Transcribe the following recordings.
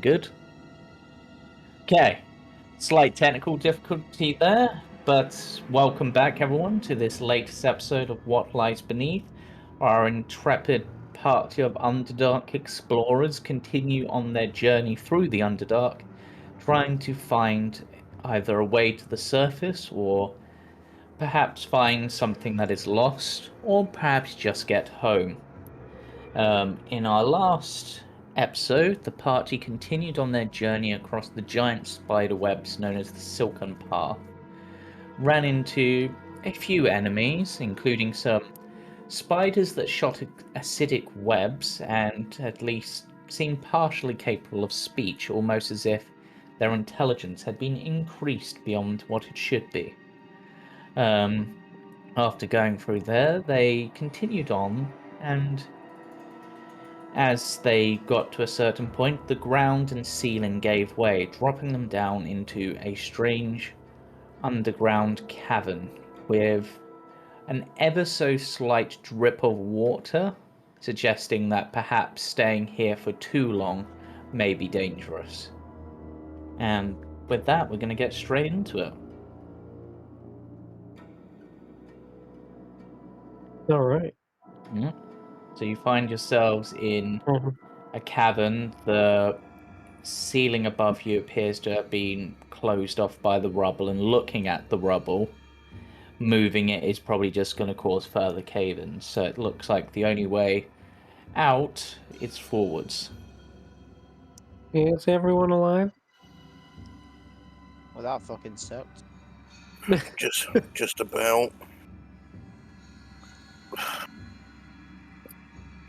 Good. Okay. Slight technical difficulty there, but welcome back, everyone, to this latest episode of What Lies Beneath. Our intrepid party of Underdark explorers continue on their journey through the Underdark, trying to find either a way to the surface or perhaps find something that is lost, or perhaps just get home. In our last episode, the party continued on their journey across the giant spider webs known as the Silken Path, ran into a few enemies, including some spiders that shot acidic webs and at least seemed partially capable of speech, almost as if their intelligence had been increased beyond what it should be. After going through there, they continued on, and as they got to a certain point, the ground and ceiling gave way, dropping them down into a strange underground cavern with an ever so slight drip of water, suggesting that perhaps staying here for too long may be dangerous. And with that, we're going to get straight into it. All right. Yeah. So you find yourselves in Mhm. a cavern. The ceiling above you appears to have been closed off by the rubble, and looking at the rubble, moving it is probably just going to cause further cave-ins. So it looks like the only way out is forwards. Is everyone alive? Well, that fucking sucked. Just about.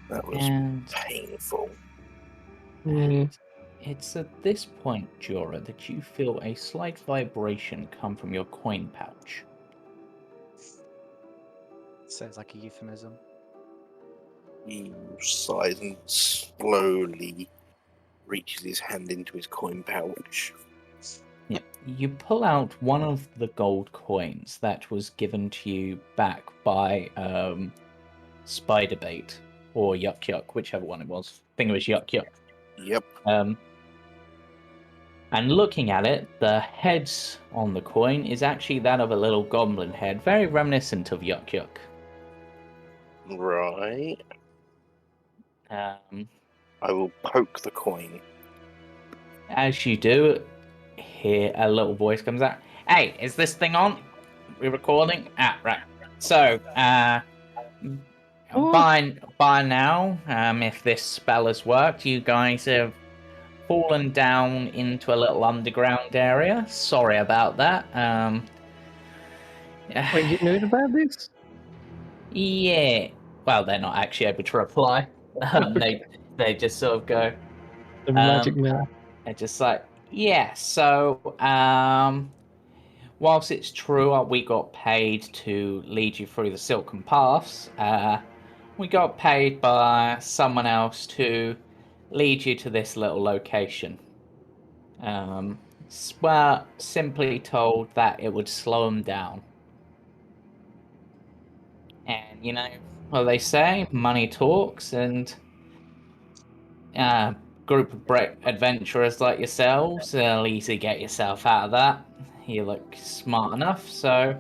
That was And painful. it's at this point, Jorah, that you feel a slight vibration come from your coin pouch. Sounds like a euphemism. He sighs and slowly reaches his hand into his coin pouch. Yeah. You pull out one of the gold coins that was given to you back by Spiderbait or Yuck Yuck, whichever one it was. I think it was Yuck Yuck. Yep. And looking at it, the head on the coin is actually that of a little goblin head, very reminiscent of Yuck Yuck. Right. Um, I will poke the coin. as you do, hear a little voice comes out. Hey, is this thing on? We're recording? Ah, right. So, by now, if this spell has worked, you guys have fallen down into a little underground area. Sorry about that. Wait, you knew about this? Yeah. Well, they're not actually able to reply. They just sort of go. The magic man. They're just like, yeah. So, whilst it's true, we got paid to lead you through the Silken Paths. We got paid by someone else to lead you to this little location. We're simply told that it would slow them down. And, you know, what they say, money talks, and group of adventurers like yourselves will easily get yourself out of that. You look smart enough, so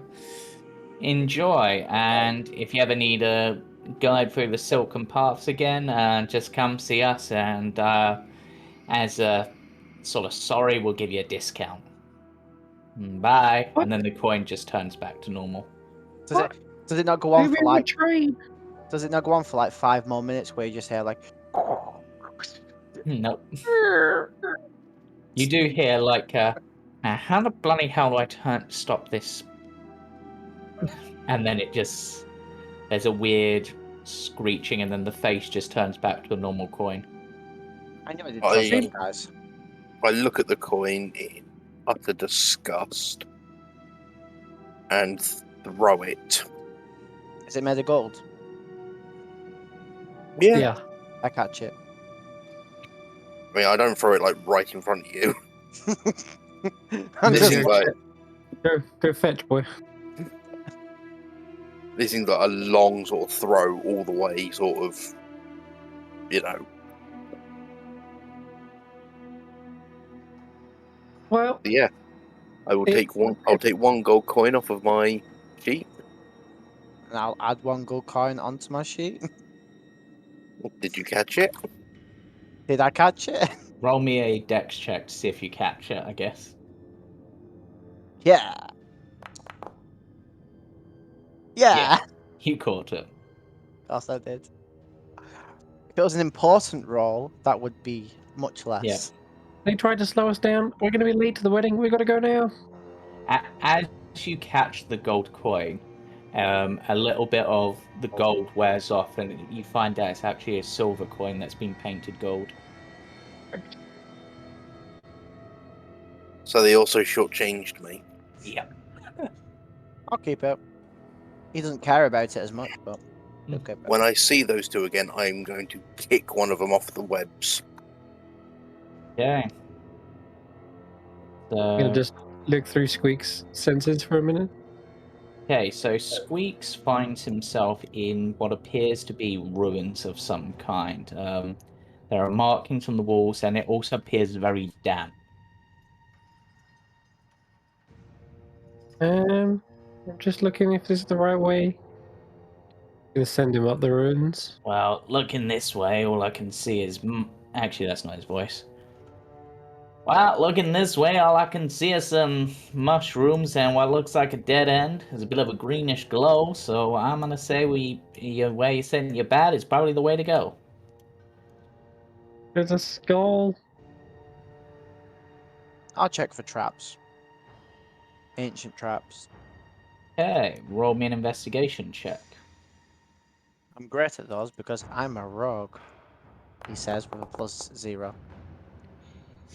enjoy. And if you ever need a guide through the Silken Paths again, just come see us, and as a sort of sorry, we'll give you a discount. Bye. What? And then the coin just turns back to normal. Does it not go on Maybe for in the like? train. Does it not go on for like 5 more minutes where you just hear like? Nope. You do hear like, how the bloody hell do I stop this? And then it just, there's a weird screeching, and then the face just turns back to a normal coin. I know it did I- those guys. I look at the coin in utter disgust and throw it. Is it made of gold? Yeah. I catch it. I mean, I don't throw it like right in front of you. I'm This just is like, like Go fetch, boy. this seems like a long sort of throw all the way, sort of, you know. Well, Yeah, I will It- take one. I'll take one gold coin off of my sheet. And I'll add one gold coin onto my sheet. Did you catch it? Did I catch it? Roll me a dex check to see if you catch it, I guess. Yeah. Yeah. You caught it. Of course I did. If it was an important role, that would be much less. they tried to slow us down. We're going to be late to the wedding. We got to go now. As you catch the gold coin, a little bit of the gold wears off, and you find out it's actually a silver coin that's been painted gold. So they also shortchanged me. Yep. I'll keep it. He doesn't care about it as much, but he'll keep it. When I see those two again, I'm going to kick one of them off the webs. Okay. I'm going to So, just look through Squeak's senses for a minute. okay, so Squeaks finds himself in what appears to be ruins of some kind. There are markings on the walls, and it also appears very damp. I'm just looking if this is the right way. I'm going to send him up the ruins. Well, looking this way, all I can see is... Actually, that's not his voice. Well, looking this way, all I can see is some mushrooms and what looks like a dead end. There's a bit of a greenish glow, so I'm gonna say where you said you're bad is probably the way to go. There's a skull. I'll check for traps. Ancient traps. Okay, roll me an investigation check. I'm great at those because I'm a rogue, he says with a +0.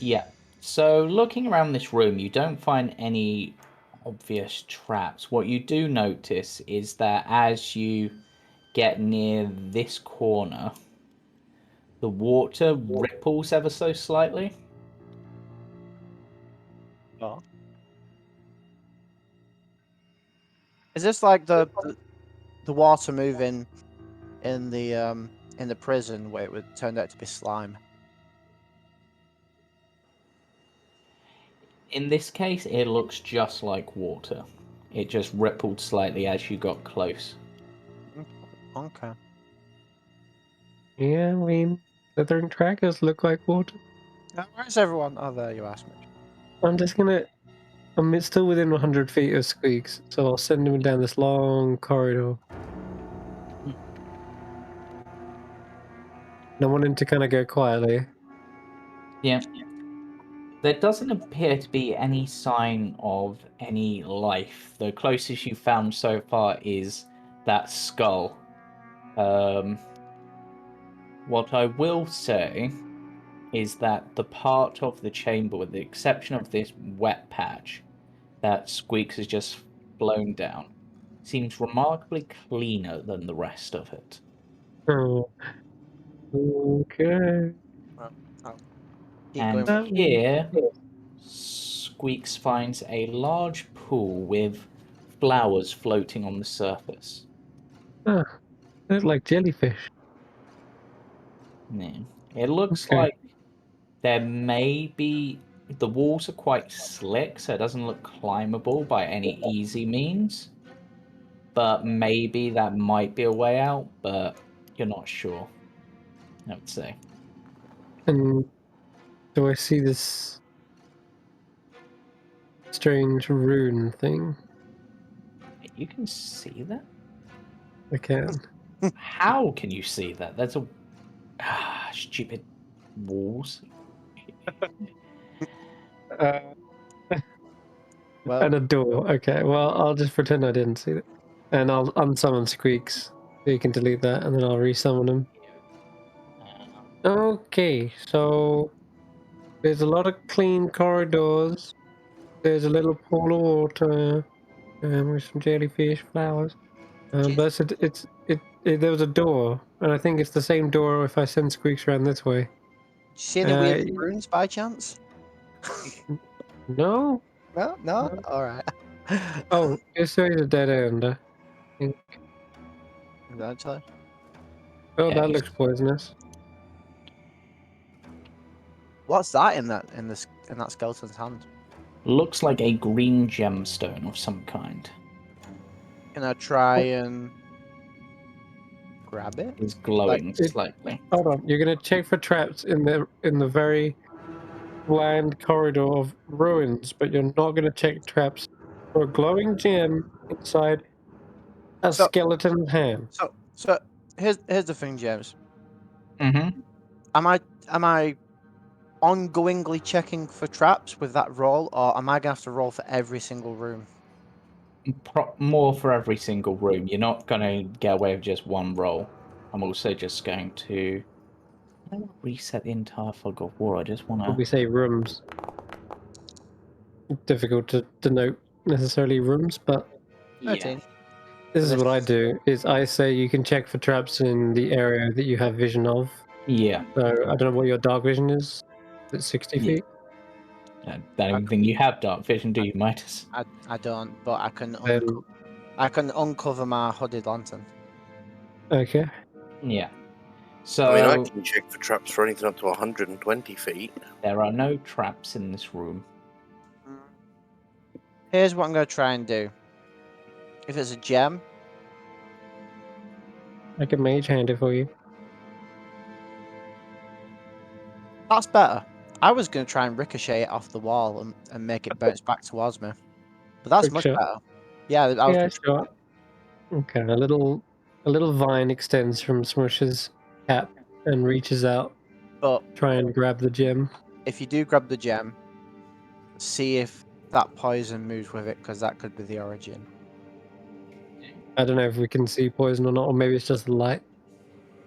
Yeah. So looking around this room, you don't find any obvious traps. What you do notice is that as you get near this corner, the water ripples ever so slightly. Oh. Is this like the water moving in the prison where it would turned out to be slime? In this case, it looks just like water. It just rippled slightly as you got close. Okay. Yeah, I mean, slithering trackers look like water. Where's everyone? Oh, there you asked me. I'm just going to... I'm still within 100 feet of Squeaks, so I'll send him down this long corridor. And I want him to kind of go quietly. Yeah. There doesn't appear to be any sign of any life. The closest you found so far is that skull. What I will say is that the part of the chamber, with the exception of this wet patch that Squeaks has just blown down, seems remarkably cleaner than the rest of it. Oh. Okay. Keep And going. here, Squeaks finds a large pool with flowers floating on the surface. Ah, they look like jellyfish. Yeah. It looks Okay. like there may be... The walls are quite slick, so it doesn't look climbable by any easy means. But maybe that might be a way out, but you're not sure, I would say. And do I see this strange rune thing? You can see that? I can. How can you see that? That's a... stupid walls. Well, And a door. Okay, well, I'll just pretend I didn't see it. And I'll unsummon Squeaks. So you can delete that, and then I'll resummon him. Okay, so there's a lot of clean corridors. There's a little pool of water with some jellyfish flowers. But there was a door, and I think it's the same door if I send Squeaks around this way. did you see any weird runes by chance? No? No? No. Alright. Oh, this way is a dead end. I think. Actually. Oh, that Yes. looks poisonous. What's that in that skeleton's hand? Looks like a green gemstone of some kind. Can I try and grab it? It's glowing it- slightly. Hold on, you're gonna check for traps in the very bland corridor of ruins, but you're not gonna check traps for a glowing gem inside a So- skeleton hand. So here's the thing, James. Mm-hmm. Am I ongoingly checking for traps with that roll, or am I gonna have to roll for every single room? More for every single room. You're not going to get away with just one roll. I'm also just going to... I don't want to reset the entire fog of war. I just want When we to... say rooms, difficult to denote necessarily rooms, but 13. this is This- what I do, is I say you can check for traps in the area that you have vision of. Yeah. So I don't know what your dark vision is. Is it 60 Yeah. feet? I don't even think you have dark vision, do you, Midas? I don't, but I can Then, uncover my hooded lantern. okay. Yeah. I So mean, I can check for traps for anything up to 120 feet. there are no traps in this room. Here's what I'm gonna try and do. If it's a gem, I can mage hand it for you. that's better. I was gonna try and ricochet it off the wall and make it bounce back towards me, but that's Quick much shot. better. Yeah, I was Yeah, gonna try sure. Okay, a little vine extends from Smoosh's cap and reaches out, But try and grab the gem. if you do grab the gem, see if that poison moves with it, because that could be the origin. I don't know if we can see poison or not, or maybe it's just the light.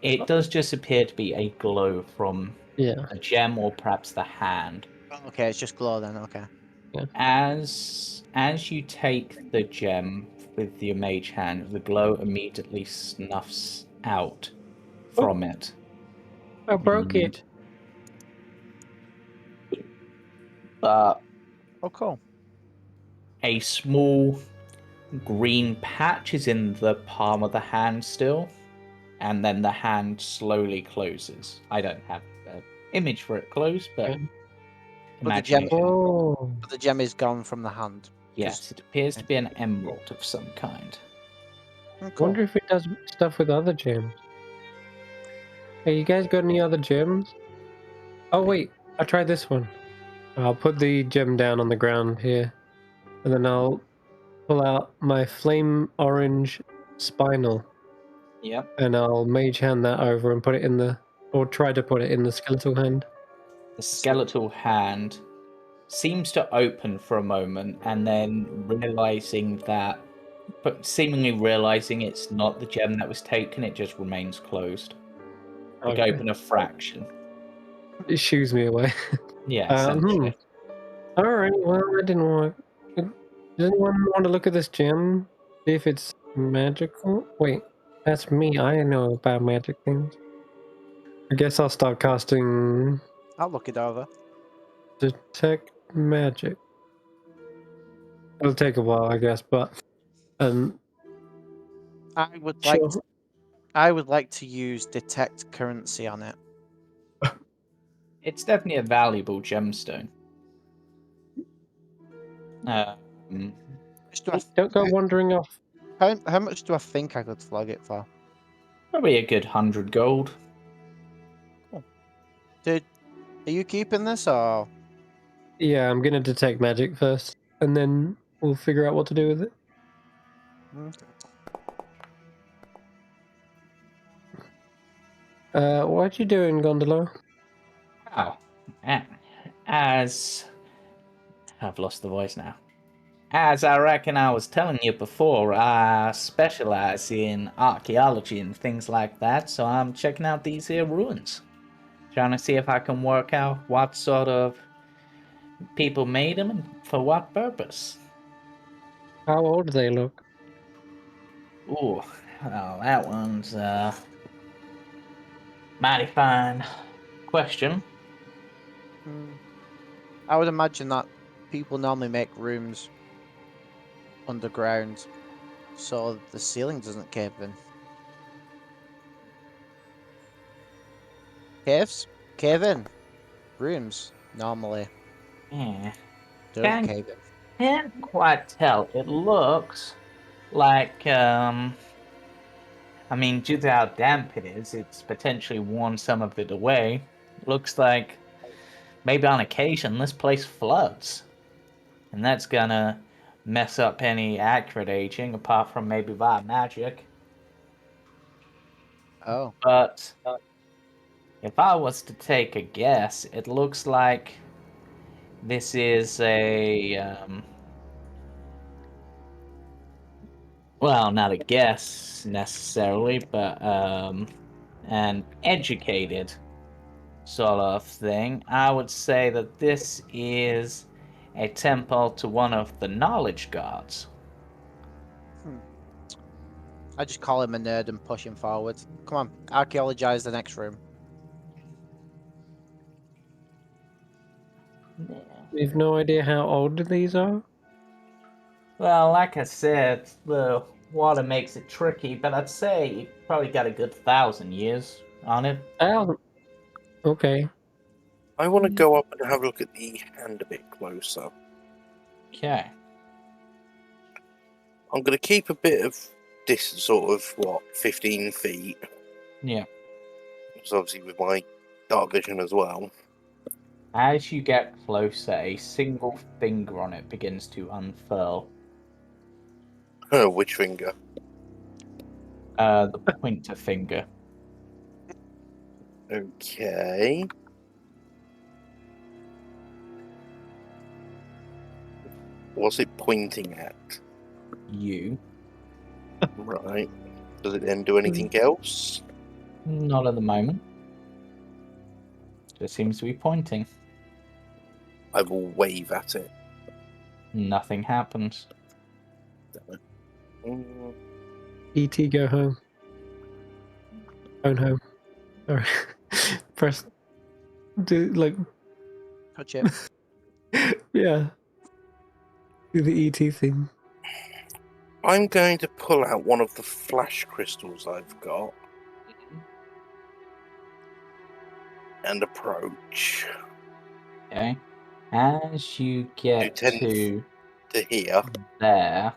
It does just appear to be a glow from Yeah. a gem or perhaps the hand. Okay, it's just glow then. Okay. As you take the gem with your mage hand, the glow immediately snuffs out from it. I broke it. But Oh, cool. a small green patch is in the palm of the hand still, and then the hand slowly closes. I don't have an image for it closed, but Okay. But the gem- imagination. Oh. But the gem is gone from the hand. Yes, it appears to be an emerald of some kind. Oh, I cool. wonder if it does stuff with other gems. Hey, you guys got any other gems? Oh wait, I tried this one. I'll put the gem down on the ground here, and then I'll pull out my flame orange spinel, Yep. and I'll mage hand that over and put it in the, or try to put it in the skeletal hand. The skeletal hand seems to open for a moment, and then seemingly realizing it's not the gem that was taken, it just remains closed. Like Okay. open a fraction. It shoos me away. Yeah, essentially. All right. Well, I didn't want. Does anyone want to look at this gem? See if it's magical. Wait, that's me. I know about magic things. I guess I'll start casting I'll look it over. detect magic. It'll take a while, I guess, but I would sure. like to use detect currency on it. It's definitely a valuable gemstone. Don't go wandering off. How much do I think I could flog it for? Probably a good 100 gold. Dude, are you keeping this or? Yeah, I'm gonna detect magic first, and then we'll figure out what to do with it. Okay. What you doing, Gondola? Wow. As I've lost the voice now. As I reckon I was telling you before, I specialize in archaeology and things like that, so I'm checking out these here ruins. Trying to see if I can work out what sort of people made them and for what purpose. How old do they look? Ooh, well, that one's mighty fine question. I would imagine that people normally make rooms underground so the ceiling doesn't cave in. Caves? Cave in. Rooms, normally. Yeah. Don't Can- cave in. Can't quite tell. It looks like, I mean, due to how damp it is, it's potentially worn some of it away. Looks like maybe on occasion this place floods. And that's gonna mess up any accurate aging, apart from maybe via magic. Oh. But if I was to take a guess, it looks like this is a well, not a guess necessarily, but an educated sort of thing. I would say that this is a temple to one of the knowledge gods. I just call him a nerd and push him forward. Come on, archaeologize the next room. We've no idea how old these are. Well, like I said, the water makes it tricky, but I'd say you probably got a good 1,000 years on it. Okay. I want to go up and have a look at the hand a bit closer. Okay. I'm going to keep a bit of distance, sort of, 15 feet. Yeah. It's obviously with my dark vision as well. As you get closer, a single finger on it begins to unfurl. Which finger? The pointer finger. Okay. What's it pointing at? You. Right. Does it then do anything else? Not at the moment. Just seems to be pointing. I will wave at it. Nothing happens. Mm, E.T. go home. Phone home. Alright. Press. Do like. Touch it. Yeah. Do the E.T. thing. I'm going to pull out one of the flash crystals I've got and approach. Okay. As you get tend to here. there,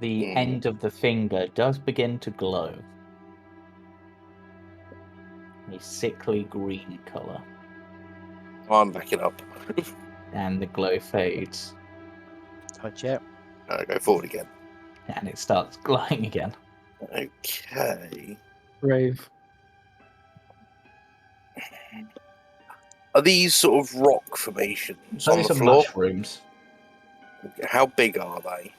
the Hmm. end of the finger does begin to glow. A sickly green color. I'm backing up. And the glow fades. Touch it. I go forward again. And it starts glowing again. Okay. Rave. Are these sort of rock formations on Those the are floor? mushrooms. How big are they?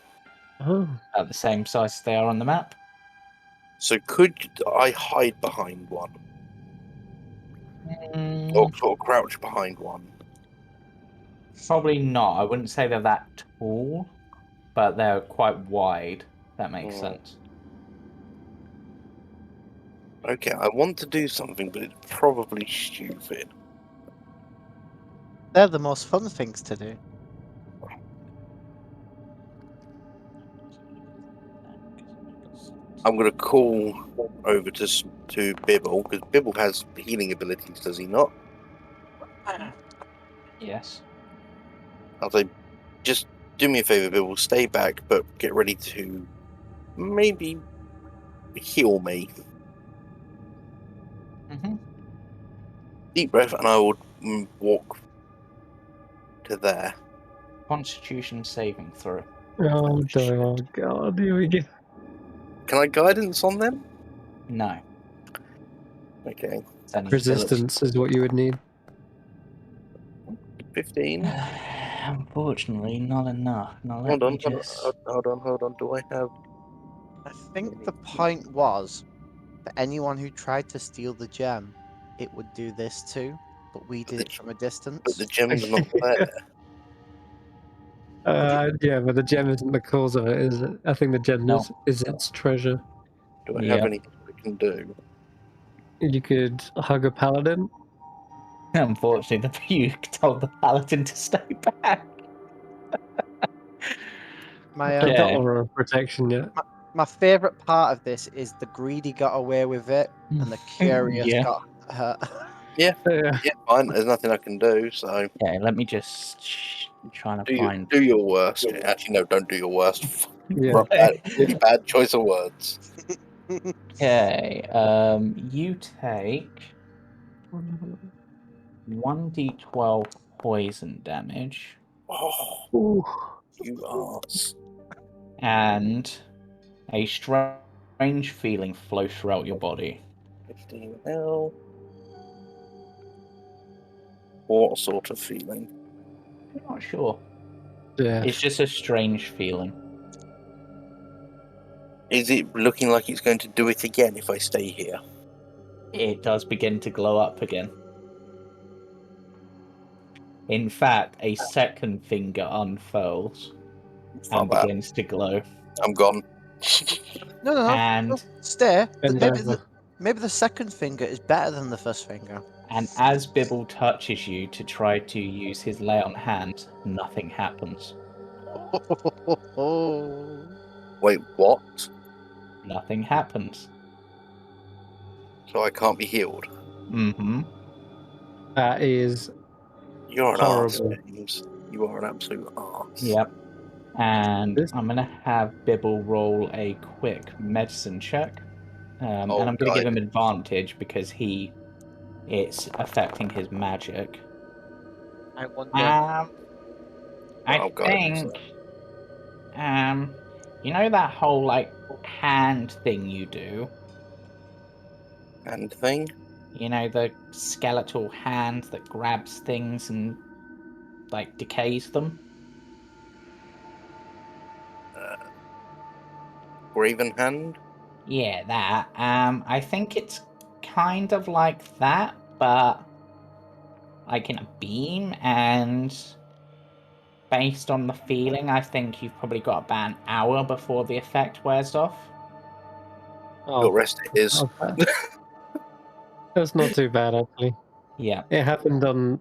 Oh. At the same size as they are on the map. So could I hide behind one? Mm, Or sort of crouch behind one? Probably not. I wouldn't say they're that tall, but they're quite wide. That makes sense. Okay, I want to do something, but it's probably stupid. They're the most fun things to do. I'm going to call over to Bibble, because Bibble has healing abilities, does he not? Yes. I'll say, just do me a favour, Bibble, stay back, but get ready to maybe heal me. Mm-hmm. Deep breath, and I will walk to there. Constitution saving throw. Oh, oh god, here we go. Can I guidance on them? No. Okay, It's an Resistance is what you would need. 15. ability. Unfortunately, not enough. Now let Hold me on, just... hold on. Do I have? I think the point was for anyone who tried to steal the gem, it would do this too, but we did it from a distance. But the gem's not there. Yeah, but the gem isn't the cause of it, is it? I think the gem No. is its treasure. Do I Yep. have anything I can do? You could hug a paladin. Unfortunately, you told the paladin to stay back. My I've got Okay. aura of protection yet. my favorite part of this is the greedy got away with it and the curious Yeah. got hurt. Yeah. Yeah, fine. There's nothing I can do. So Okay, let me just trying to find. do your worst. Actually, no, don't do your worst. Yeah. Really bad choice of words. Okay, you take 1d12 poison damage Oh, Ooh. you arse. and a strange feeling flows throughout your body. 15 L. What sort of feeling? I'm not sure. Yeah. It's just a strange feeling. Is it looking like it's going to do it again if I stay here? It does begin to glow up again. In fact, a second finger unfurls Not and bad. begins to glow. I'm gone. No. And Stare. Bend over. Maybe the second finger is better than the first finger. as Bibble touches you to try to use his lay on hand, nothing happens. Wait, what? Nothing happens. So I can't be healed? Mm-hmm. That is You're an arse, horrible. James. You are an absolute arse. Yep. And This- I'm gonna have Bibble roll a quick medicine check. And I'm gonna give God. him advantage because it's affecting his magic. I wonder. I Oh, God. think you know that whole like hand thing you do? And thing? You know, the skeletal hand that grabs things and like decays them? Graven hand? Yeah, that. I think it's kind of like that, but like in a beam, and based on the feeling, I think you've probably got about an hour before the effect wears off. Oh, Your rest is. okay. That's not too bad, actually. Yeah. It happened on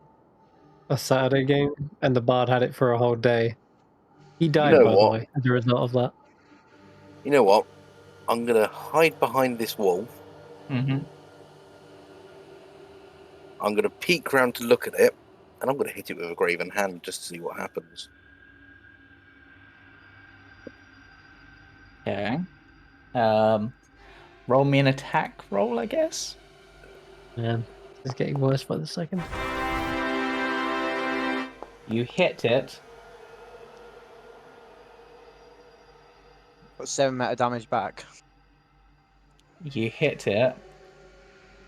a Saturday game, and the bard had it for a whole day. He died, know by the what? way, as a result of that. You know what? I'm going to hide behind this wall. Mm-hmm. I'm going to peek round to look at it. And I'm going to hit it with a graven hand just to see what happens. Okay. Roll me an attack roll, I guess. Man, it's getting worse by the second. You hit it. Got 7 meta damage back. You hit it,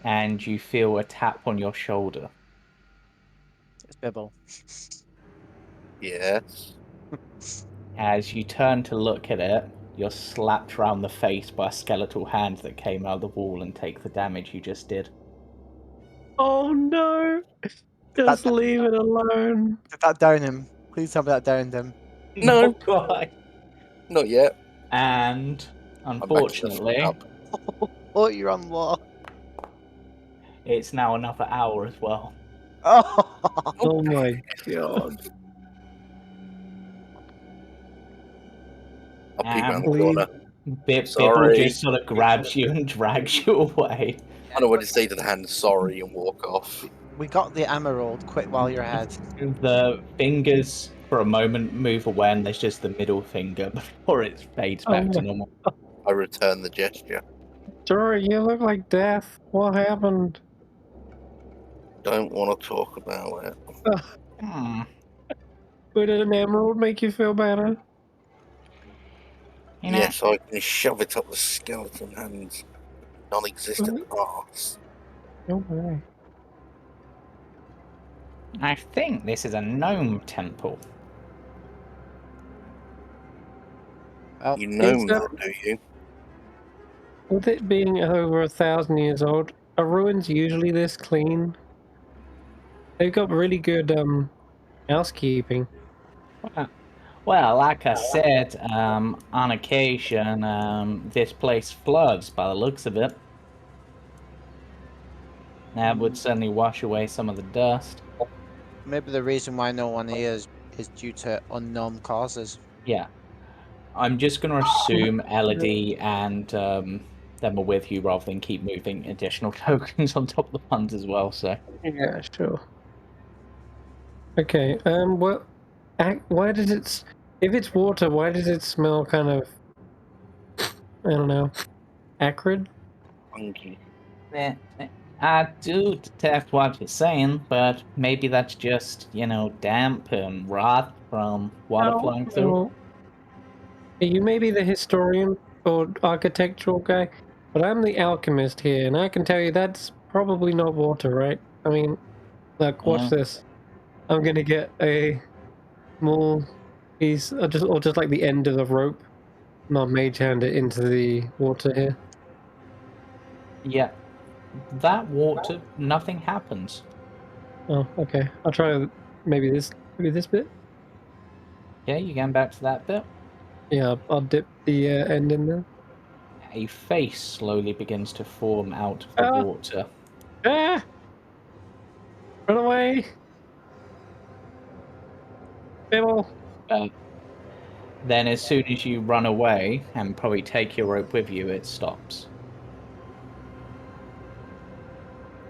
and you feel a tap on your shoulder. It's Bibble. Yes. As you turn to look at it, you're slapped round the face by a skeletal hand that came out of the wall and take the damage you just did. Oh no! Just leave it alone. Did that down him? Please tell me that downed him. No. God. Not yet. And I'm back to the unfortunately, up. Oh, you're on what? it's now another hour as well. Oh, Oh my god. I'll peek round the Please. corner. Bibble Sorry. just sort of grabs you and drags you away. I know what to say to the hand, sorry, and walk off. we got the emerald. Quit while you're ahead. The fingers for a moment move away, and there's just the middle finger before it fades Oh back to my- normal. I return the gesture. Jorah, you look like death. What happened? Don't want to talk about it. Hmm. Would an emerald make you feel better? You know, Yes, I can shove it up the skeleton hand's non-existent arse. Okay. I think this is a gnome temple. Well, You know Is that, do you? With it being over 1,000 years old, are ruins usually this clean? They've got really good housekeeping. Well, like I said, on occasion, this place floods by the looks of it. That would certainly wash away some of the dust. maybe the reason why no one here is due to unknown causes. Yeah. I'm just going to assume Elodie and them are with you rather than keep moving additional tokens on top of the ones as well. So Yeah, sure. Okay. Well, why does it? If it's water, why does it smell kind of? I don't know. Acrid. Funky. I do detect what you're saying, but maybe that's just damp and rot from water No, flowing through. no. You may be the historian or architectural guy, but I'm the alchemist here, and I can tell you that's probably not water, right? I mean, look, watch Yeah. this. I'm gonna get a small piece, or just like the end of the rope, and I'll mage hand it into the water here. Yeah, that water, nothing happens. Oh, okay. I'll try maybe this bit. Okay, you going back to that bit? Yeah, I'll dip the end in there. A face slowly begins to form out of the Ah! water. Ah! Run away! Bill! Then as soon as you run away and probably take your rope with you, it stops.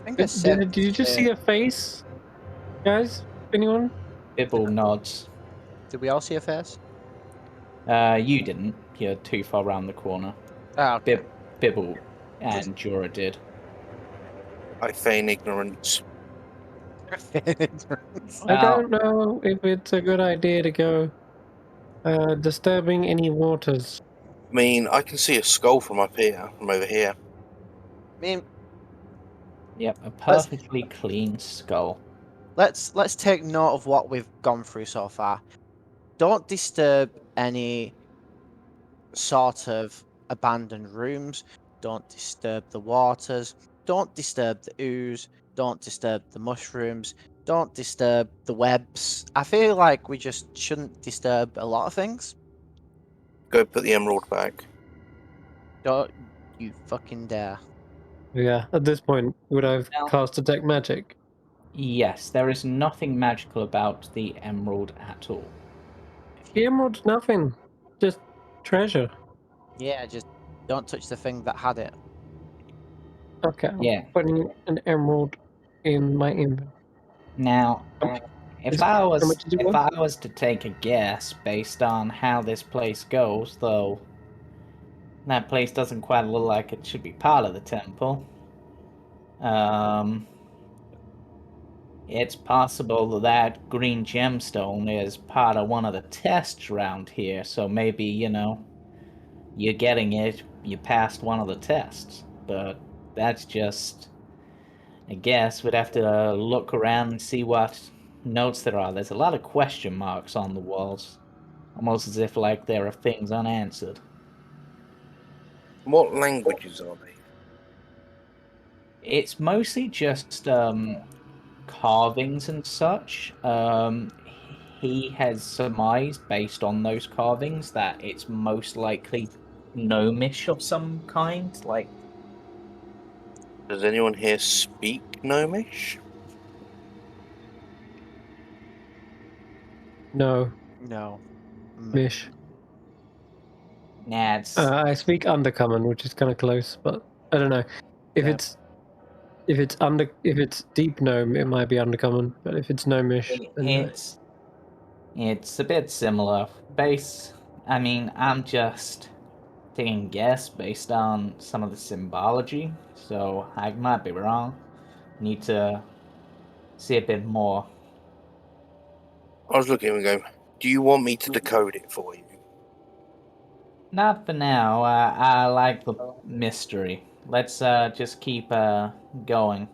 I think it's safe Did you just to- see a face, guys? Anyone? Bibble nods. Did we all see a face? You didn't. You're too far around the corner. Oh, okay. Bibble and Jorah did. I feign ignorance. I don't know if it's a good idea to go disturbing any waters. I mean, I can see a skull from up here, from over here. I mean, Yep, a perfectly clean skull. let's take note of what we've gone through so far. Don't disturb any sort of abandoned rooms. Don't disturb the waters. Don't disturb the ooze. Don't disturb the mushrooms. Don't disturb the webs. I feel like we just shouldn't disturb a lot of things. Go put the emerald back. Don't you fucking dare. Yeah, at this point, would I've Now- cast detect magic? Yes, there is nothing magical about the emerald at all. The emerald's nothing, just treasure. Yeah, just don't touch the thing that had it. Okay, I'm Yeah. putting an emerald in my inventory. Now, if I how much was did you if want? I was to take a guess based on how this place goes, though, that place doesn't quite look like it should be part of the temple. It's possible that green gemstone is part of one of the tests around here, so maybe, you're getting it, you passed one of the tests. But that's just a guess. We'd have to look around and see what notes there are. There's a lot of question marks on the walls, almost as if like there are things unanswered. What languages are they? It's mostly just carvings and such. He has surmised based on those carvings that it's most likely gnomish of some kind. Like, Does anyone here speak Gnomish? No, No. Mish. nah, it's I speak Undercommon, which is kind of close, but I don't know. If Yeah. if it's deep gnome, it might be Undercommon, but if it's gnomish, then no. it's a bit similar. I mean, I'm just taking a guess based on some of the symbology, so I might be wrong. Need to see a bit more. I was looking and going, do you want me to decode it for you? Not for now. I like the mystery. Let's just keep going.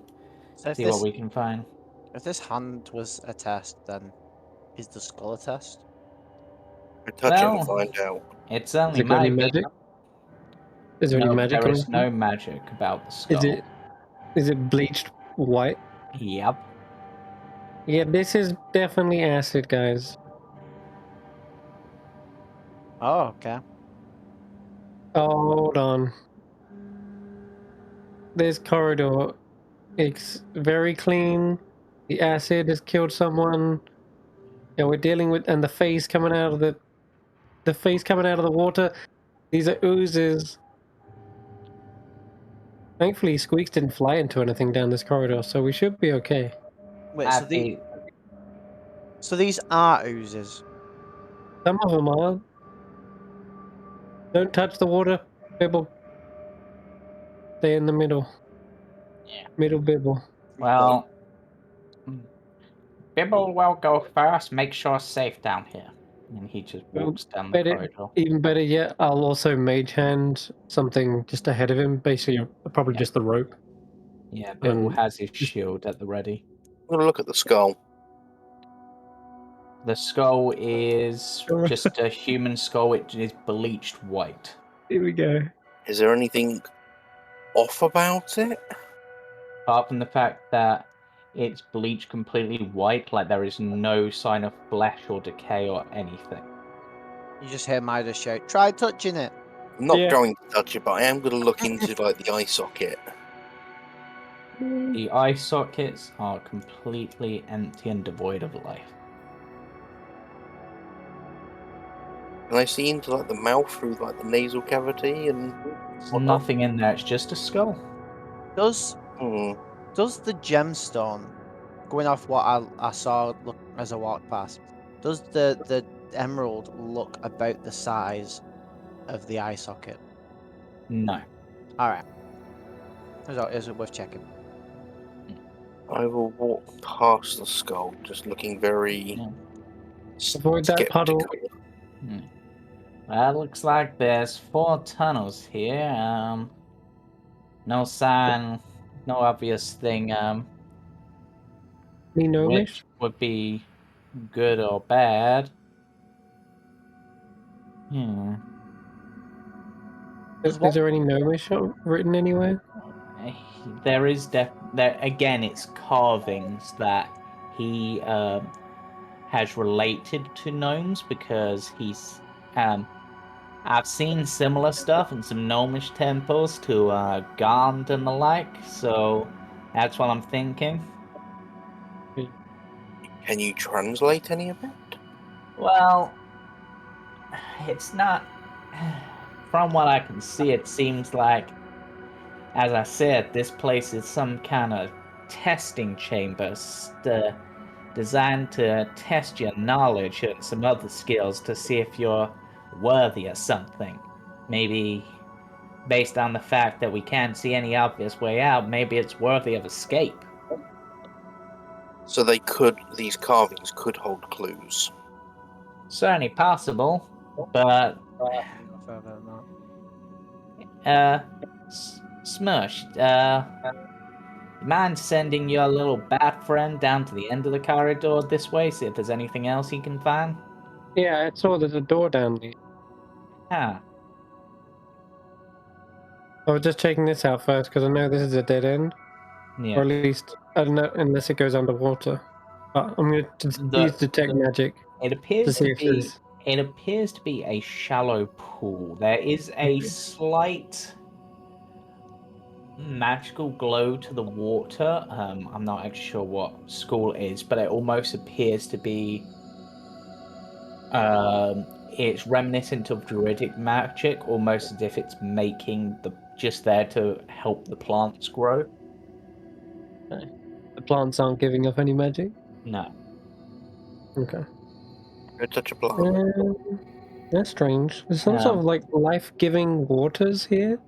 So See what we can find. if this hand was a test, then is the skull a test? I touch it and Well, find out. It's Has only it got any my magic? Is there any No, magic there on is it? no magic about the skull. Is it bleached white? Yep. Yeah, this is definitely acid, guys. Oh, okay. Hold on. This corridor, it's very clean. The acid has killed someone. Yeah, we're dealing with, and the face coming out of the face coming out of the water. These are oozes. Thankfully, Squeaks didn't fly into anything down this corridor, so we should be okay. Wait, so, these are oozes. Some of them are. Don't touch the water, Bibble. Stay in the middle. Yeah. Middle Bibble. Well, Bibble will go first. Make sure it's safe down here. And he just walks down the corridor. Even better yet, I'll also mage hand something just ahead of him. Basically, probably just the rope. Yeah, Bibble has his shield at the ready. I'm gonna look at the skull. The skull is just a human skull. It is bleached white. Here we go. Is there anything off about it? Apart from the fact that it's bleached completely white, like there is no sign of flesh or decay or anything. You just hear Midas shout, "Try touching it." I'm not going to touch it, but I am going to look into like the eye socket. The eye sockets are completely empty and devoid of life. Can I see into like the mouth through like the nasal cavity and There's nothing in there. It's just a skull. Does the gemstone, going off what I saw as I walked past, does the emerald look about the size of the eye socket? No. All right. Is it worth checking? I will walk past the skull, just looking very Avoid that puddle. Well, it looks like there's 4 tunnels here. No sign, no obvious thing. Which would be good or bad. Is there any gnomish written anywhere? There is there again. It's carvings that he has related to gnomes because he's I've seen similar stuff in some gnomish temples to Gand and the like, so that's what I'm thinking. Can you translate any of it? Well, it's not. From what I can see, it seems like, as I said, this place is some kind of testing chamber designed to test your knowledge and some other skills to see if you're worthy of something. Maybe based on the fact that we can't see any obvious way out, maybe it's worthy of escape. So these carvings could hold clues. Certainly possible, but Shmoosh, mind sending your little bat friend down to the end of the corridor this way, see if there's anything else he can find? Yeah, I saw there's a door down there. Huh. I was just checking this out first because I know this is a dead end. Yeah. Or at least, I don't know, unless it goes underwater. But I'm going to use detect magic. It appears to be a shallow pool. There is a slight magical glow to the water. I'm not actually sure what school it is, but it almost appears to be it's reminiscent of druidic magic, almost as if it's making just there to help the plants grow. Okay. The plants aren't giving off any magic? No. Okay. Go touch a plant. That's strange. There's some sort of like life-giving waters here.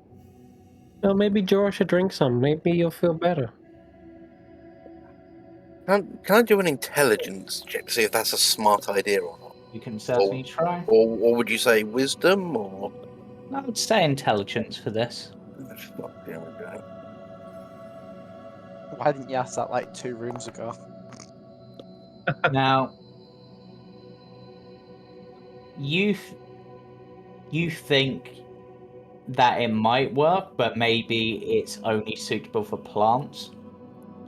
Oh, maybe Jorah should drink some. Maybe you'll feel better. Can I do an intelligence check to see if that's a smart idea or not? You can certainly try. Or would you say wisdom, or? I would say intelligence for this. Why didn't you ask that like 2 rooms ago? Now, you think that it might work, but maybe it's only suitable for plants.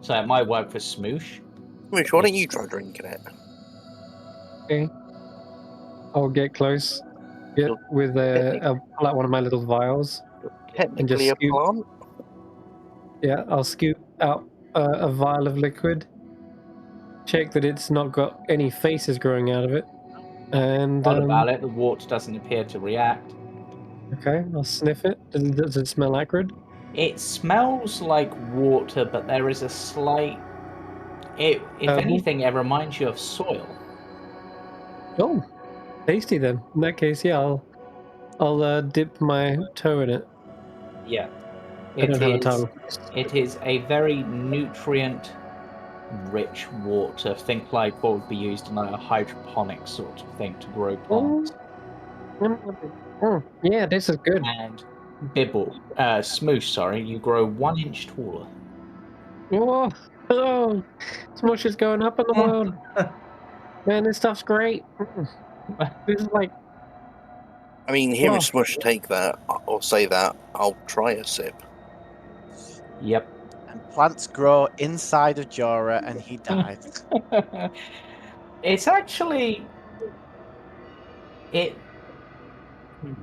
So it might work for Shmoosh. Shmoosh, why don't you try drinking it? Okay. I'll get close. Get with I'll pull out one of my little vials. Technically a plant? Yeah, I'll scoop out a vial of liquid. Check that it's not got any faces growing out of it. And what about it? The water doesn't appear to react. Okay, I'll sniff it. Does it smell acrid? It smells like water, but there is a slight. If anything, it reminds you of soil. Oh, tasty then. In that case, yeah, I'll dip my toe in it. Yeah. I don't have a tongue. It is a very nutrient rich water. Think like what would be used in like a hydroponic sort of thing to grow plants. Yeah, this is good. And Shmoosh, sorry, you grow 1 inch taller. Whoa, oh, Smush is going up in the world. Man, this stuff's great. This is like. I mean, hearing Smush take that or say that, I'll try a sip. Yep. And plants grow inside of Jorah, and he died. It's actually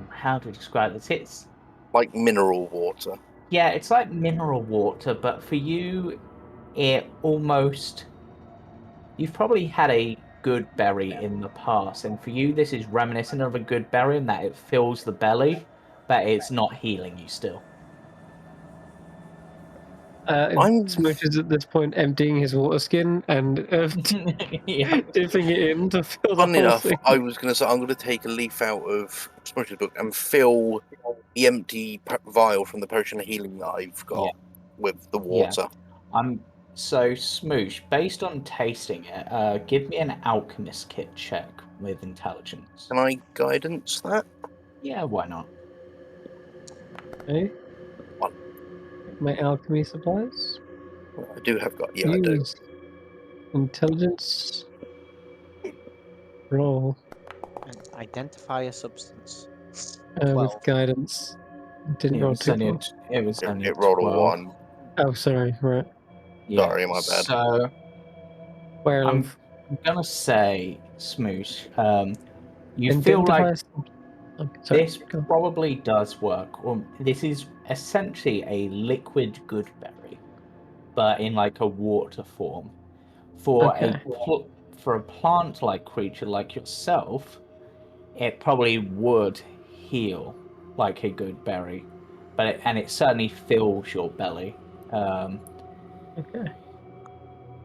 how to describe this? It's like mineral water. Yeah, it's like mineral water, but for you, it almost. You've probably had a good berry in the past, and for you, this is reminiscent of a good berry in that it fills the belly, but it's not healing you still. Smush is at this point emptying his water skin and dipping it in to fill the Funny whole enough, thing. I was going to say I'm going to take a leaf out of Smush's book and fill the empty vial from the potion of healing that I've got with the water. So Smoosh, based on tasting it, give me an alchemist kit check with intelligence. Can I guidance that? Yeah, why not? Okay. My alchemy supplies. I do have got. Yeah, I do. Intelligence. Roll. And identify a substance. With guidance. Didn't roll too far. It was only it rolled 12. a 1. Oh, sorry. Right. Yeah, sorry, my bad. So I'm gonna say, Smoosh, you identify feel like this Go. probably does work. Or this is essentially a liquid good berry, but in like a water form. For a plant-like creature like yourself, it probably would heal like a good berry, but it certainly fills your belly. Okay.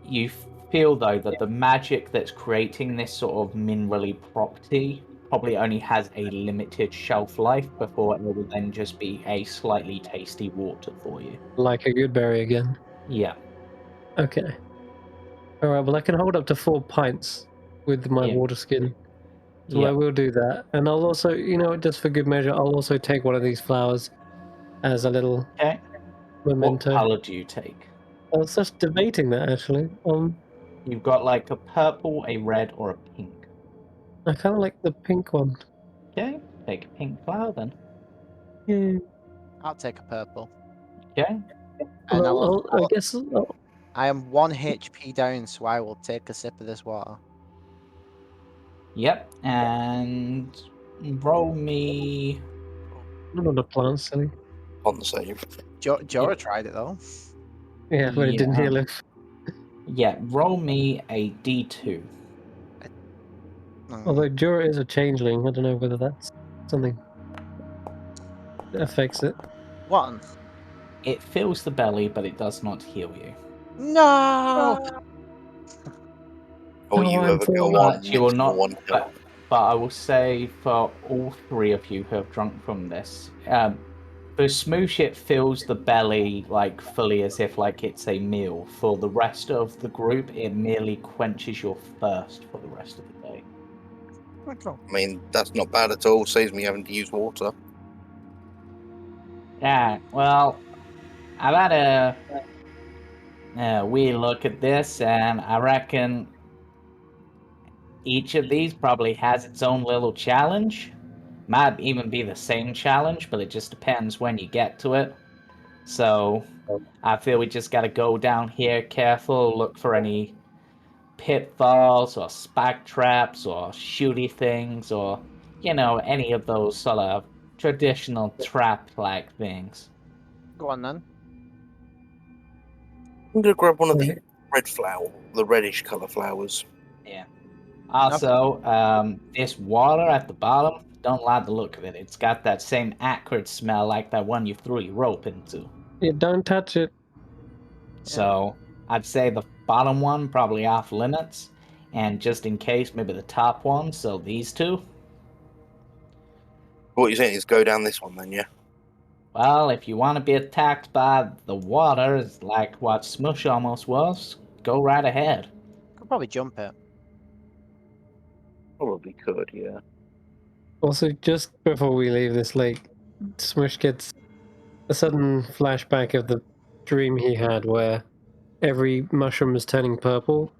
You feel though that the magic that's creating this sort of minerally property probably only has a limited shelf life before it will then just be a slightly tasty water for you. Like a good berry again. Yeah. Okay. Alright, well I can hold up to 4 pints with my water skin. So I will do that. And I'll also, just for good measure, I'll also take one of these flowers as a little memento. What color do you take? I was just debating that actually. You've got like a purple, a red, or a pink. I kind of like the pink one. Okay, take a pink flower then. Yeah. I'll take a purple. Okay. And I guess I am 1 HP down, so I will take a sip of this water. Yep, and roll me. Not a plant, silly. On the save. Jorah tried it though. Yeah, but it didn't heal him. Yeah, roll me a D2. Although Jorah is a changeling, I don't know whether that's something that affects it. 1. It fills the belly, but it does not heal you. No! Or you ever go on, you will not. But I will say for all 3 of you who have drunk from this, for Smoosh it fills the belly like fully as if like it's a meal. For the rest of the group, it merely quenches your thirst for the rest of the day. I mean, that's not bad at all. Saves me having to use water. Yeah, well, I've had a wee look at this, and I reckon each of these probably has its own little challenge. Might even be the same challenge, but it just depends when you get to it. So I feel we just gotta go down here careful, look for any pitfalls or spike traps or shooty things or, any of those sort of traditional trap-like things. Go on then. I'm gonna grab one of the the reddish colour flowers. Yeah. Also, this water at the bottom, don't like the look of it. It's got that same acrid smell like that one you threw your rope into. You don't touch it. So I'd say the bottom one probably off limits, and just in case, maybe the top one. So these two. What you're saying is go down this one then, yeah? Well, if you want to be attacked by the water, like what Shmoosh almost was, go right ahead. Could probably jump it. Probably could, yeah. Also, just before we leave this lake, Smush gets a sudden flashback of the dream he had where every mushroom is turning purple,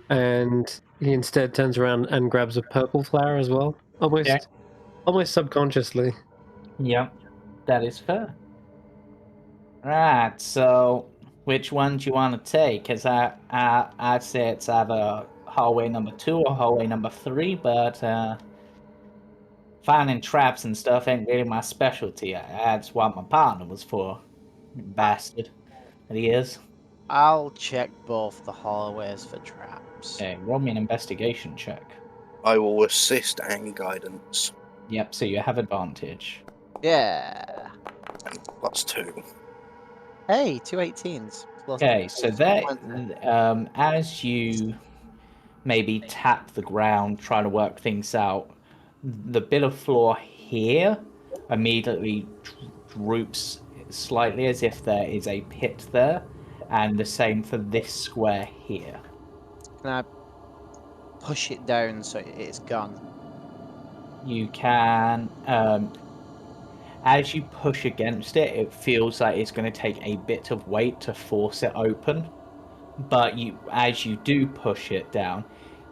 and he instead turns around and grabs a purple flower as well, almost subconsciously. Yep, that is fair. Right, so which one do you want to take? Because I'd say it's either hallway number 2 or hallway number 3, but finding traps and stuff ain't really my specialty. That's what my partner was for. Bastard that he is. I'll check both the hallways for traps. Okay, roll me an investigation check. I will assist and guidance. Yep, so you have advantage. Yeah. And +2. Hey, 2 18s. Okay, so that as you maybe tap the ground, trying to work things out, the bit of floor here immediately droops slightly as if there is a pit there, and the same for this square here. Can I push it down so it's gone? You can, as you push against it, it feels like it's going to take a bit of weight to force it open. But as you do push it down,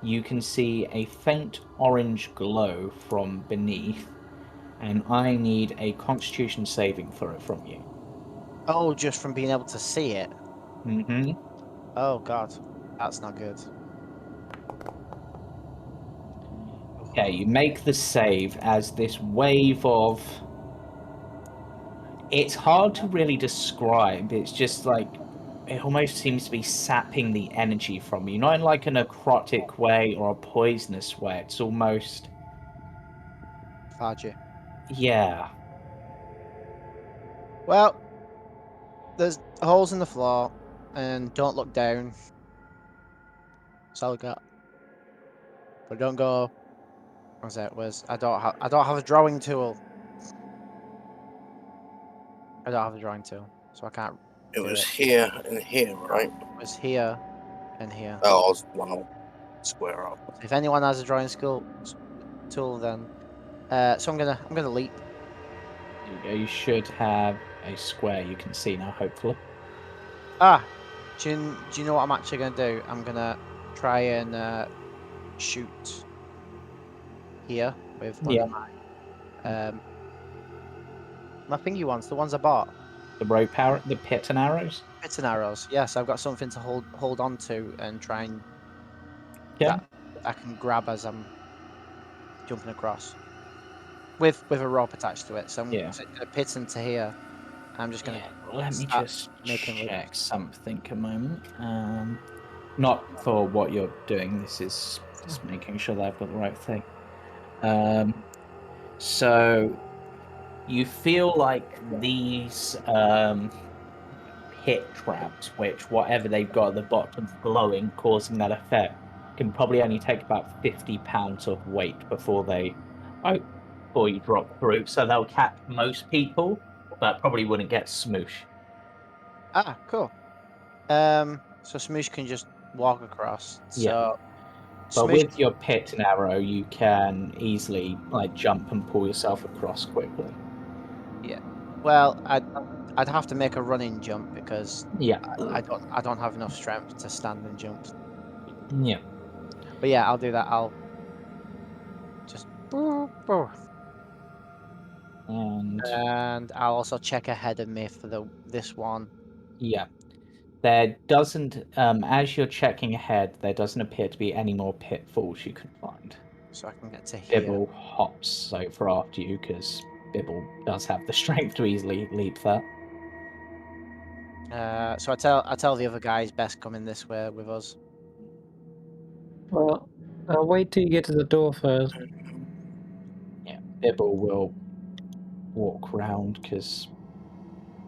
you can see a faint orange glow from beneath, and I need a Constitution saving for it from you. Oh, just from being able to see it. Mm-hmm. Oh god, that's not good. Okay, you make the save as this wave of... It's hard to really describe. It's just like... It almost seems to be sapping the energy from you. Not in like a necrotic way or a poisonous way. It's almost... Fudgy. Yeah. Well, there's holes in the floor, and don't look down. That's all I got. But don't go. What's that? I don't have a drawing tool. I don't have a drawing tool, so I can't. It do was it. here and here, right? It was here and here. Oh, I was one square up. If anyone has a drawing tool, then so I'm gonna leap. You should have a square you can see now, hopefully. Do you know what I'm actually gonna do? I'm gonna try and shoot here with one of my thingy ones, the ones I bought. The rope power, the pit and arrows. Pits and arrows. Yes, I've got something to hold on to and try and Yeah. that I can grab as I'm jumping across with a rope attached to it. So I'm gonna pit into here. I'm just gonna. Let me start just making check something a moment. Not for what you're doing. This is just making sure that I've got the right thing. So you feel like these pit traps, which whatever they've got at the bottom glowing, causing that effect, can probably only take about 50 pounds of weight before you drop through. So they'll catch most people, but probably wouldn't get Shmoosh. Cool. So Smoosh can just walk across. So But Smoosh, with your pit and arrow, you can easily like jump and pull yourself across quickly. well, I'd have to make a running jump because Yeah. I don't have enough strength to stand and jump. Yeah. But yeah, I'll do that. I'll just and I'll also check ahead of me for this one. Yeah. There doesn't, as you're checking ahead, there doesn't appear to be any more pitfalls you can find. So I can get to here. Bibble hops over after you because Bibble does have the strength to easily leap that. So I tell the other guys best come in this way with us. Well, I'll wait till you get to the door first. Yeah, Bibble will walk round because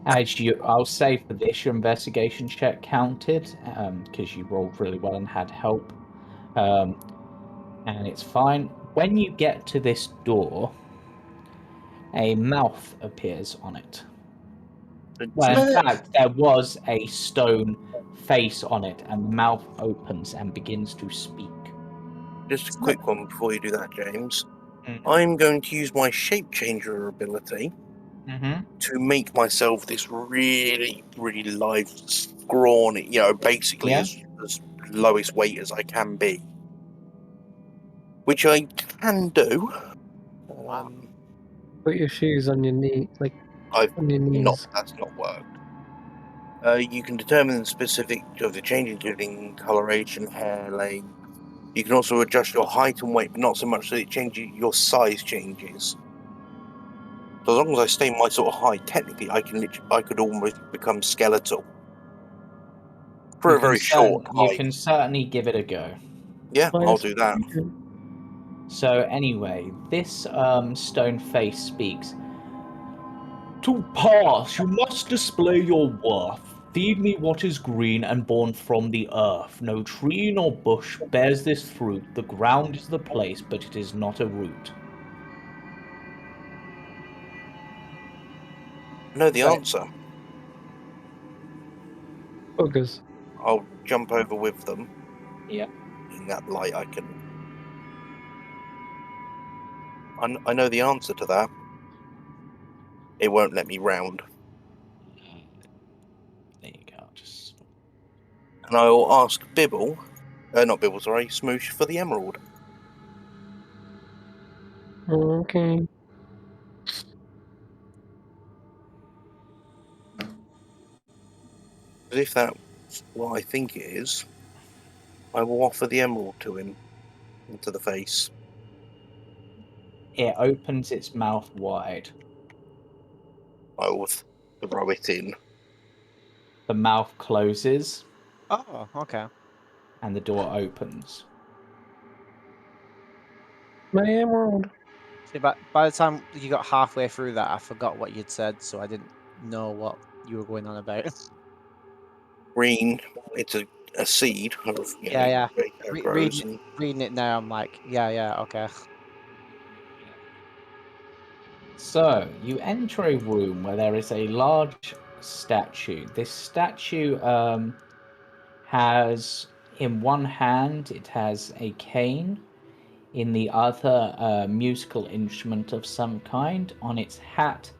I'll say for this, your investigation check counted because you rolled really well and had help, and it's fine. When you get to this door, a mouth appears on it. Well, in fact, there was a stone face on it, and the mouth opens and begins to speak. Just a quick one before you do that, James. Mm-hmm. I'm going to use my shape changer ability Mm-hmm. to make myself this really, really live, scrawny, basically Yeah. as lowest weight as I can be. Which I can do. Put your shoes on your knee, like I've on your knees. That's not worked. You can determine the specific of the change, including coloration, hair length. You can also adjust your height and weight, but not so much that it changes your size changes. So as long as I stay my sort of height, technically I could almost become skeletal for a very short You height. can certainly give it a go. Yeah, I'll do that. So anyway, this stone face speaks. To pass, you must display your worth. Feed me what is green and born from the earth. No tree nor bush bears this fruit. The ground is the place, but it is not a root. I know the Right. answer. Buggers. I'll jump over with them. Yeah. In that light, I know the answer to that. It won't let me round. There you go. Just... And I will ask Shmoosh for the emerald. Okay. Because if that's what I think it is, I will offer the emerald to him into the face. It opens its mouth wide. I will throw it in. The mouth closes. Oh, okay. And the door opens. My emerald. See, by the time you got halfway through that, I forgot what you'd said, so I didn't know what you were going on about. Green, it's a seed of Yeah. grows and Reading it now, I'm like, yeah, okay. So, you enter a room where there is a large statue. This statue has, in one hand, it has a cane. In the other, a musical instrument of some kind. On its head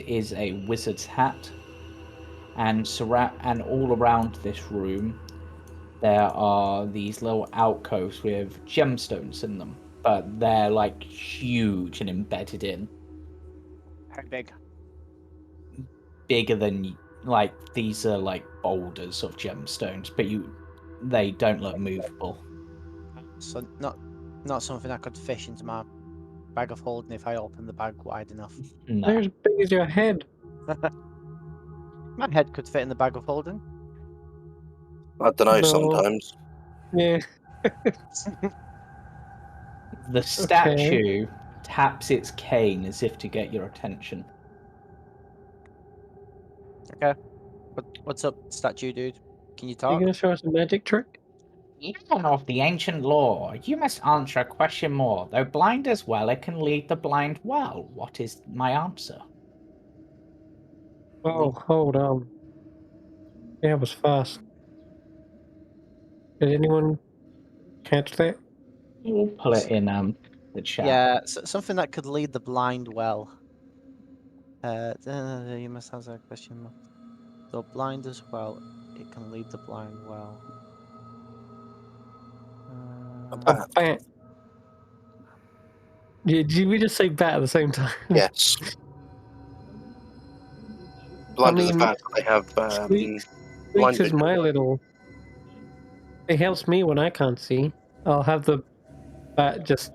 is a wizard's hat. And all around this room, there are these little alcoves with gemstones in them. But they're like huge and embedded in. How big? Bigger than, like, these are like boulders of gemstones, but they don't look movable. So not something I could fish into my bag of holding if I open the bag wide enough. No. They're as big as your head. My head could fit in the bag of holding. I don't know. No. Sometimes Yeah. The statue taps its cane as if to get your attention. Okay. What's up, statue dude? Can you Are talk? you gonna show us a magic trick? Even of the ancient lore, you must answer a question more. Though blind as well, it can lead the blind well. What is my answer? Oh, hold on. Yeah, it was fast. Did anyone catch that? We'll pull it in the chat. Yeah, something that could lead the blind well. You must answer a question more. Though blind as well, it can lead the blind well. a A bat. bat. Yeah, did we just say bat at the same time? Yes. Blind as a bat. They have Squeaks blind is vision. my little. It helps me when I can't see. I'll have the bat just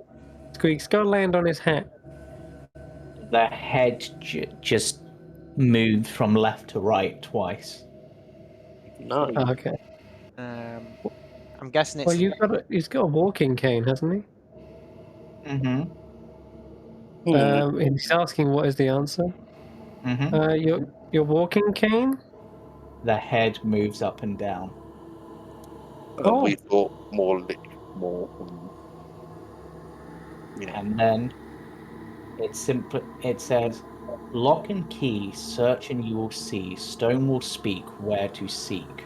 Squeaks go land on his hat. The head just moved from left to right twice. No. Oh, okay. I'm guessing it's. Well, he's got a walking cane, hasn't he? Mm-hmm. And he's asking what is the answer. Your walking cane? The head moves up and down. Oh. We thought more. And then it says, lock and key, search and you will see. Stone will speak where to seek.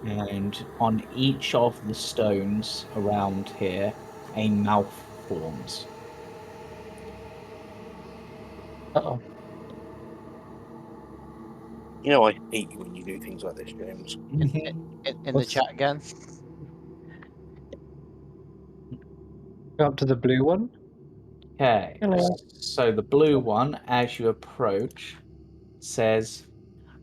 And on each of the stones around here, a mouth forms. Uh-oh. You know, I hate you when you do things like this, James. In the chat again. Go up to the blue one. Okay, Hello. so the blue one, as you approach, says,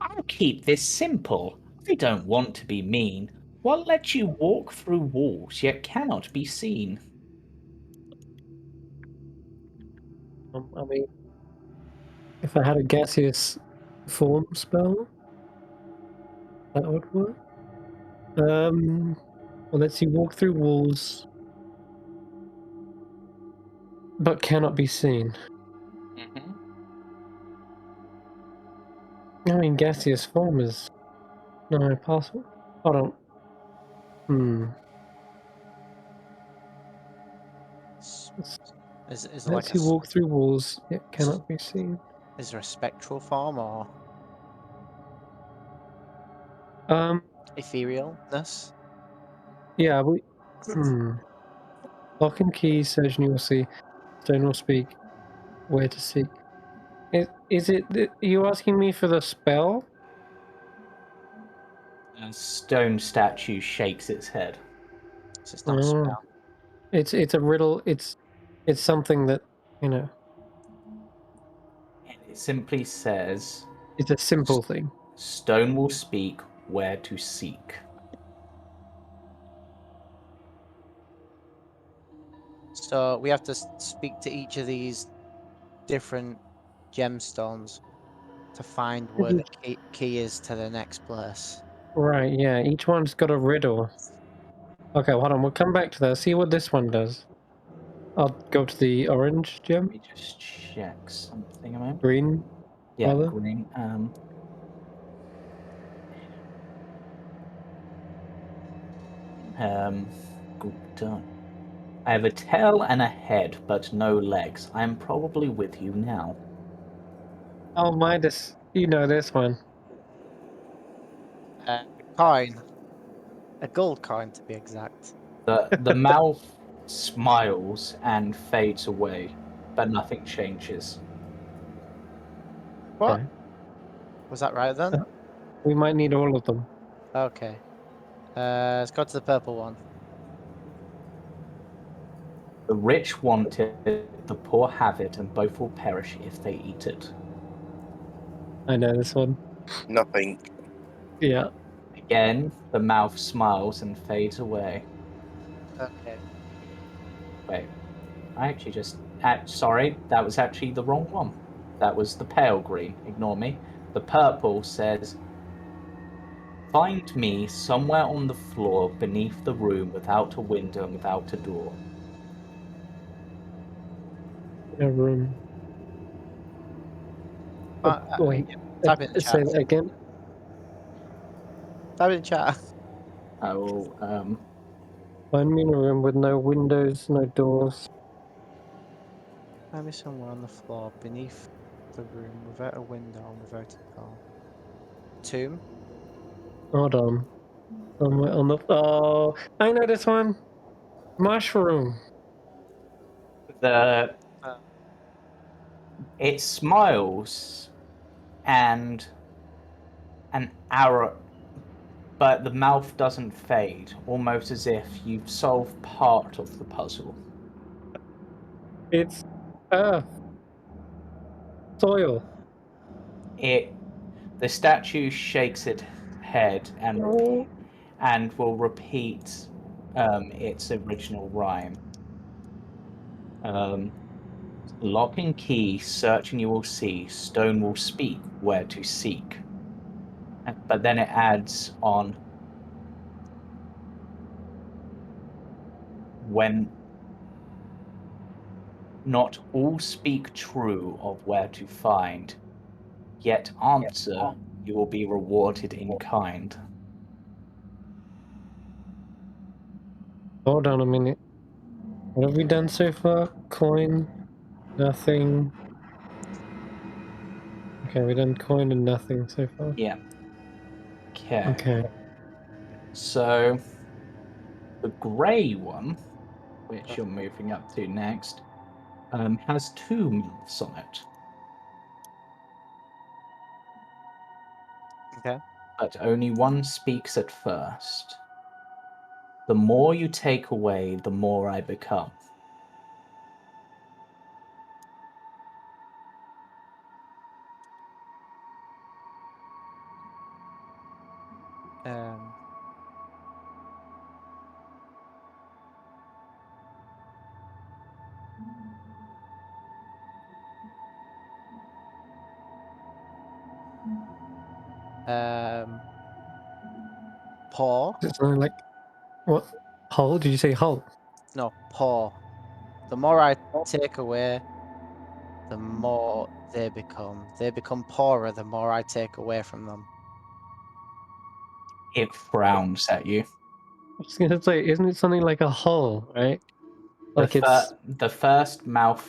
I'll keep this simple. I don't want to be mean. What lets you walk through walls yet cannot be seen? I mean, if I had a gaseous form spell, that would work. Well, lets you walk through walls, but cannot be seen. I mean, gaseous form is not impossible. Hold on. Is it like Lets you walk through walls, yet cannot be seen. Is there a spectral form or etherealness? Yeah, Lock and key, search and you will see. Stone will speak where to seek. Is it? Are you asking me for the spell? A stone statue shakes its head. So it's not a spell. It's a riddle. It's something that, you know. And it simply says, It's a simple thing. Stone will speak where to seek. So we have to speak to each of these different gemstones to find where the key is to the next place. Right, yeah. Each one's got a riddle. Okay, hold on. We'll come back to that. See what this one does. I'll go to the orange gem. Let me just check something a moment. Green. Yeah, rather. green. Good done. I have a tail and a head, but no legs. I am probably with you now. Oh, Midas. You know this one. A coin. A gold coin, to be exact. The mouth smiles and fades away, but nothing changes. What? Okay. Was that right then? We might need all of them. Okay. Let's go to the purple one. The rich want it, the poor have it, and both will perish if they eat it. I know this one. Nothing. Yeah. Again, the mouth smiles and fades away. Okay. Wait, I actually just... sorry, that was actually the wrong one. That was the pale green. Ignore me. The purple says, find me somewhere on the floor beneath the room without a window and without a door. In a room. Wait. Type in the Say chat. that again. Type in the chat. I will... Find me in a room with no windows, no doors. Find me somewhere on the floor beneath the room without a window and without a door. Tomb? Hold on. On the oh, I know this one. Mushroom. It smiles and an arrow, but the mouth doesn't fade, almost as if you've solved part of the puzzle. It's earth. Soil. The statue shakes its head and will repeat its original rhyme. Lock and key, search and you will see. Stone will speak where to seek. But then it adds on, when not all speak true of where to find, yet answer, you will be rewarded in kind. Hold on a minute. What have we done so far? Coin, nothing. Okay, we done coin and nothing so far. Yeah. Okay. Okay. So the grey one, which you're moving up to next, has 2 mouths on it. Okay. But only one speaks at first. The more you take away, the more I become. Um. Paw. It's something like what? Hole? Did you say hole? No, paw. The more I take away, the more they become. They become poorer the more I take away from them. It frowns at you. I was gonna say, isn't it something like a hole, right? Like The first mouth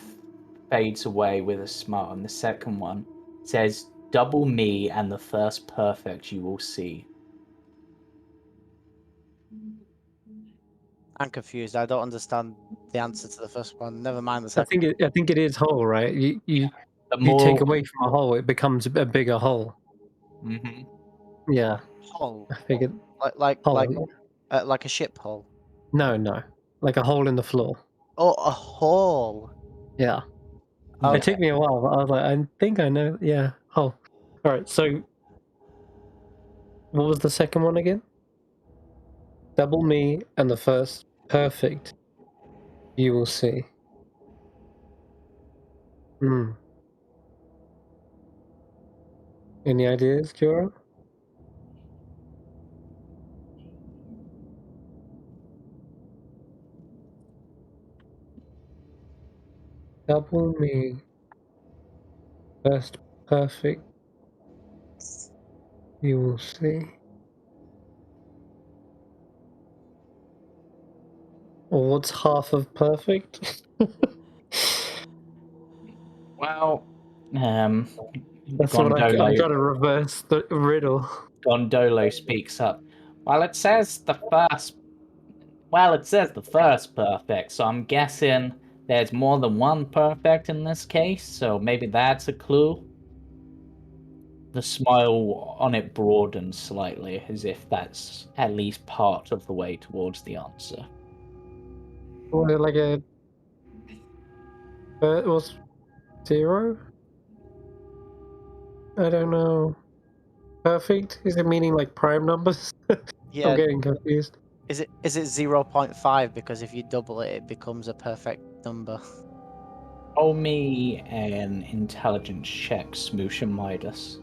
fades away with a smile, and the second one says, "Double me, and the first perfect you will see." I'm confused. I don't understand the answer to the first one. Never mind the I second. think it is hole, right? You The you take more, away from a hole, it becomes a bigger hole. Mhm. Yeah, Hole. I figured Like hole. like a ship hole. No, like a hole in the floor. Oh, a hole. Yeah. Okay. It took me a while, but I was like, I think I know. Yeah, hole. All right. So, what was the second one again? Double me, and the first perfect you will see. Hmm. Any ideas, Jorah? Double me, first perfect you will see. Or what's half of perfect? Well, That's what I'm Gondolo, trying to reverse the riddle. Gondolo speaks up. Well, it says the first. Well, it says the first perfect, so I'm guessing there's more than one perfect in this case. So maybe that's a clue. The smile on it broadens slightly, as if that's at least part of the way towards the answer. Or like a it was 0? I don't know. Perfect? Is it meaning like prime numbers? I'm Yeah. getting confused. Is it 0.5 because if you double it, it becomes a perfect number. Roll me an intelligence check, Smoosh and Midas.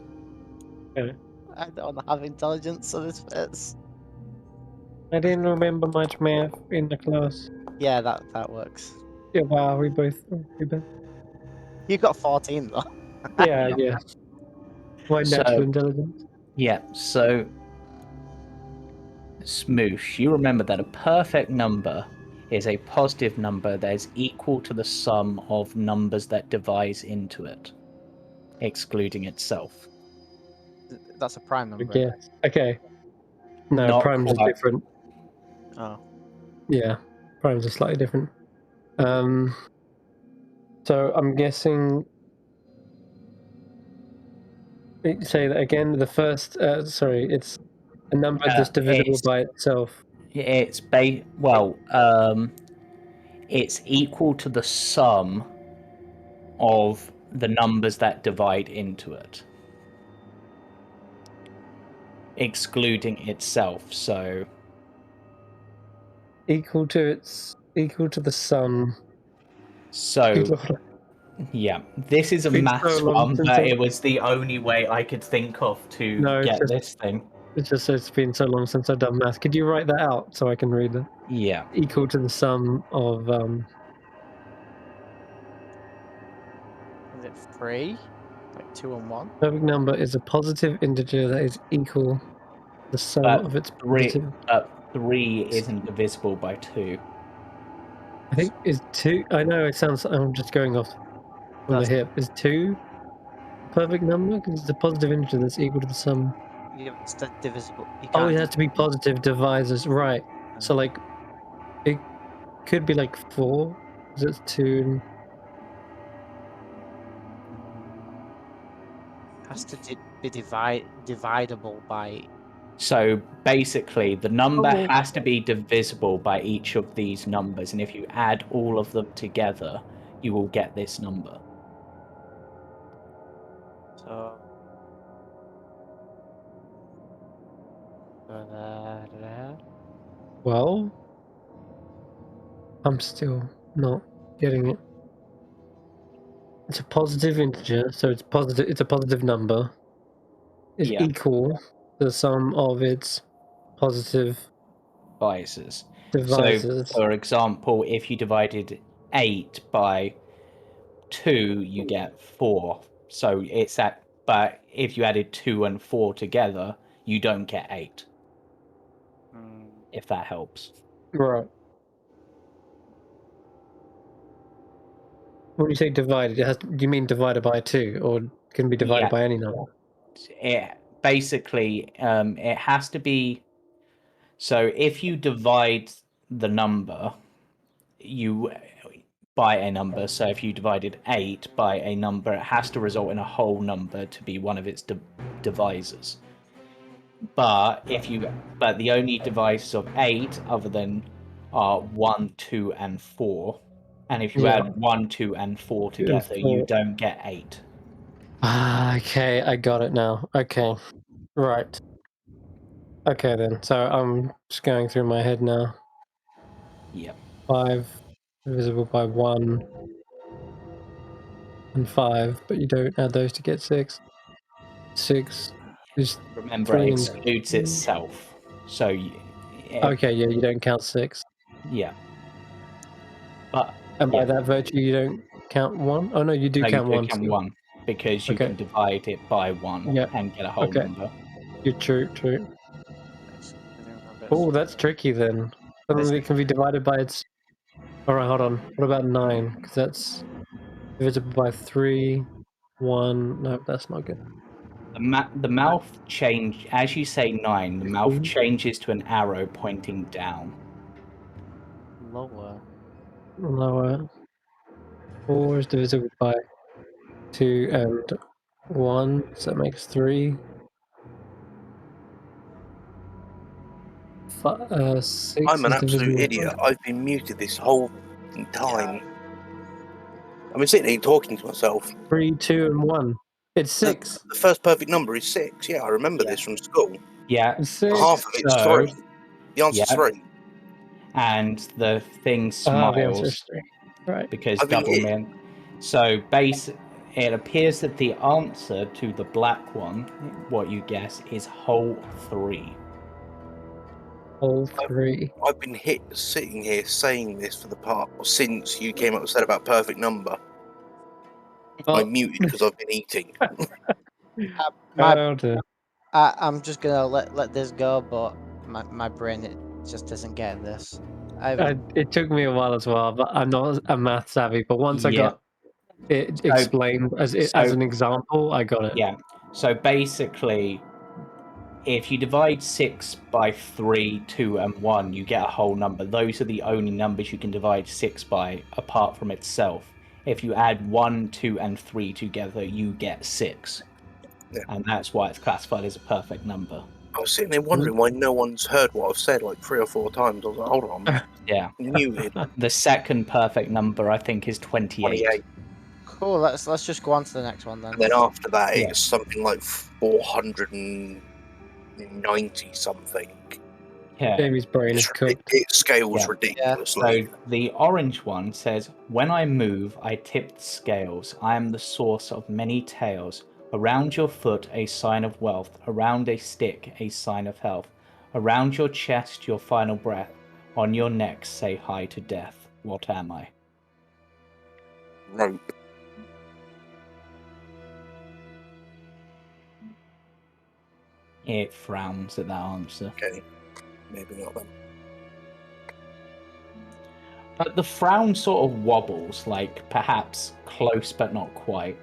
I don't have intelligence, so this fits. I didn't remember much math in the class. Yeah, that works. Yeah, wow, we both. You got 14 though. Yeah, yeah. My natural So, intelligence. yeah, so Smoosh, you remember that a perfect number is a positive number that is equal to the sum of numbers that divides into it, excluding itself. That's a prime I number. guess. Okay. No, Not primes are quite. different. Oh. Yeah, primes are slightly different. So I'm guessing. Say that again. The first. Sorry, it's a number that's divisible by itself. It's it's equal to the sum of the numbers that divide into it, excluding itself. So Equal to the sum. So, yeah, this is a Been so maths long one, since but I- it was the only way I could think of to No, it's get just- this thing. It's been so long since I've done math. Could you write that out so I can read it? Yeah. Equal to the sum of Is it 3? Like 2 and 1. Perfect number is a positive integer that is equal to the sum But of its three, positive. 3 isn't divisible by 2. I think is 2. I know it sounds. I'm just going off from the That's- hip. Is 2 a perfect number because it's a positive integer that's equal to the sum. Yeah, it's divisible. You Oh, can't it has to be positive divisors, right? So like, it could be like 4 because it's 2. has to be dividable by. So basically, the number Oh. has to be divisible by each of these numbers, and if you add all of them together, you will get this number. So. Well, I'm still not getting it. It's a positive integer, so it's positive. It's a positive number. It's Yeah. equal to the sum of its positive Biases. divisors. So, for example, if you divided 8 by 2, you get 4. So it's that. But if you added 2 and 4 together, you don't get 8. If that helps. Right. When you say divided, do you mean divided by 2, or can be divided Yeah. by any number? It basically it has to be. So if you divide the number, by a number. So if you divided 8 by a number, it has to result in a whole number to be one of its divisors. But the only divisors of 8 other than are 1, 2, and 4. And if you Yeah. add 1, 2, and 4 together, you 4. don't get 8. Ah, okay, I got it now. Okay, right. Okay then. So I'm just going through my head now. Yep. 5 divisible by 1 and 5, but you don't add those to get 6. 6 is Remember, 3 it and excludes itself. So, okay, yeah, you don't count 6. yeah. But And by yeah, that virtue, you don't count 1? Oh no, you do no, you count do 1 count still. 1 because you Okay. can divide it by 1 Yeah. and get a whole Okay. number. You're true. Oh, that's tricky then. Suddenly it can be divided by its. Alright, hold on. What about 9? Because that's divisible by 3, 1. No, that's not good. The mouth change as you say 9. The mouth 15. changes to an arrow pointing down. Lower. Lower. 4 is divisible by 2 and 1, so that makes 3. 6 I'm an is absolute divisible idiot. I've been muted this whole time. I've been sitting here talking to myself. by 3, 2, and 1. It's 6. The first perfect number is 6. Yeah, I remember Yeah. this from school. Yeah. 6. Half of it's So 3. The answer's yeah. 3. And the thing Ah, the answer is smiles 3. Right. because I've been double hit. min. So it appears that the answer to the black one, what you guess, is whole 3. All 3. I've been hit sitting here saying this for the part since you came up and said about perfect number. Oh, I'm muted because I've been eating. oh dear. I'm just gonna let this go, but my brain it just doesn't get this. It took me a while as well, but I'm not a math savvy. But once I Yeah. got it So- explained as an example, I got it. Yeah. So basically, if you divide 6 by 3, 2, and 1, you get a whole number. Those are the only numbers you can divide 6 by apart from itself. If you add 1, 2, and 3 together, you get 6. Yeah. And that's why it's classified as a perfect number. I was sitting there wondering why no one's heard what I've said like 3 or 4 times. I was like, hold on, Yeah. muted. The second perfect number, I think, is 28. 28. Cool. Let's just go on to the next one then. And then after that, Yeah. it's something like 490 something. Yeah. Jamie's brain is cooked. It scales Yeah. ridiculously. So the orange one says, "When I move, I tip the scales. I am the source of many tales. Around your foot, a sign of wealth. Around a stick, a sign of health. Around your chest, your final breath. On your neck, say hi to death. What am I?" Rope. It frowns at that answer. Okay, maybe not then. But the frown sort of wobbles, like perhaps close but not quite.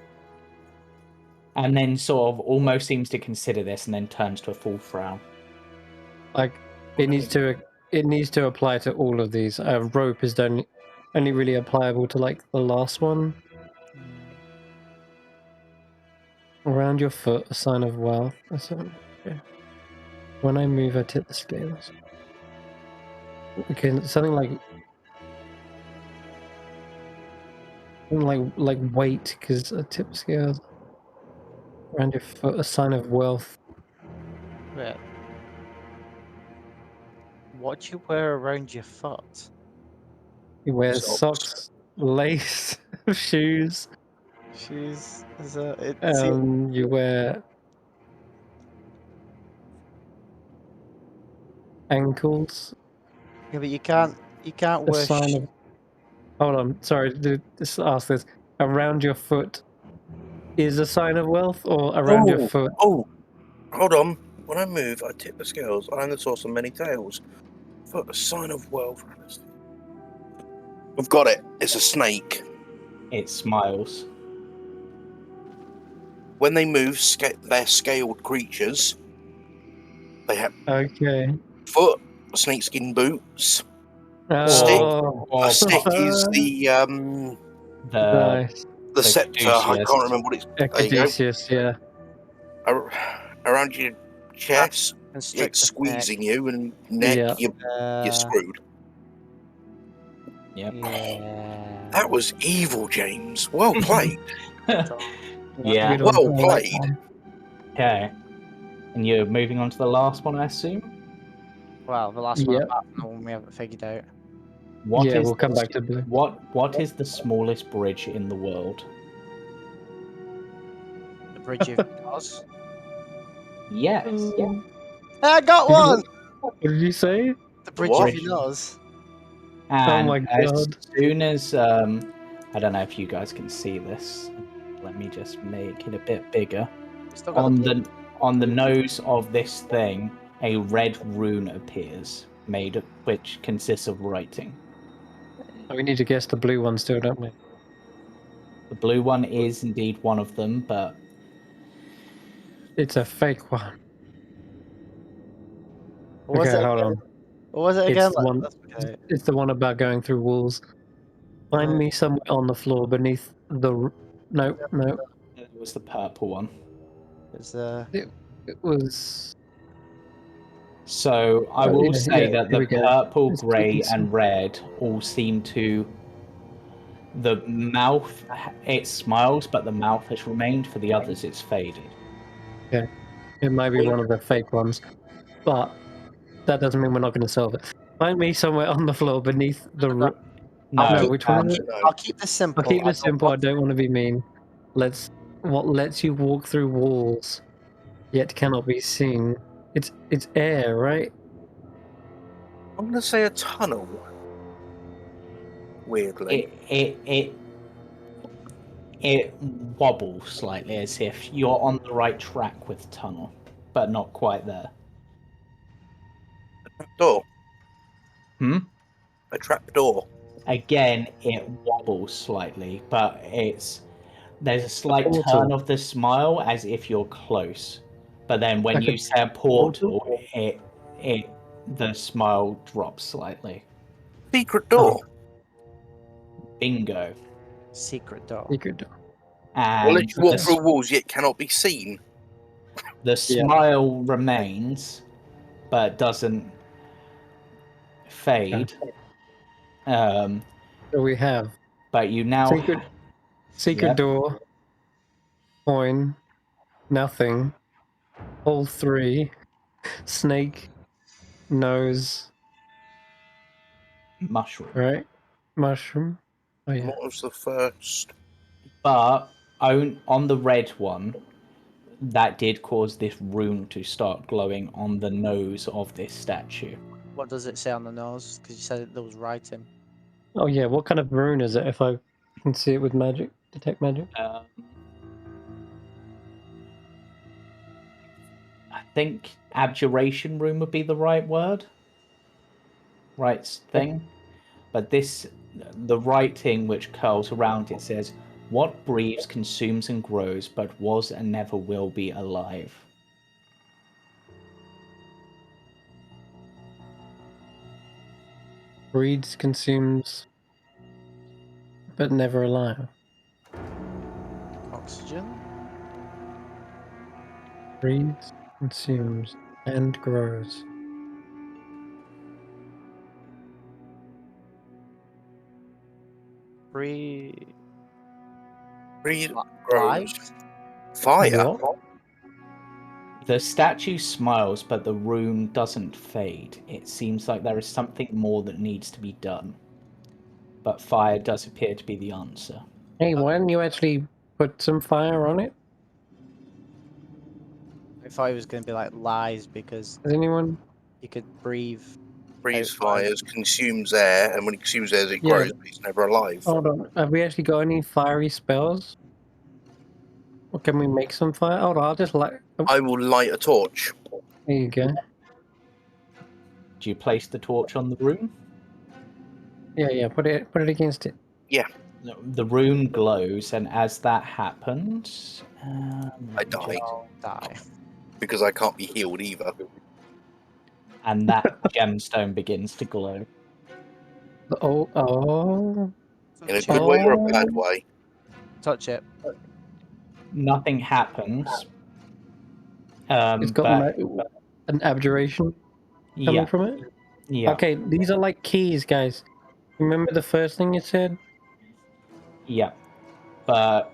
And then sort of almost seems to consider this and then turns to a full frown. Like it needs to apply to all of these. Rope is only really applicable to like the last one. Around your foot, a sign of wealth. Okay. When I move, I tip the scales. Okay, something like weight, because a tip scales around your foot, a sign of wealth. Wait. What do you wear around your foot? You wear Socks. socks, lace, shoes. Shoes. Is it? You wear ankles. Yeah, but you can't A wear. sign of. Hold on, sorry. Just ask this. Around your foot is a sign of wealth, or around your foot? Oh, hold on. When I move, I tip the scales. I am the source of many tales. Foot, a sign of wealth. I've got it. It's a snake. It smiles. When they move, they're scaled creatures. They have Okay. foot, snakeskin boots. Oh, A stick is The nice. the scepter. I caduceus. can't remember what it's. There you go. Caduceus, yeah. Around your chest, Constrictor it's squeezing you, and neck, Yeah. you're screwed. Yep. Yeah. That was evil, James. Well played. Yeah. Good one. Well I like played. that one. Okay. And you're moving on to the last one, I assume? Well, the last one Yep. apart from the one we haven't figured out. What Yeah, is we'll come the- back to blue. What is the smallest bridge in the world? The Bridge of Oz. Yes. Yeah. I got one! What did you say? The Bridge what? of Oz. And my as God. soon as I don't know if you guys can see this. Let me just make it a bit bigger. Still got On the nose of this thing, a red rune appears, which consists of writing. Oh, we need to guess the blue one still, don't we? The blue one is indeed one of them, but It's a fake one. What was Okay, it hold again? on. What was it It's again? the one. That's okay. It's the one about going through walls. Find me somewhere on the floor beneath the. No. it was the purple one. It's It was. So I Oh, will yeah, say yeah, that here the we go. purple, It's grey, decent. and red all seem to. The mouth, it smiles, but the mouth has remained. For the others, it's faded. It might be one of the fake ones, but that doesn't mean we're not going to solve it. Find me somewhere on the floor beneath the. No, No, which one is it? I'll keep this simple. I'll keep this simple. I want- don't want to be mean. What lets you walk through walls, yet cannot be seen? It's air, right? I'm going to say a tunnel. Weirdly. It wobbles slightly as if you're on the right track with tunnel, but not quite there. Door. Hmm? A trap door. Again, it wobbles slightly, but there's a slight portal. turn of the smile as if you're close. But then when Like you a say a portal, the smile drops slightly. Secret door. Bingo. Secret door. Secret door. And Will let you walk the, through walls yet cannot be seen. the smile remains, but doesn't fade. So we have But you now secret Yep. door, coin, nothing, hole 3, snake, nose, mushroom. right? Mushroom. Oh yeah. What was the first? But on the red one, that did cause this rune to start glowing on the nose of this statue. What does it say on the nose? Because you said there was writing. Oh yeah. What kind of rune is it? If I can see it with magic, detect magic. I think abjuration room would be the right word. Right thing. But the writing which curls around it says, "What breathes, consumes, and grows, but was and never will be alive." Breeds, consumes, but never alive. Oxygen. Breeds, consumes, and grows. Breathe. Breathe, grows. Lives. Fire. What? The statue smiles, but the rune doesn't fade. It seems like there is something more that needs to be done. But fire does appear to be the answer. Hey, why didn't you actually put some fire on it? I thought it was going to be like lies because Has anyone? you could breathe. Breathes Outside. fires, consumes air, and when it consumes air, it Yeah. grows, but it's never alive. Hold on. Have we actually got any fiery spells? Or can we make some fire? Hold on, I'll just light. Oh, I will light a torch. there you go. Do you place the torch on the rune? Yeah. Put it against it. The rune glows, and as that happens, I die. I'll die. Because I can't be healed either. and that gemstone begins to glow. Oh. In a good way or a bad Oh. way. Touch it. Nothing happens. It's got but an abjuration coming yeah, from it. yeah, Okay, these are like keys, guys. Remember the first thing you said? yeah. But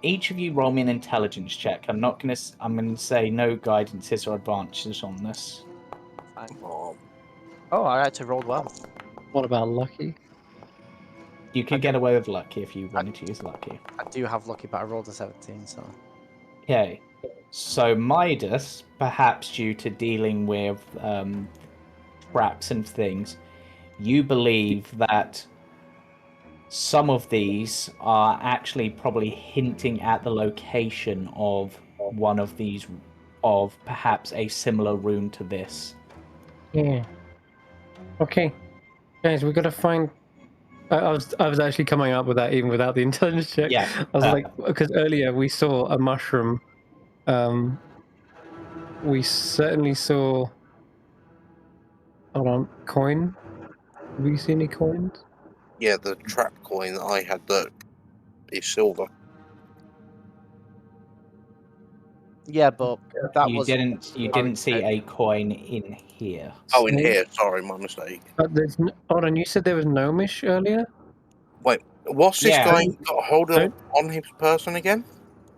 each of you roll me an intelligence check. I'm gonna say no guidances or advantages on this. Fine. Oh, Oh, I actually rolled well. What about lucky? You could get away with lucky if you wanted to use lucky. I do have lucky, but I rolled a 17, so. Okay, so Midas, perhaps due to dealing with traps and things, you believe that some of these are actually probably hinting at the location of one of these, of perhaps a similar rune to this. Yeah. Okay, guys, we gotta find. I was actually coming up with that even without the intelligence check. Yeah, I was like, because earlier we saw a mushroom. We certainly saw. Hold on, coin. Have you seen any coins? yeah, the trap coin that I had that is silver. Yeah, but that you was. didn't see a coin in here. Oh, in Snake? here. Sorry, my mistake. But there's. Hold on, you said there was gnomish earlier. What's this Yeah. guy got a hold of Don't- on his person again?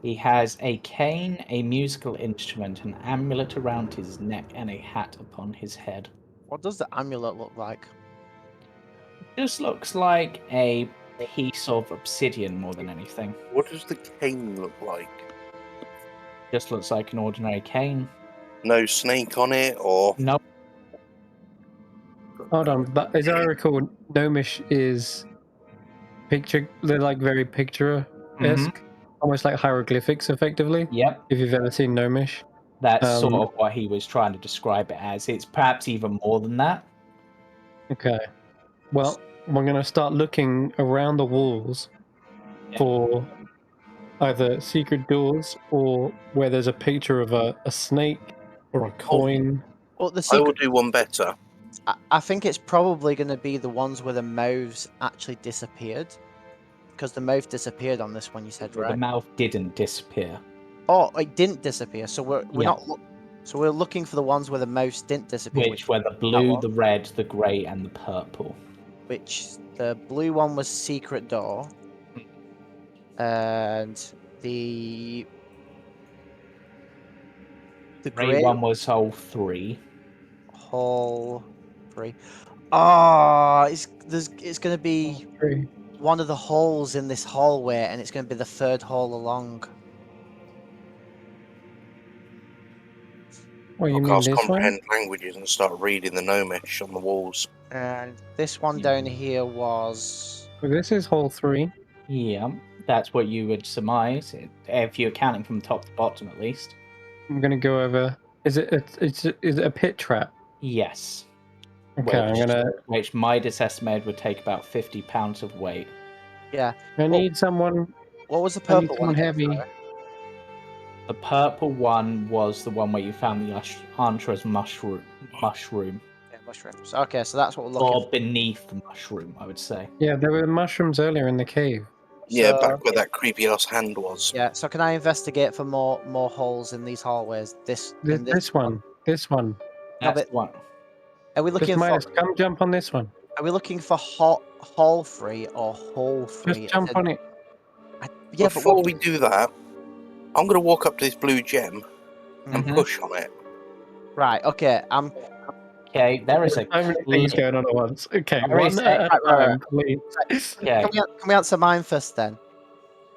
He has a cane, a musical instrument, an amulet around his neck, and a hat upon his head. What does the amulet look like? Just looks like a piece of obsidian more than anything. What does the cane look like? Just looks like an ordinary cane. No snake on it, or No, Hold on, but as I recall, gnomish is picture. They're like very picture-esque, almost like hieroglyphics, effectively. Yep, If you've ever seen gnomish. that's sort of what he was trying to describe it as. It's perhaps even more than that. Okay. Well, we're going to start looking around the walls for either secret doors or where there's a picture of a snake or a coin. Well, the I will secret. do one better. I think it's probably going to be the ones where the mouths actually disappeared. Because the mouth disappeared on this one, you said, The right? mouth didn't disappear. Oh, it didn't disappear. So we're Yeah. not. So we're looking for the ones where the mouths didn't disappear. Which were the blue, one. the red, the grey, and the purple. Which the blue one was secret door, and the Grey grey one was hole 3. hall 3. Ah, it's going to be Three. one of the holes in this hallway, and it's going to be the third hall along. What, you I'll mean cast this one? comprehend languages and start reading the gnomish on the walls. And this one down here was. Well, this is hole 3. Yeah. That's what you would surmise, if you're counting from top to bottom at least. I'm gonna go over. Is it a pit trap? Yes. Okay, I'm gonna. Which Midas estimated would take about 50 pounds of weight. Yeah. I need someone. What was the I need purple someone one? again, heavy. sorry? The purple one was the one where you found the Enchantress mushroom. Yeah, mushrooms. Okay, so that's what we're looking Or for. beneath the mushroom, I would say. Yeah, there were mushrooms earlier in the cave. Yeah, So- back where that creepy ass hand was. Yeah, so can I investigate for more holes in these hallways? This One. This one. No, That's but- the one. Are we Just looking for? Midas, come jump on this one. Are we looking for hall free or hole free? Just jump on it. Yeah, Before but we do that, I'm going to walk up to this blue gem and Mhm. push on it. right. Okay. Okay, there is a So many things clear- going on at once. Okay, There one is at a right, time, please. Okay. Can we answer mine first then?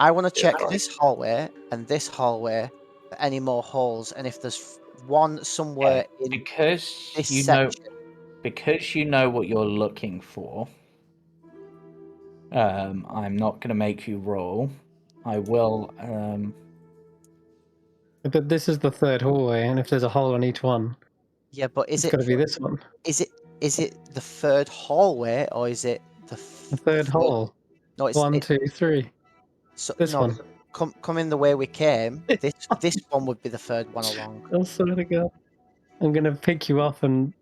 I want to Yeah, check right. this hallway and this hallway for any more holes, and if there's one somewhere in Because this you know, section. because you know what you're looking for. I'm not going to make you roll. I will. But this is the third hallway, and if there's a hole on each one, Yeah, but it's got to be this one. is it the third hallway or is it the The third hole. No, it's 1, 2, 3. so, This no, one. Come in the way we came. This one would be the third one along. I swear to God. I'm gonna pick you up and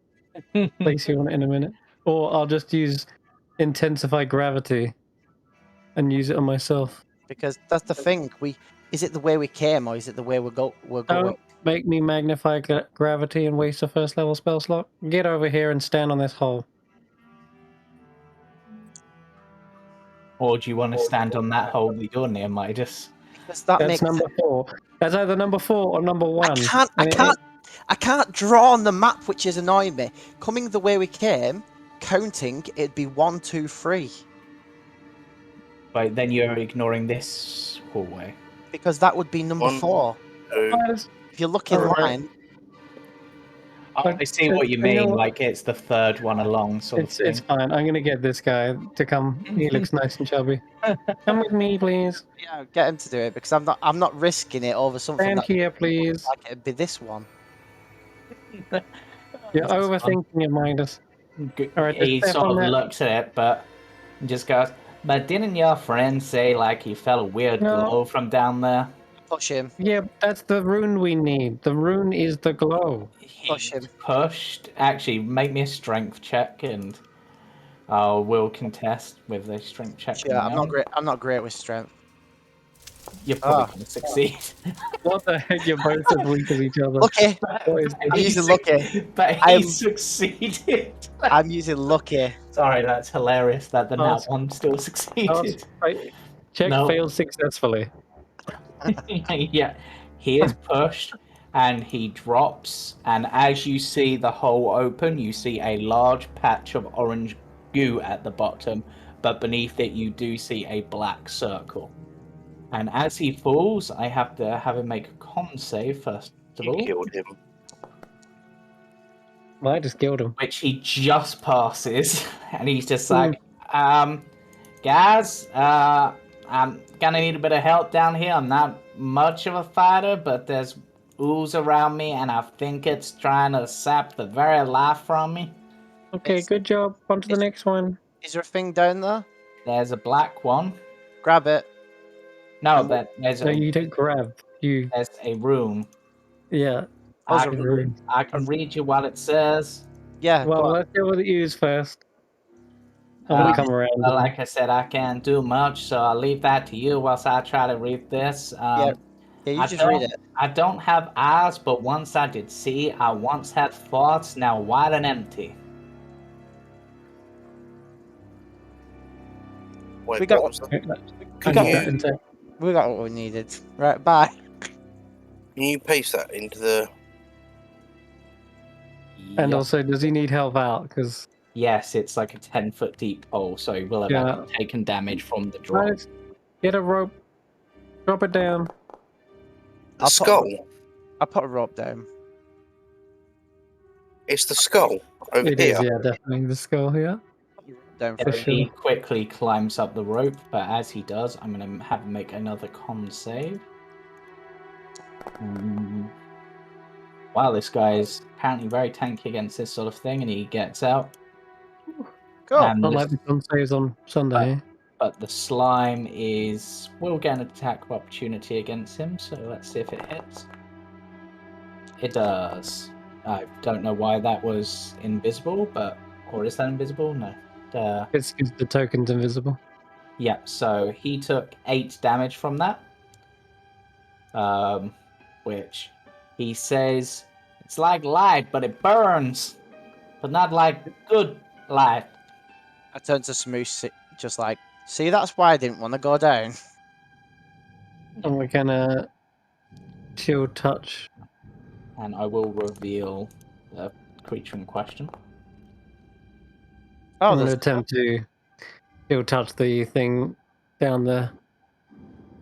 place you on it in a minute, or I'll just use intensify gravity and use it on myself. Because that's the thing. Is it the way we came or is it the way we're going? Don't make me magnify gravity and waste a first level spell slot. Get over here and stand on this hole. Or do you want to stand on that hole that you're near, Midas? Because that That's makes number 4. That's either number 4 or number 1. I can't draw on the map, which is annoying me. Coming the way we came, counting, it'd be 1, 2, 3. But then you're ignoring this hallway. Because that would be number 1, 4. 2. If you look in Alright. line, I see what you You know mean. what? Like it's the third one along, sort of thing. It's fine. I'm gonna get this guy to come. He looks nice and chubby. Come with me, please. yeah, get him to do it because I'm not risking it over something Stand that here, please. like it'd be this one. You're overthinking it, Midas. Alright, He just step sort on of that. looks at it, but just goes. But didn't your friend say like he felt a weird No. glow from down there? Push him. Yeah, that's the rune we need. The rune is the glow. Push He him. pushed. Actually, make me a strength check, and I will contest with a strength check. Yeah, on I'm my not own. great. I'm not great with strength. You're probably Ah. going to succeed. What the heck? You're both as weak as each other. Lucky. What is I'm using lucky. But he I'm- succeeded. I'm using lucky. Sorry, that's hilarious that the Pass. nat one still succeeded. Check No. failed successfully. Yeah, he is pushed and he drops, and as you see the hole open, you see a large patch of orange goo at the bottom, but beneath it you do see a black circle. And as he falls, I have to have him make a con save first of You all, killed him. Well, I just killed him. which he just passes, and he's just like, guys, I'm gonna need a bit of help down here. I'm not much of a fighter, but there's ooze around me, and I think it's trying to sap the very life from me. Okay, good job. On to the next one. Is there a thing down there? There's a black one. Grab it. No, And but there's No, a you don't grab. You, there's a room. yeah. Oh, I there's a can, Rune. I can read you what it says. Yeah. Well, go on. let's deal with the ooze first. And we'll come around. But like I said, I can't do much, so I'll leave that to you whilst I try to read this. Yeah, you I just read it. I don't have eyes, but once I did see. I once had thoughts, now wide and empty. Wait, We got- what was that? I got got that in sec. We got what we needed. Right. Bye. Can you paste that into the... And Yes. also, does he need help out? Because Yes, it's like a 10-foot deep hole, so he will have Yeah. actually taken damage from the drop. Midas, get a rope. Drop it down. The skull? I'll put a rope down. It's the skull over It here. is, yeah, definitely the skull here. Down For through. sure. He quickly climbs up the rope, but as he does, I'm going to have him make another con save. Wow, this guy is apparently very tanky against this sort of thing, and he gets out. Cool. And Not this- like the sun says on Sunday. but the slime will get an attack of opportunity against him, so let's see if it hits. It does. I don't know why that was invisible, or is that invisible? No. It's because the token's invisible. Yeah, so he took 8 damage from that. Which he says it's like light, but it burns, but not like good light. I turned to Shmoosh, just like, see, that's why I didn't want to go down. And we're gonna shield touch. And I will reveal the creature in question. Oh, I'm gonna there's attempt to shield touch the thing down there.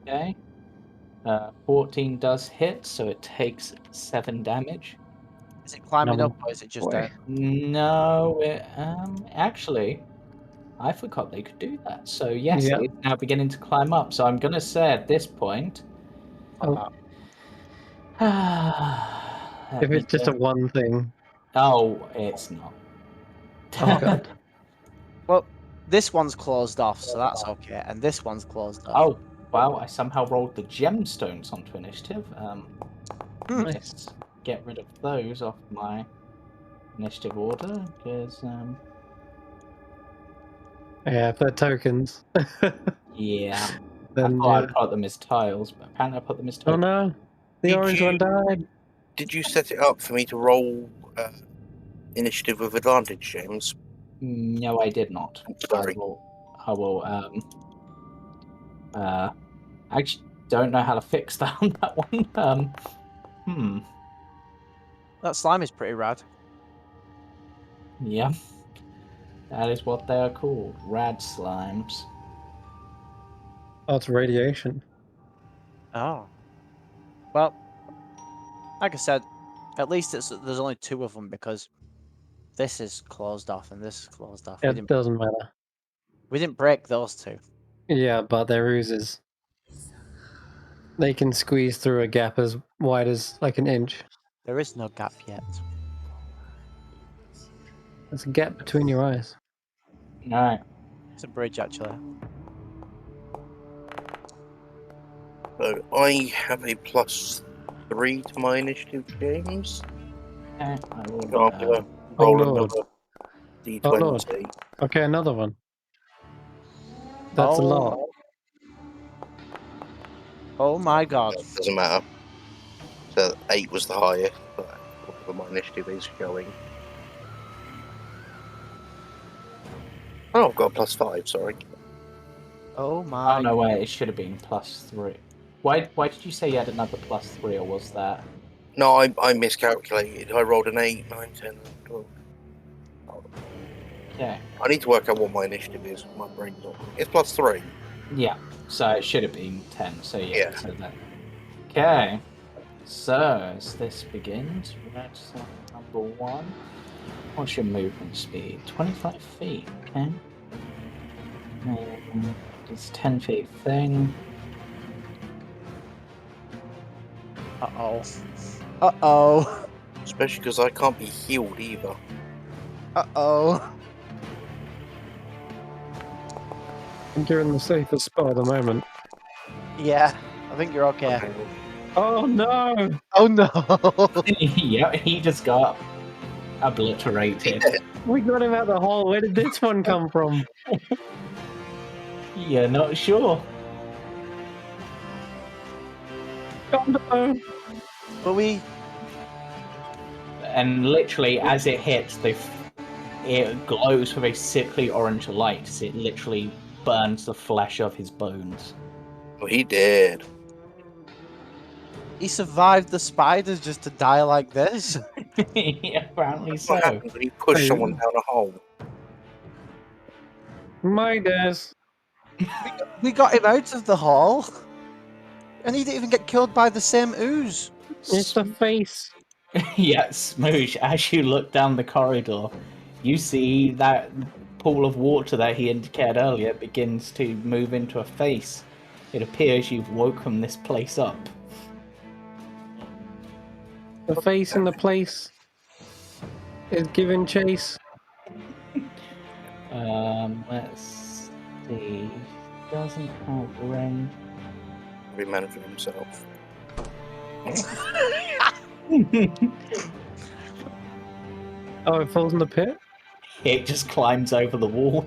Okay. 14 does hit, so it takes 7 damage. is it climbing No. up or is it just Boy. down? No, actually, I forgot they could do that. So yes, Yeah. it's now beginning to climb up. So I'm gonna say at this point, Oh, let if me it's just a one thing. Oh, it's not. Oh god. Well, this one's closed off, so that's okay. And this one's closed off. Oh, wow, I somehow rolled the gemstones onto initiative. Nice. Let's get rid of those off my initiative order, because, Yeah, if they're tokens. yeah. I Then thought yeah. I'd put them as tiles, but apparently I put them as Oh tokens. no. The Did orange you- one died. Did you set it up for me to roll initiative with advantage, James? No, I did not. Sorry. I will, I actually don't know how to fix that on that one. That slime is pretty rad. Yeah. That is what they are called, rad slimes. Oh, it's radiation. Oh. Well, like I said, at least there's only 2 of them because this is closed off and this is closed off. It doesn't matter. We didn't break those 2. Yeah, but they're oozes. They can squeeze through a gap as wide as like an inch. There is no gap yet. There's a gap between your eyes. Alright. It's a bridge, actually. So I have a +3 to my initiative, James. Okay, I will, So I'm gonna Oh, roll Lord. another D20. Oh, Lord. Okay, another one. That's a lot. Oh my god. Doesn't matter. So 8 was the highest, but whatever my initiative is showing. Oh, I've got a +5, sorry. Oh my. Oh no, wait, it should have been +3. Why did you say you had another +3, or was that? No, I miscalculated. I rolled an 8, 9, 10, 12. Okay. I need to work out what my initiative is. My brain's not. It's +3. Yeah, so it should have been 10, so yeah. Yeah. So that. Okay. So, as this begins, red slime number 1. What's your movement speed? 25 feet, okay. It's 10 feet thing. Uh-oh. Uh-oh. Especially because I can't be healed either. Uh-oh. I think you're in the safest spot at the moment. Yeah, I think you're okay. Oh no! Oh no! Yeah, he just got obliterated. We got him out the hole. Where did this one come from? You're not sure. Oh no! But we... And literally, as it hits, it glows with a sickly orange light. As it literally burns the flesh of his bones. Well, he did. He survived the spiders just to die like this? Yeah, apparently What so. happens when you push Hey. someone down a hole? Midas! We got him out of the hall. And he didn't even get killed by the same ooze. It's the face! Yeah, Smoosh, as you look down the corridor, you see that pool of water that he indicated earlier begins to move into a face. It appears you've woken this place up. The face in the place is giving chase. Let's see. Doesn't have range. Every man for himself. Oh, it falls in the pit? It just climbs over the wall.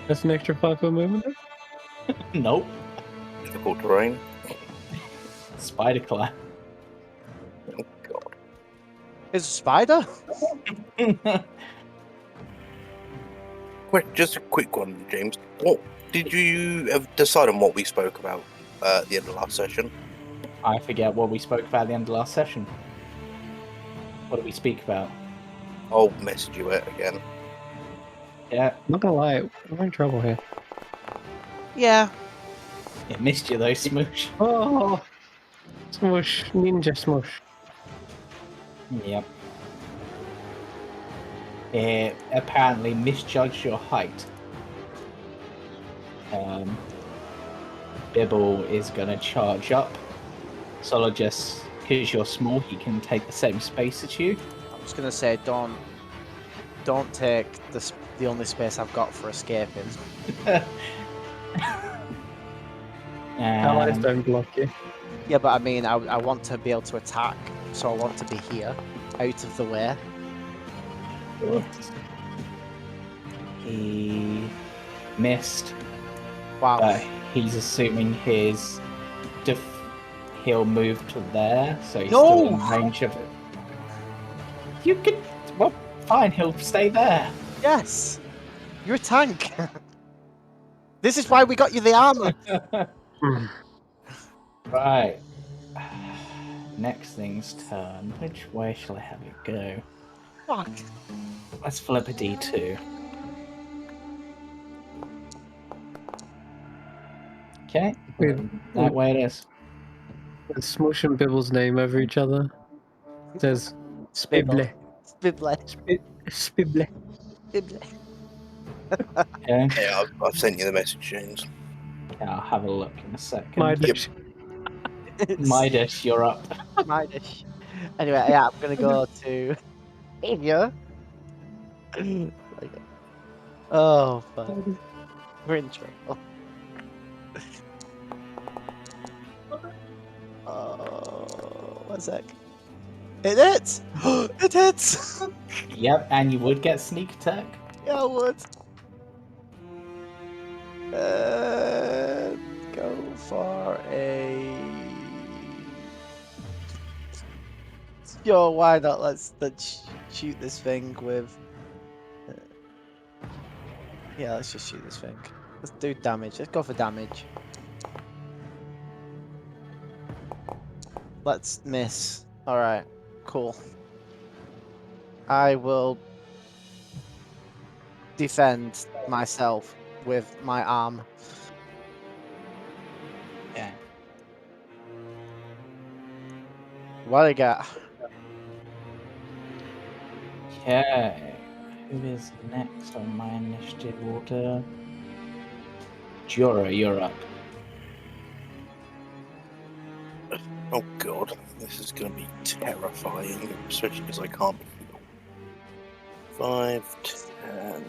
That's an extra 5-foot movement? Nope. Difficult terrain. Spider climb. Oh god. Is a spider? Just a quick one, James. What did you decide on what we spoke about at the end of last session? I forget what we spoke about at the end of last session. What did we speak about? I'll message you it again. Yeah, I'm not gonna lie, we're in trouble here. Yeah. it missed you though, Smoosh. Oh! Smush. Ninja smush. Yep. It apparently misjudged your height. Bibble is gonna charge up. Sologist, because you're small, he can take the same space as you. I was gonna say, don't take the only space I've got for escaping. Allies And don't block you. Yeah, but I mean, I want to be able to attack, so I want to be here, out of the way. he missed. Wow. But he's assuming he'll move to there, so he's still in range of it. You could, well, fine, he'll stay there. Yes. You're a tank. This is why we got you the armor. Right. Next thing's turn. Which way shall I have it go? Fuck. Let's flip a D2. Okay. That way it is. With Smush and Bibble's name over each other. It says Spibble. Spibble. Spibble. Spibble. Okay. Yeah, I've sent you the message, James. I'll have a look in a second. Midas. Midas, you're up. Midas. Anyway, yeah, I'm gonna go to here. Oh, fuck. We're in trouble. Oh, 1 sec. It hits! It hits! Yep, and you would get sneak attack. Yeah, I would. Go for a. Yo, why not? Let's shoot this thing with. Yeah, let's just shoot this thing. Let's do damage. Let's go for damage. Let's miss. Alright, cool. I will defend myself with my arm. Yeah. What I got? Okay. Who is next on my initiative order? Jorah, you're up. Oh god, this is going to be terrifying, especially because I can't. 5, 10,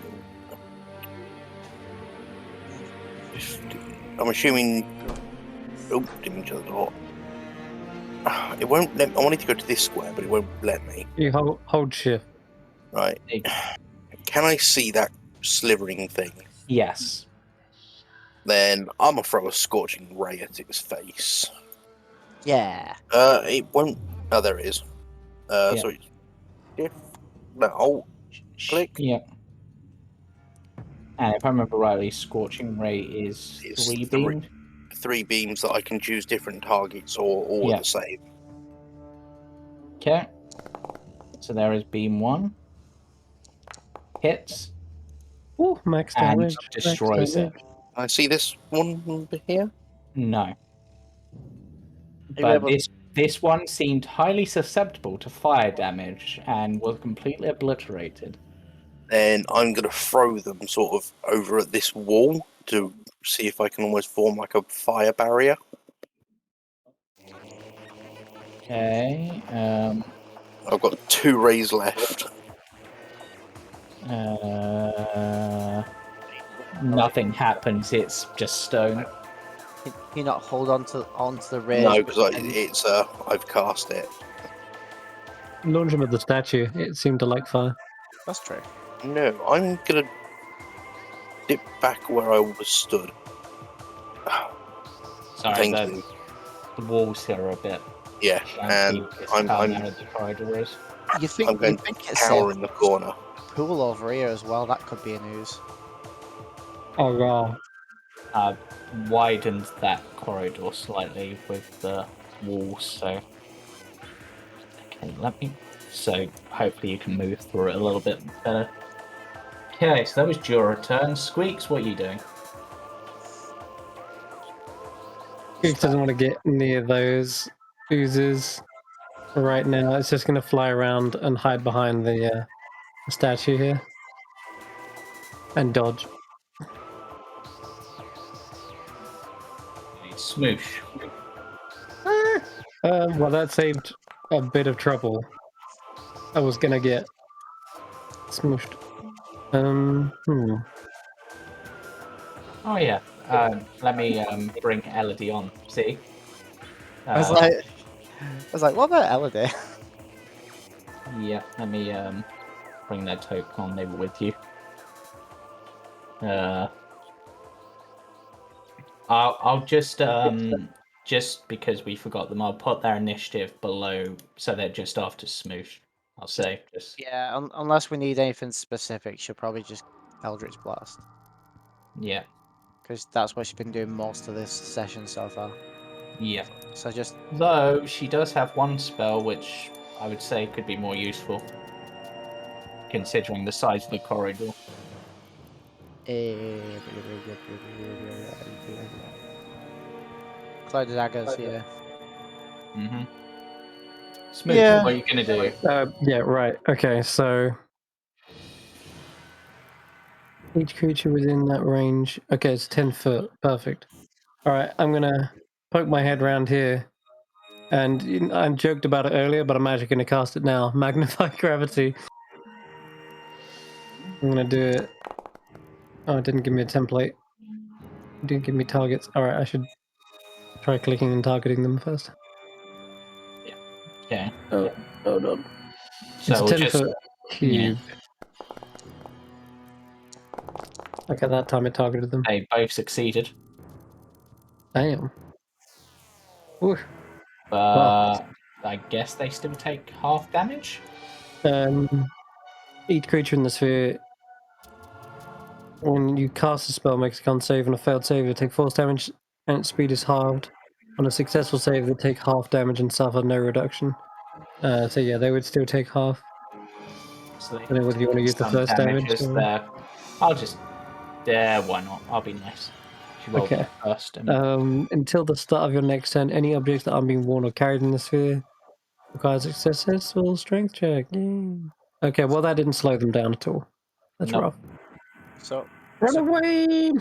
15. I'm assuming. Oh, didn't mean to the door. It won't let. I wanted to go to this square, but it won't let me. You hold shift. Right. Can I see that slithering thing? Yes. Then I'm gonna throw a scorching ray at its face. Yeah. It won't. Oh, there it is. Yeah. So it's. No. Click. Yep. And if I remember rightly, Scorching Ray is It's 3 three. beams. 3 beams that I can choose different targets or all Yeah. the same. Okay. So there is beam 1. Hits. Ooh, max And damage. destroys it. I see this one over here. No. you But able- this one seemed highly susceptible to fire damage and was completely obliterated. then I'm going to throw them sort of over at this wall to see if I can almost form like a fire barrier. Okay. I've got 2 rays left. Nothing happens. It's just stone. Can you not hold onto the rays? No, because I've cast it. Launch him at the statue. It seemed to like fire. That's true. No, I'm going to dip back where I was stood. Sorry, Thank the you. walls here are a bit Yeah, and janky. It's I'm how narrow the corridor is. You think I'm going to it's cower a in the corner. pool over here as well? That could be a news. Oh wow. Widened that corridor slightly with the walls, so okay, so hopefully you can move through it a little bit better. Okay, so that was Jorah turn. Squeaks, what are you doing? Geek doesn't want to get near those oozes right now. It's just going to fly around and hide behind the statue here and dodge. Smoosh. Well, that saved a bit of trouble. I was going to get smooshed. Oh yeah. Let me bring Elodie on. See? I was like, what about Elodie? Yeah, let me bring that token on over with you. I'll just because we forgot them, I'll put their initiative below so they're just after Smoosh. I'll say just Yeah, unless we need anything specific, she'll probably just Eldritch Blast. yeah. Because that's what she's been doing most of this session so far. Yeah. So just... Though she does have one spell which I would say could be more useful, considering the size of the corridor. Cloud of Daggers, yeah. Mm-hmm. Smooth, Yeah. what are you gonna do? Yeah, right. Okay, so each creature within that range. Okay, it's 10 foot. Perfect. All right, I'm gonna poke my head around here, and I joked about it earlier, but I'm actually gonna cast it now. Magnify gravity. I'm gonna do it. Oh, it didn't give me a template. It didn't give me targets. All right, I should try clicking and targeting them first. Okay. Oh, hold on. So It's a we'll 10-foot cube. Okay, that time it targeted them. They both succeeded. Damn. Ooh. But I guess they still take half damage? Each creature in the sphere, when you cast a spell, makes a con save. On a failed save, they take force damage and its speed is halved. On a successful save, they take half damage and suffer no reduction. So yeah, they would still take half. So I don't know whether you want to use the some first damage. damages Or... there. I'll just... why not? I'll be nice. She rolled Okay. first. And... Until the start of your next turn, any objects that aren't being worn or carried in the sphere requires a successful strength check. Yay. Okay, well that didn't slow them down at all. That's Nope. rough. So Run away!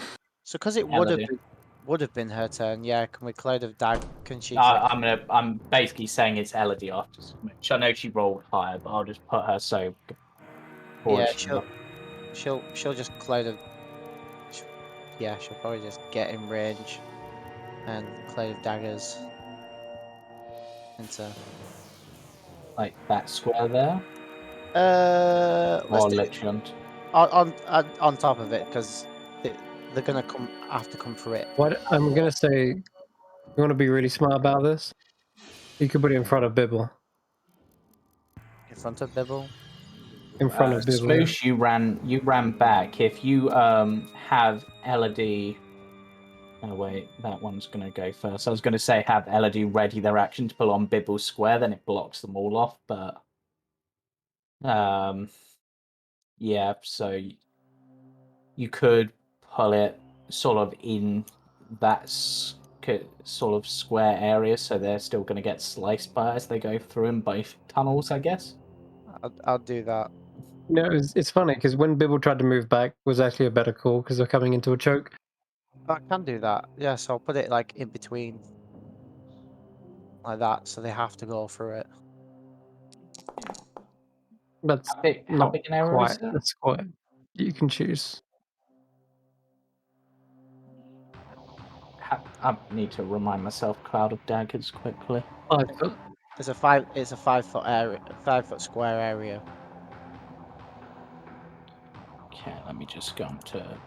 So because it would have been her turn, yeah. Can we Cloud of Dag? Can she? I'm basically saying it's Elodie after Smooch. I know she rolled higher, but I'll just put her so. Yeah, she'll just Cloud of. Yeah, she'll probably just get in range and Cloud of Daggers into. Like that square there. Let's Or do literally on top of it because they're gonna have to come for it. What I'm gonna say, you want to be really smart about this. You could put it in front of Bibble. In front of Bibble. In front of Bibble. Smoosh, you ran back. If you have Elodie. Oh wait, that one's gonna go first. I was gonna say have Elodie ready their action to pull on Bibble's square, then it blocks them all off, but yeah, so you could pull it sort of in that sort of square area, so they're still going to get sliced by as they go through in both tunnels, I guess. I'll do that. No, it's funny because when Bibble tried to move back, it was actually a better call because they're coming into a choke. I can do that. Yeah, so I'll put it like in between, like that, so they have to go through it. That's How big not an area quite is that? the square. You can choose. I need to remind myself cloud of daggers quickly. 5 foot. It's a 5 foot area, 5 foot square area. Okay, let me just go on to.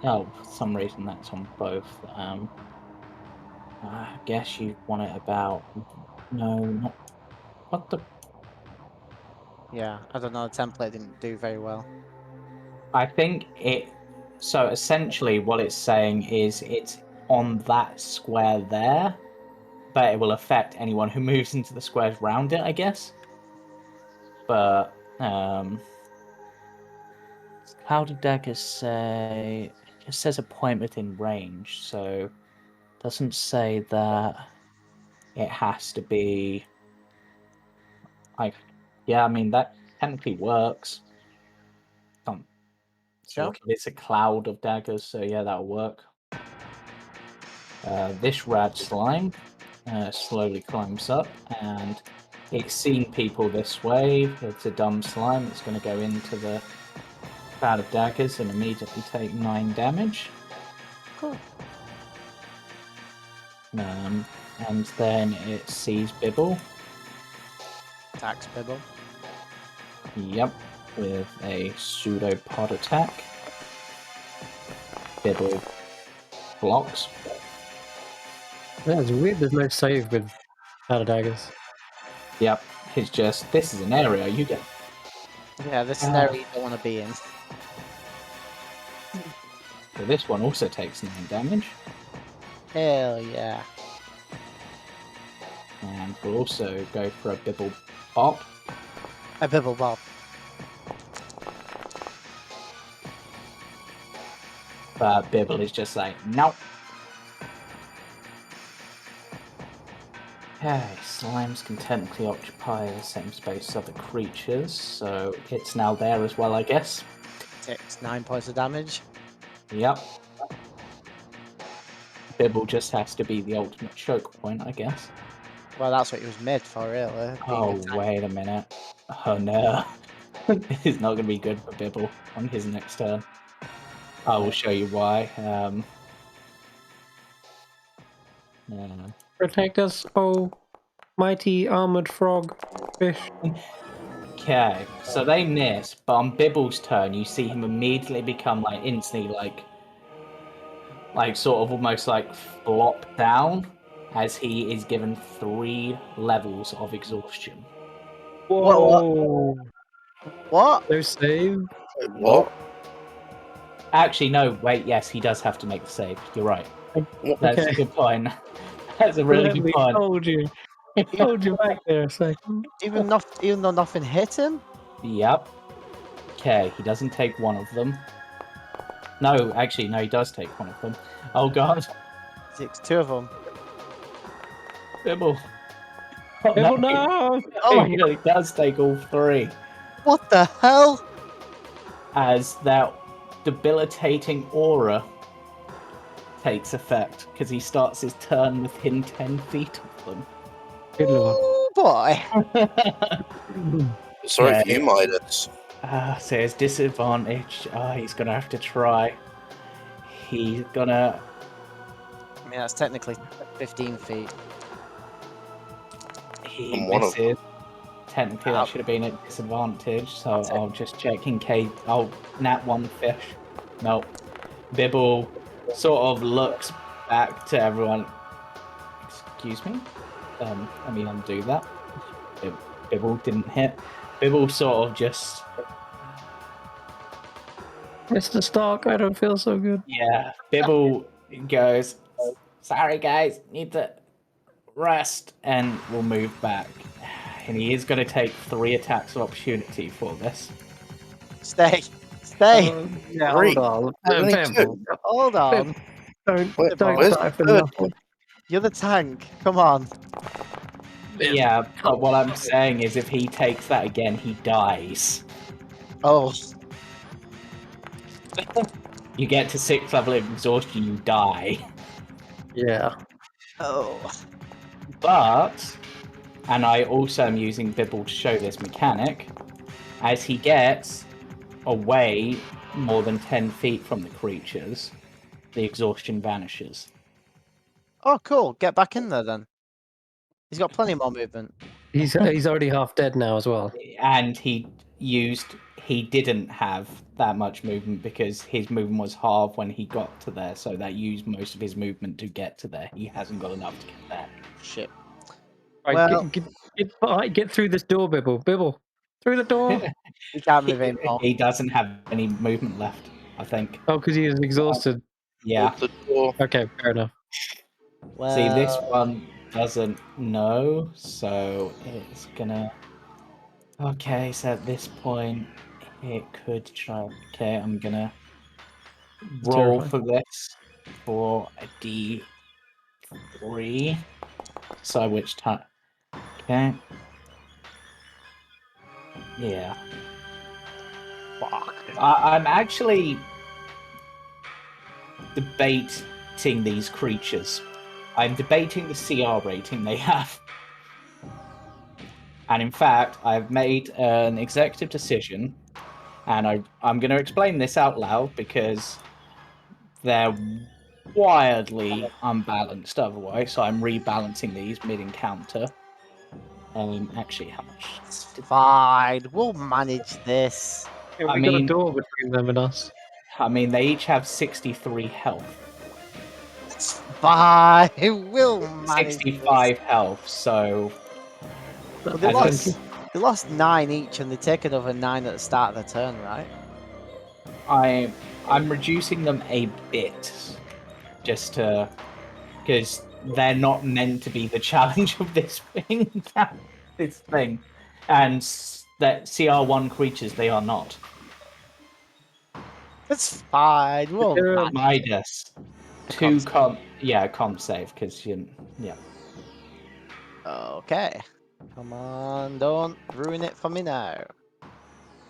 Oh, for some reason that's on both. I guess you want it about. No, not. What the? Yeah, I don't know. The template didn't do very well. I think it. So essentially, what it's saying is it's on that square there, but it will affect anyone who moves into the squares around it, I guess. But how did daggers say? It just says a point within range, so doesn't say that it has to be. Like, yeah, I mean that technically works. So Sure. look, it's a cloud of daggers, so yeah, that'll work. This rad slime slowly climbs up, and it's seen people this way. It's a dumb slime. It's going to go into the cloud of daggers and immediately take 9 damage. Cool. And then it sees Bibble. Tax Bibble. Yep, with a pseudopod attack. Bibble blocks. Yeah, it's weird there's no save with out of daggers. Yep, it's just, this is an area you get. Yeah, this is an area you don't want to be in. So this one also takes 9 damage. Hell yeah. And we'll also go for a Bibble Bop. A Bibble Bob. But Bibble is just like, nope. Okay, slimes can technically occupy the same space as other creatures, so it's now there as well, I guess. Takes 9 points of damage. Yep. Bibble just has to be the ultimate choke point, I guess. Well, that's what he was made for, really. being Oh, a tank. wait a minute. Oh no. This is not going to be good for Bibble on his next turn. I will show you why. Protect us, oh mighty armored frog fish. Okay, so they miss, but on Bibble's turn, you see him immediately become like instantly like sort of almost like flop down as he is given 3 levels of exhaustion. Whoa! What? No save? Wait, what? Actually, no, wait, yes, he does have to make the save. You're right. That's a Okay. good point. That's a really good point. Told you. Told you back there a second. Even though nothing hit him? Yep. Okay, he doesn't take one of them. No, actually, no, he does take one of them. Oh god. He takes 2 of them. Bibble. Oh, Bibble, no! Oh. He really does take all 3. What the hell? As that debilitating aura takes effect, because he starts his turn within 10 feet of them. Good lord. Oh boy. Sorry Yeah. for you, Midas. So his disadvantage. He's gonna have to try. He's gonna. I mean, that's technically 15 feet. He And one of misses. Technically, that should have been a disadvantage, so That's it. I'll just check in case. I'll nat 1 fish. Nope. Bibble sort of looks back to everyone. Excuse me? Let me undo that. Bibble didn't hit. Bibble sort of just. Mr. Stark, I don't feel so good. Yeah. Bibble goes, sorry guys, need to rest, and we'll move back. And he is going to take 3 attacks of opportunity for this. Stay. Stay. Yeah, Three. hold on. Only Bibble, Hold on. don't Where's die for the nothing. You're the tank. Come on. Yeah, but what I'm saying is if he takes that again, he dies. Oh, You get to 6th level of exhaustion, you die. Yeah. oh. But, and I also am using Bibble to show this mechanic, as he gets away more than 10 feet from the creatures, the exhaustion vanishes. Oh, cool. Get back in there then. He's got plenty more movement. He's already half dead now as well. And he didn't have that much movement because his movement was half when he got to there, so that used most of his movement to get to there. He hasn't got enough to get there. Shit. Right, Well, get through this door, Bibble. Bibble, through the door. he can't move anymore. He doesn't have any movement left, I think. Oh, because he is exhausted. Yeah. Close the door. Okay, fair enough. Well, See, this one doesn't know, so it's gonna... Okay, so at this point, it could try... Okay, I'm gonna roll Terrifying. for this for a D3. So which time? Okay. Yeah. fuck. I'm actually debating these creatures. I'm debating the CR rating they have. And in fact, I've made an executive decision, and I'm going to explain this out loud because they're wildly unbalanced otherwise, so I'm rebalancing these mid-encounter. Actually, how much? It's fine. We'll manage this. Yeah, I we got a mean- door between them and us. I mean, they each have 63 health. It's fine. We'll manage 65 health, so... Well, they, as lost, they lost 9 each and they take another 9 at the start of the turn, right? I'm reducing them a bit, just to... Because they're not meant to be the challenge of this thing. This thing. And that CR1 creatures, they are not. It's fine. We'll Yeah. manage. Midas. A Two comp comp save, because you... Yeah. Okay. Come on, don't ruin it for me now.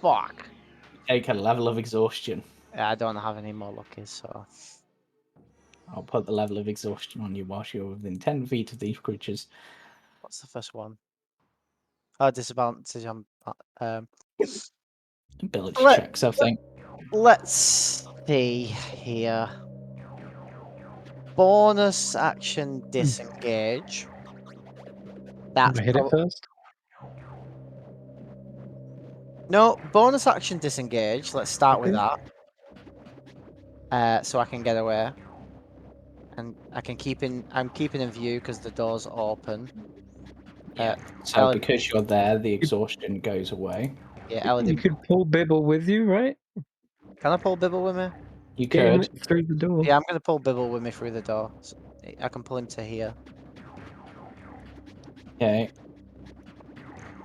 Fuck. Take a level of exhaustion. Yeah, I don't have any more luckies, so. I'll put the level of exhaustion on you whilst you're within 10 feet of these creatures. What's the first one? Oh, disadvantage on. Ability Let- checks, I think. Let's see here. Bonus action disengage. That's Hit it first. No, bonus action disengage. Let's start with Okay. that. So I can get away. And I can I'm keeping in view because the door's open. Yeah. So Elodie- because you're there, the exhaustion goes away. Yeah, You Elodie. could pull Bibble with you, right? Can I pull Bibble with me? You Get him could. through the door. Yeah, I'm gonna pull Bibble with me through the door. So I can pull him to here. Okay.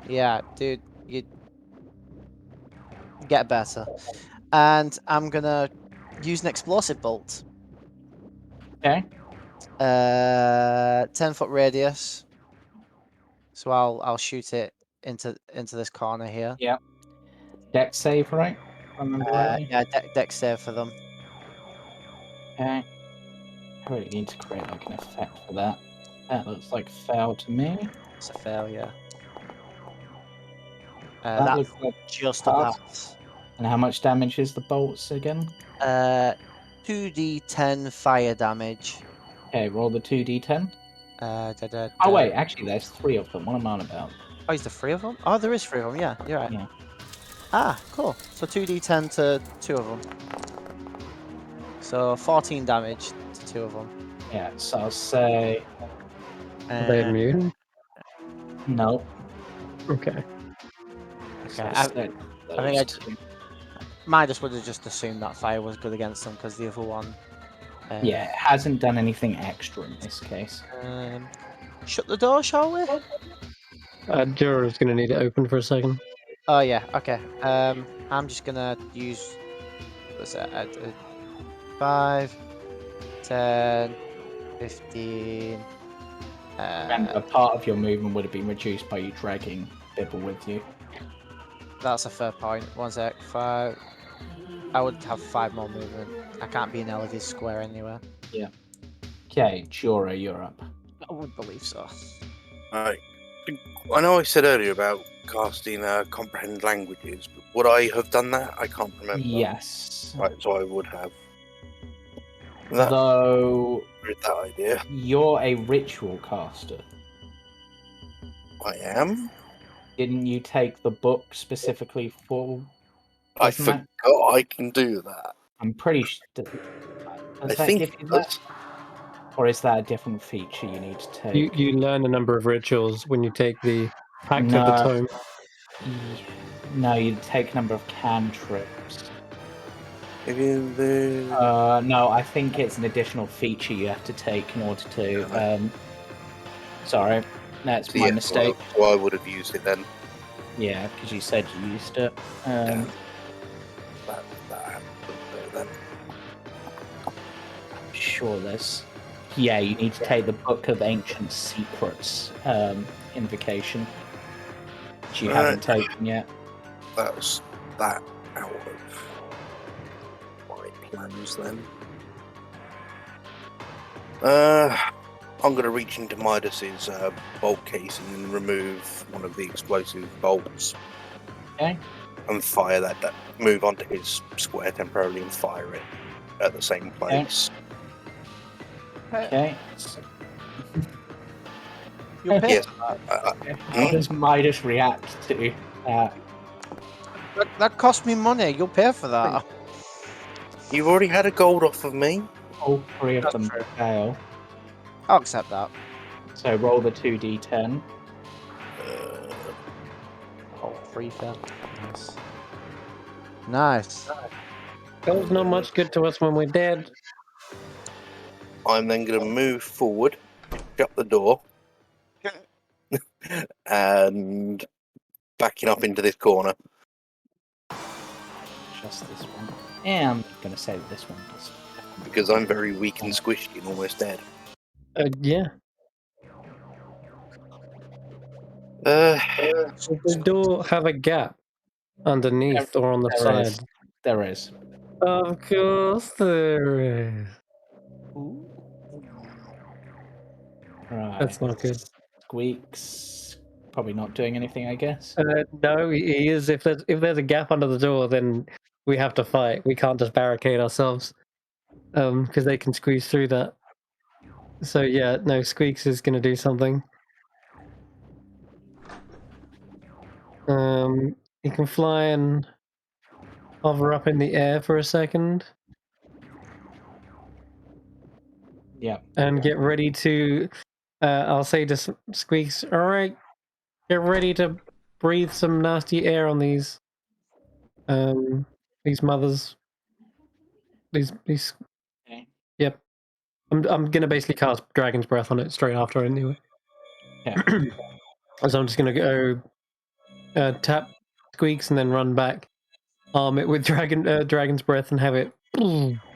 Yeah, dude, you get better. And I'm gonna use an explosive bolt. Okay. 10-foot radius. So I'll shoot it into this corner here. Yeah. Dex save, right? If I remember rightly. Yeah, dex save for them. Okay. I really need to create like an effect for that. That looks like fail to me. It's a failure. That That's looks like just a pass. pass. And how much damage is the bolts again? 2d10 fire damage. Okay, roll the 2d10. Oh Oh wait, actually there's 3 of them. What am I on about? Oh, is there 3 of them? Oh, there is 3 of them. Yeah, you're right. Yeah. Ah, cool. So 2d10 to 2 of them. So 14 damage to 2 of them. Yeah, so I'll say Are they immune? no. Okay. So Okay, I'll say I think those I- two. Midas would have just assumed that fire was good against them because the other one. Yeah, it hasn't done anything extra in this case. Shut the door, shall we? Jorah's gonna need it open for a second. Oh yeah, okay. I'm just gonna use what's that? 5, 10, 15, Remember, part of your movement would have been reduced by you dragging Bibble with you. That's a fair point. 1 sec. 5. I would have 5 more movement. I can't be in Elodie's square anywhere. Okay, Jorah, you're up. I would believe so. Alright. I know I said earlier about casting comprehend languages, but would I have done that? I can't remember. Yes. Right, so I would have. That Though with that idea. you're a ritual caster, I am. didn't you take the book specifically for? I Doesn't that- forgot I can do that. I'm pretty sure. Does I that think give it you does. that? Or is that a different feature you need to take? You learn a number of rituals when you take the Pact of the No. Tome. No, you take a number of cantrips. Maybe the No, I think it's an additional feature you have to take in order to. Sorry, that's my mistake. Well, I would have used it then. Yeah, because you said you used it. That happened then. Sure, there's. Yeah, you need to take the Book of Ancient Secrets invocation, which you haven't taken yet. That's that out of my plans then. I'm going to reach into Midas's bolt casing and remove one of the explosive bolts. Okay. And fire that. Move onto his square temporarily and fire it at the same place. Okay. You'll pay Yes. for that. How does Midas react to that? That cost me money. You'll pay for that. You've already had a gold off of me. All three of That's them true. fail. I'll accept that. So roll the 2d10. Oh, 3 fail. Nice. Nice. That was not much good to us when we're dead. I'm then going to move forward, shut the door, and backing up into this corner. Just this one. And I'm going to say that this one does. Because I'm very weak and squishy and almost dead. Yeah. Uh, Does the door have a gap underneath or on the There is. side? There is. Of course there is. Right. That's not good. Squeaks. Probably not doing anything, I guess. No, he is. If there's a gap under the door, then we have to fight. We can't just barricade ourselves, because they can squeeze through that. So yeah, no, Squeaks is gonna do something. He can fly and hover up in the air for a second. Yeah. And get ready to. I'll say to Squeaks, all right, get ready to breathe some nasty air on these mothers. These. Okay. Yep. I'm gonna basically cast Dragon's Breath on it straight after anyway. Yeah. So I'm just gonna go tap Squeaks and then run back, arm it with Dragon's Breath and have it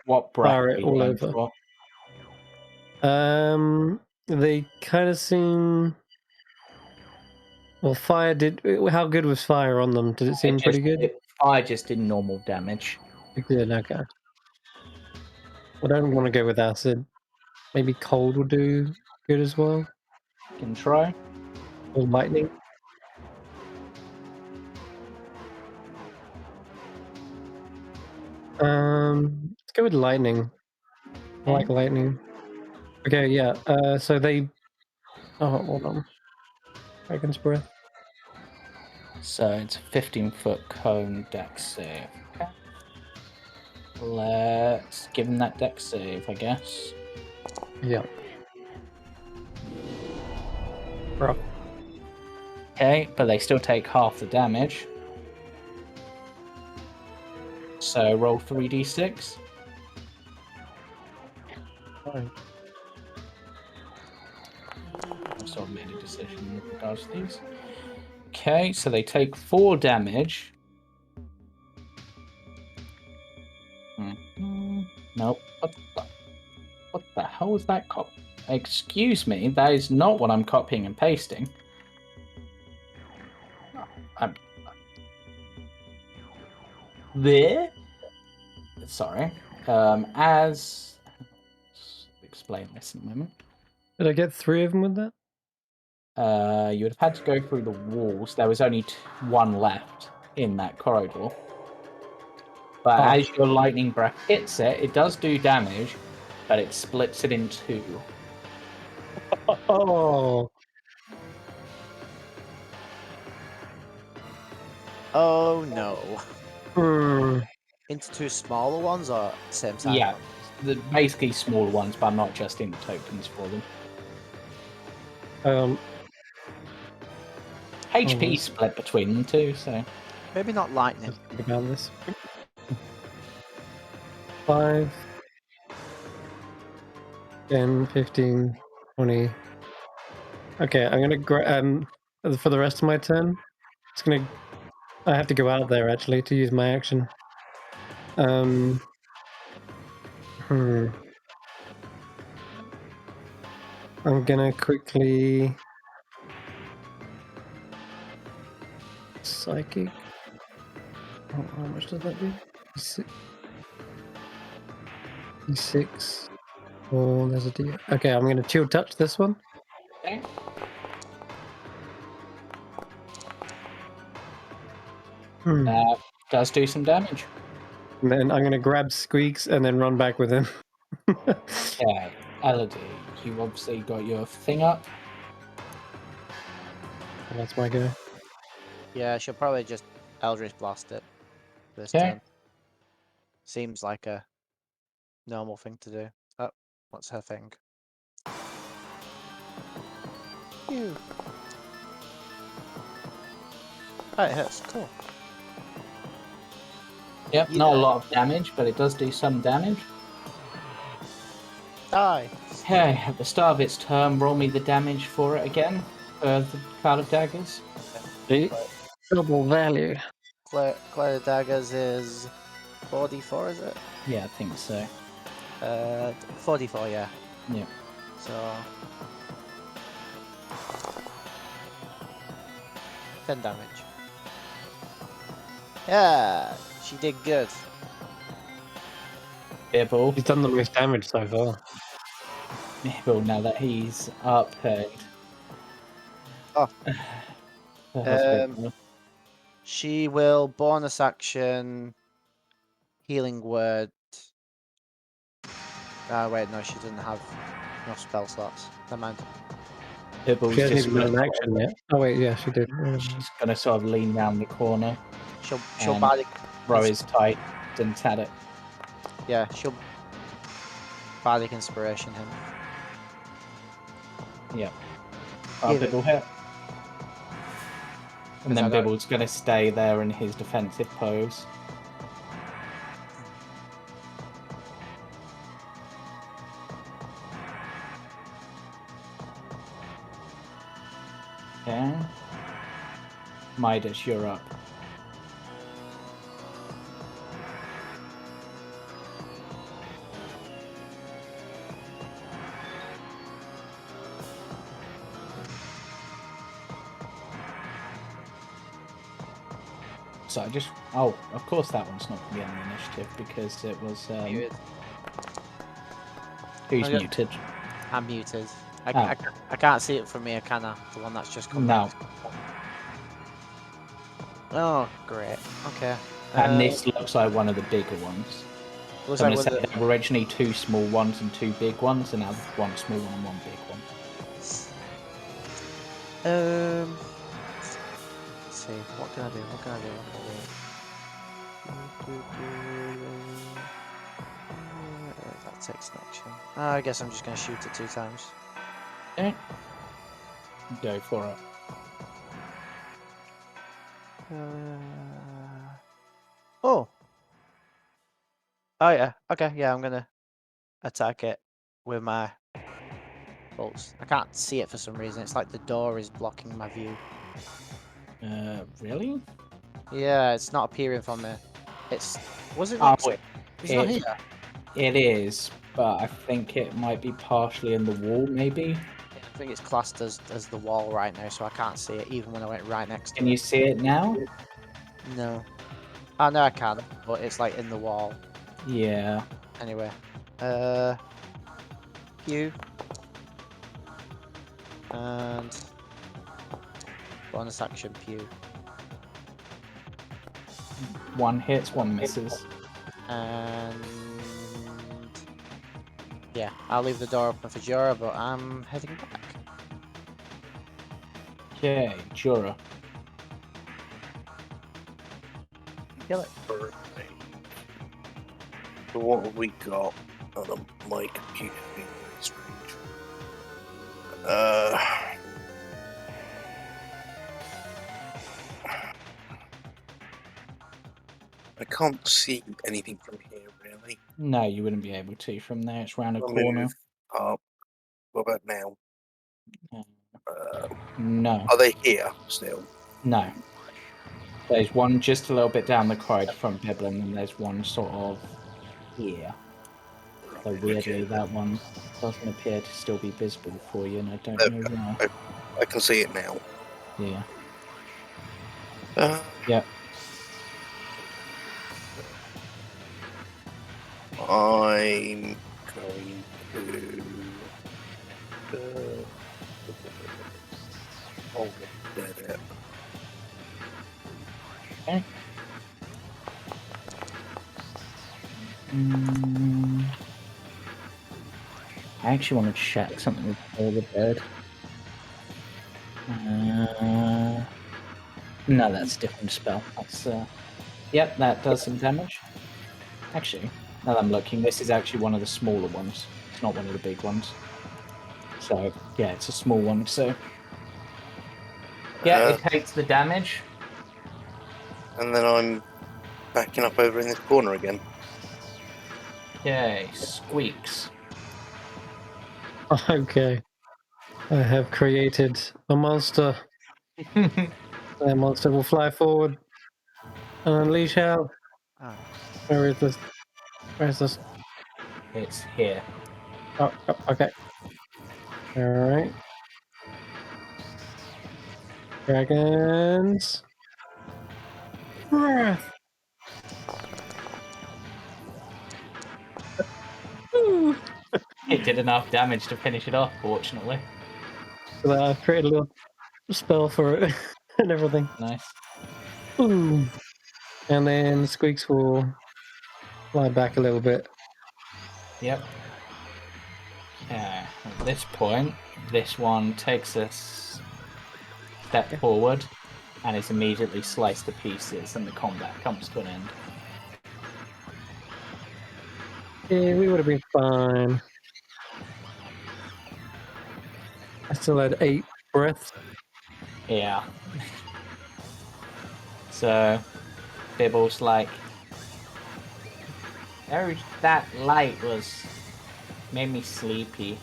What breath fire are it you all going over. for? They kind of seem. Well, fire did. How good was fire on them? Did it seem pretty good? Fire just did normal damage. Good. Okay. I don't want to go with acid. Maybe cold will do good as well. Can try. Or lightning. Let's go with lightning. I like lightning. Okay, yeah. So they. Oh, hold on. Dragon's Breath. So it's a 15-foot cone dex save. Okay. Let's give him that dex save, I guess. Yeah. Rough. Okay, but they still take half the damage. So roll 3d6. Alright. I've sort of made a decision with regards to these. Okay, so they take 4 damage. Nope. What the hell was that cop? excuse me, that is not what I'm copying and pasting. I'm... There? Sorry. As... Explain this in a moment. Did I get 3 of them with that? You would have had to go through the walls. There was only one left in that corridor. But as your lightning breath hits it, it does do damage, but it splits it in 2. Oh. Oh no. Hmm. Into 2 smaller ones or same size? Yeah, basically smaller ones, but I'm not just in tokens for them. HP split between them too, so... Maybe not lightning. Let's think about this. 5, 10, 15, 20. Okay, I'm gonna for the rest of my turn, I have to go out there actually to use my action. I'm gonna quickly psychic. How much does that do? 6. Oh, there's a D. Okay, I'm gonna chill touch this one. Okay. Does do some damage. And then I'm gonna grab Squeaks and then run back with him. Okay, Elodie, you obviously got your thing up. That's my go. Yeah, she'll probably just Eldritch Blast it this Okay. turn. Seems like a normal thing to do. Oh, what's her thing? Ew. Oh, it hurts. Cool. Yep, not a lot of damage, but it does do some damage. Die. Okay, at the start of its turn, roll me the damage for it again, for the Cloud of Daggers. Double value. Cloud of Daggers is 44, is it? Yeah, I think so. 44, yeah. Yeah. So 10 damage. Yeah, she did good. Bibble. He's done the most damage so far. Bibble, now that he's up and... Oh. She will bonus action healing word. Wait, no, she doesn't have enough spell slots. Never mind. Bibble's She hasn't just even done an action yet. Oh wait, yeah, she did. She's gonna sort of lean round the corner, She'll And- bardic. throw his tight, and at it. Yeah, she'll bardic inspiration him. Yeah. Give it. Bibble hit. And then Is that Bibble's gonna stay there in his defensive pose. Okay. Midas, you're up. So I just... Oh, of course that one's not going to be on the initiative because it was... Muted. Who's Okay. muted? I'm muted. I Oh. can't see it from here, can I? The one that's just come No. out. Oh, great. Okay. And this looks like one of the bigger ones. Looks So I'm like going to with say there were originally 2 small ones and 2 big ones, and now there's 1 small one and 1 big one. Let's see. What can I do? What can I do? What can I do? That takes an action. I guess I'm just going to shoot it 2 times. Okay. Go for it. Oh. Oh yeah. Okay. Yeah, I'm gonna attack it with my bolts. I can't see it for some reason. It's like the door is blocking my view. Really? Yeah, it's not appearing from me. It's... Was it Oh, not... It's not here. It is, but I think it might be partially in the wall, maybe. I think it's classed as the wall right now, so I can't see it even when I went right next to Can it. you see it now? No. Oh, no, I can, but it's like in the wall. Yeah. Anyway. Pew. And bonus action pew. One hits, one misses. And yeah, I'll leave the door open for Jorah, but I'm heading back. Okay, Jorah. Kill it. So what have we got on my computer? Being very strange. I can't see anything from here, really. No, you wouldn't be able to from there. It's round a I'll corner. move up. What about now? No, Are they here still? no. There's one just a little bit down the corridor from Biblin, and there's one sort of here. So weirdly, that one doesn't appear to still be visible for you, and I don't There know we go. why. I can see it now. Yeah. Uh, Yep. I'm going to. Oh, there, there. Okay. Mm, I actually want to check something with all the bird. No, that's a different spell. That's yep, that does some damage. Actually, now that I'm looking, this is actually one of the smaller ones. It's not one of the big ones. So yeah, it's a small one. So yeah, it takes the damage. And then I'm backing up over in this corner again. Okay, squeaks. Okay. I have created a monster. That monster will fly forward and unleash hell. Oh. Where is this? Where is this? It's here. Oh, okay. Alright. Dragons. Breath. Ooh. It did enough damage to finish it off, fortunately. So I've created a little spell for it and everything. Nice. Ooh. And then Squeaks will fly back a little bit. Yep. At this point, this one takes a step forward and is immediately sliced to pieces, and the combat comes to an end. Yeah, we would have been fine. I still had 8 breaths. Yeah. So, Bibble's like, that light made me sleepy,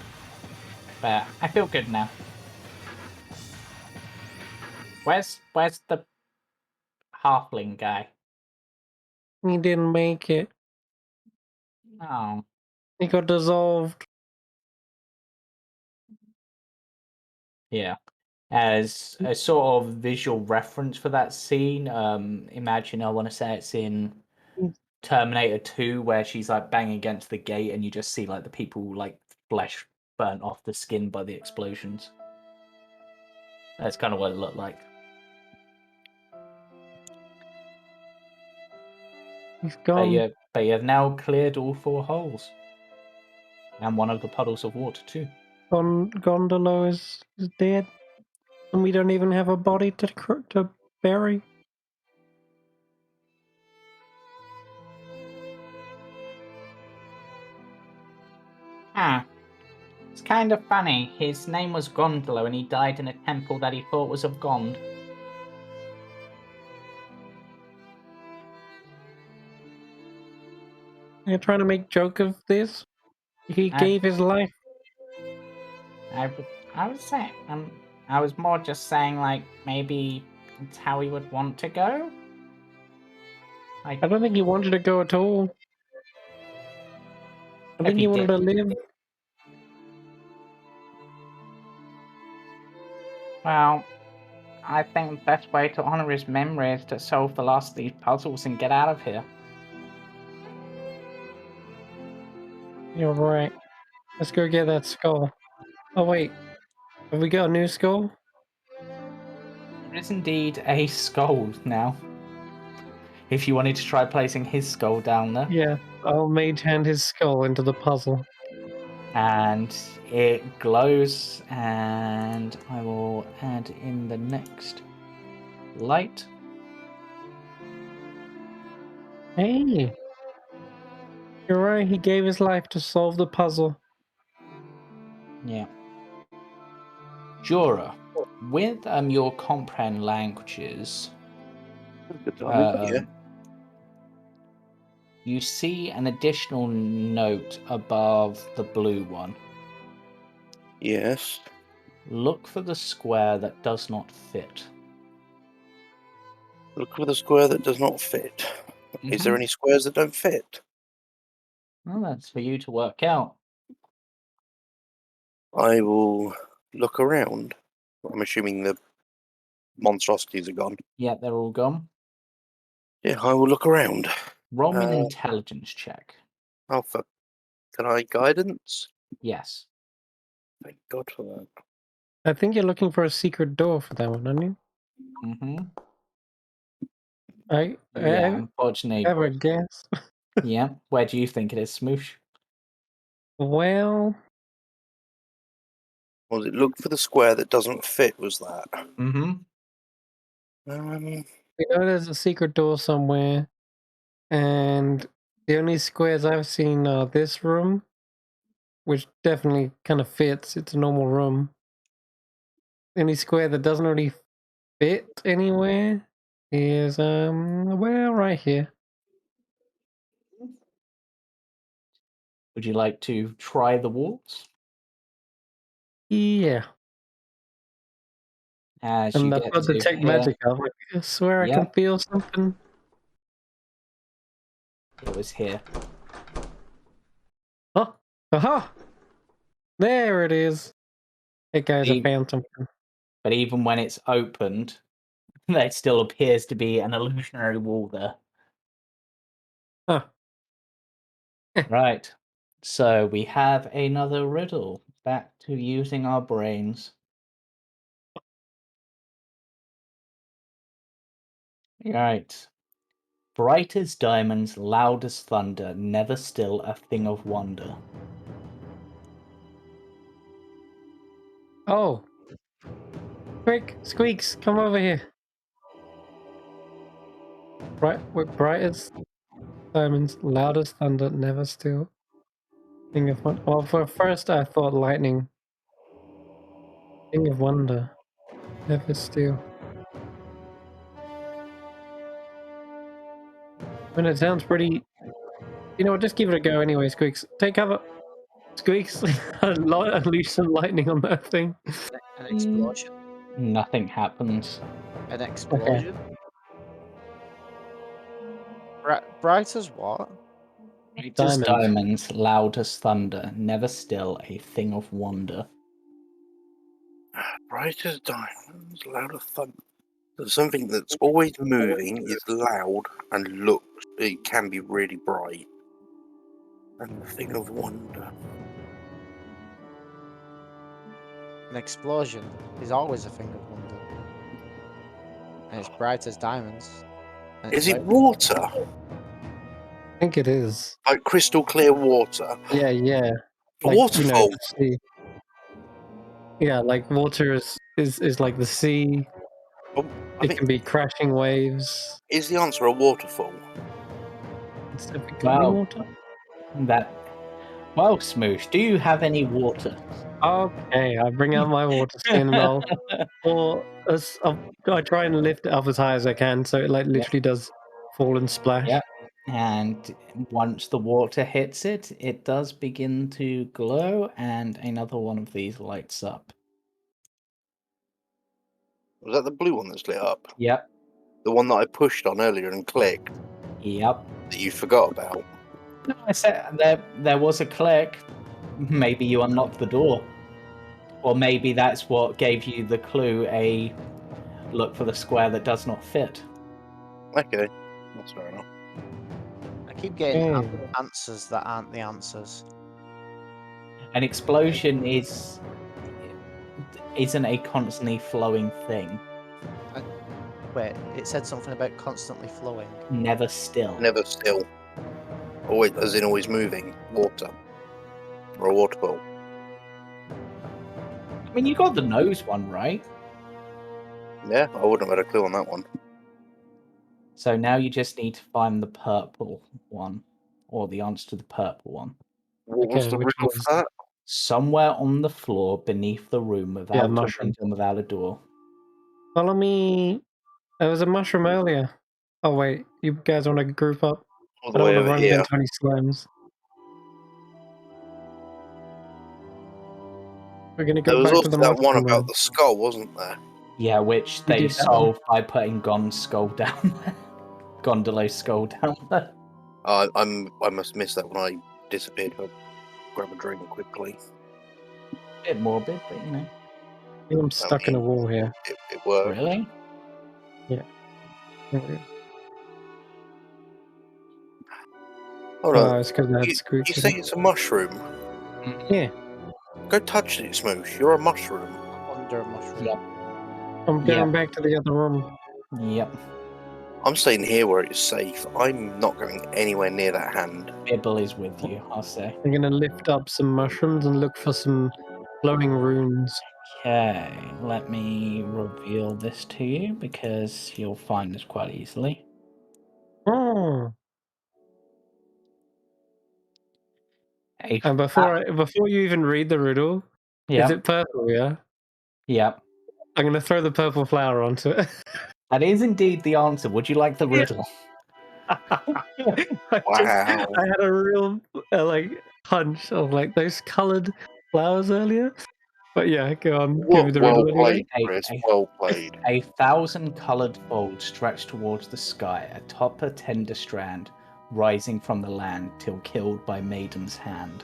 but I feel good now. Where's the halfling guy? He didn't make it. Oh, He got dissolved. yeah. As a sort of visual reference for that scene, imagine, I want to say it's in Terminator 2, where she's like banging against the gate and you just see like the people like flesh burnt off the skin by the explosions. That's kind of what it looked like. He's gone. But you have now cleared all 4 holes. And one of the puddles of water too. Gondolo is dead. And we don't even have a body to bury. It's kind of funny. His name was Gondolo and he died in a temple that he thought was of Gond. You're trying to make joke of this? He gave his life. I was saying, I was more just saying, like, maybe it's how he would want to go. I don't think he wanted to go at all. I think he wanted to live. Well, I think the best way to honor his memory is to solve the last of these puzzles and get out of here. You're right. Let's go get that skull. Oh wait, have we got a new skull? There is indeed a skull now. If you wanted to try placing his skull down there. Yeah, I'll mage hand his skull into the puzzle. And it glows, and I will add in the next light. Hey! You're right, he gave his life to solve the puzzle. Yeah. Jorah, with your comprehend languages, Yeah. you see an additional note above the blue one. Yes. Look for the square that does not fit. Look for the square that does not fit. Is there any squares that don't fit? Well, that's for you to work out. I will look around. I'm assuming the monstrosities are gone. Yeah, they're all gone. Yeah, I will look around. Roll me an intelligence check. Oh, can I guidance? Yes. Thank God for that. I think you're looking for a secret door for that one, aren't you? Mm-hmm. I Unfortunately. have a guess. Yeah. Where do you think it is, Shmoosh? Well, Was it look for the square that doesn't fit? Was that? Mm-hmm. we know there's a secret door somewhere, and the only squares I've seen are this room, which definitely kind of fits. It's a normal room. Any square that doesn't really fit anywhere is well, right here. Would you like to try the walls? Yeah. As And you I've get got to detect here, magic. I swear I can Yep. feel something. it was here. Oh, aha! There it is. Hey guys, I Even- found something. But even when it's opened, there still appears to be an illusionary wall there. Huh. Right. So we have another riddle. Back to using our brains. Right. Bright as diamonds, loud as thunder, never still a thing of wonder. Oh. Quick, Squeaks, come over here. Bright as diamonds, loud as thunder, never still. Thing of wonder. Well, for first I thought lightning. Thing of wonder, never still. I mean, it sounds pretty. You know what? Just give it a go anyway, Squeaks. Take cover. Squeaks, unleash some lightning on that thing. An explosion. Nothing happens. An explosion. Bright as what? Bright as diamonds, loud as thunder, never still a thing of wonder. Bright as diamonds, loud as thunder. There's something that's always moving, is loud, and looks. It can be really bright. And a thing of wonder. An explosion is always a thing of wonder. And it's bright as diamonds. And Is it's it water? I think it is. Like crystal clear water? Yeah. A Like, waterfall? you know, the sea. Yeah, like water is like the sea. It can be crashing waves. Is the answer a waterfall? It's typically Wow. water. Well, Smoosh, do you have any water? Okay, I bring out my water skin and I try and lift it up as high as I can, so it like literally does fall and splash. Yep. And once the water hits it, it does begin to glow, and another one of these lights up. Was that the blue one that's lit up? Yep. The one that I pushed on earlier and clicked? Yep. That you forgot about? No, I said there was a click. Maybe you unlocked the door. Or maybe that's what gave you the clue, a look for the square that does not fit. Okay, that's fair enough. I keep getting Yeah. answers that aren't the answers. An explosion isn't a constantly flowing thing. Wait, it said something about constantly flowing. Never still. Never still. Always, as in always moving. Water. Or a waterfall. I mean, you got the nose one right. Yeah, I wouldn't have had a clue on that one. So now you just need to find the purple one, or the answer to the purple one. What was Okay, the which riddle was- for that? Somewhere on the floor beneath the room without a mushroom. window, without a door. Follow me. There was a mushroom earlier. Oh wait, you guys want to group up? All I the don't way want to over run here. into any slimes. We're gonna There go was back to also the that one mushroom about room. the skull, wasn't there? Yeah, which We they did that one. solved by putting Gon's skull down there. Gondolo's skull down there. I must miss that when I disappeared to grab a drink quickly. Bit morbid, but you know. I think I'm stuck in a wall here. It worked. Really? Hold Oh, on. it's because I had You squeaks. say it's a mushroom? Yeah, Go touch it, Shmoosh. You're a mushroom. Under a mushroom. Yep. I'm going Yeah. back to the other room. Yep. I'm staying here where it's safe. I'm not going anywhere near that hand. Bibble is with you, I'll say. I'm gonna lift up some mushrooms and look for some glowing runes. Okay, let me reveal this to you because you'll find this quite easily. Oh, A and before you even read the riddle, is yeah, it purple? Yeah, yeah. I'm gonna throw the purple flower onto it. That is indeed the answer. Would you like the Yeah. riddle? Wow. I had a real hunch of those coloured flowers earlier. But yeah, go on, give me the Well riddle anyway. played, Chris. Well played. 1,000 coloured folds stretch towards the sky atop a tender strand, rising from the land till killed by maiden's hand.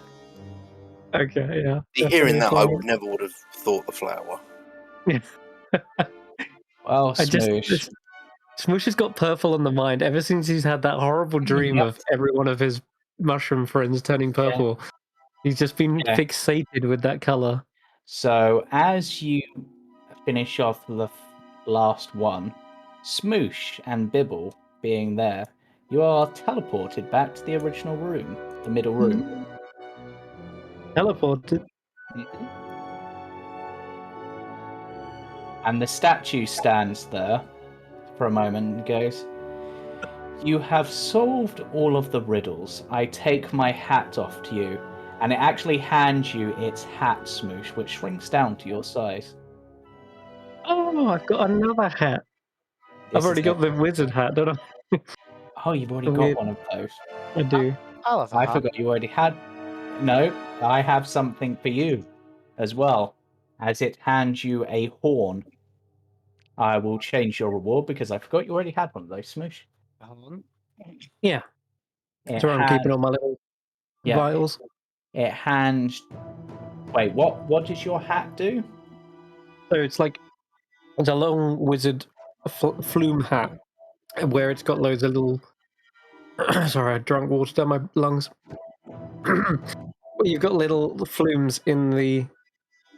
Okay, yeah. Hearing that, I definitely would have thought the flower. Well, I just Smoosh. Smoosh has got purple on the mind ever since he's had that horrible dream Yep. of every one of his mushroom friends turning purple. He's just been Yeah. fixated with that color. So as you finish off the last one, Smoosh and Bibble being there, you are teleported back to the original room, the middle room. Teleported. And the statue stands there for a moment and goes, "You have solved all of the riddles. I take my hat off to you." And it actually hands you its hat, Smoosh, which shrinks down to your size. Oh, I've got another hat. This I've already is got the wizard hat, don't I? Oh, you've already The got weird- one of those. I do. I'll have a I hat. forgot you already had. No, I have something for you as well, as it hands you a horn. I will change your reward because I forgot you already had one of those, Smoosh. Yeah. It That's where I'm keeping all my little yeah, vials. it hands. Wait, what does your hat do? So it's a long wizard flume hat where it's got loads of little. Sorry, I drank water down my lungs. You've got little flumes in the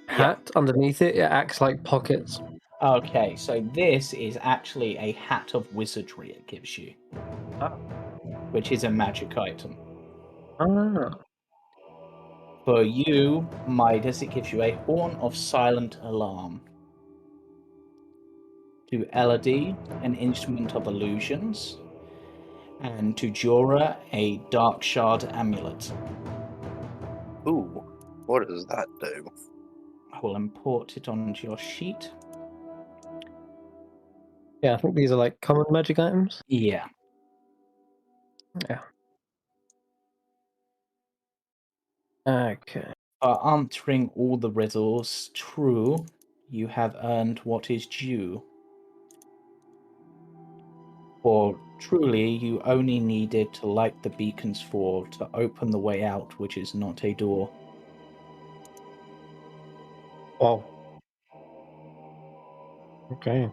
hat underneath it. It acts like pockets. Okay, so this is actually a hat of wizardry it gives you, which is a magic item. Ah. For you, Midas, it gives you a horn of silent alarm. To Elodie, an instrument of illusions. And to Jorah, a dark shard amulet. Ooh, what does that do? I will import it onto your sheet. Yeah, I think these are like common magic items. Yeah. Yeah. Okay. For answering all the riddles true, you have earned what is due. For truly, you only needed to light the beacons to open the way out, which is not a door. Oh. Okay.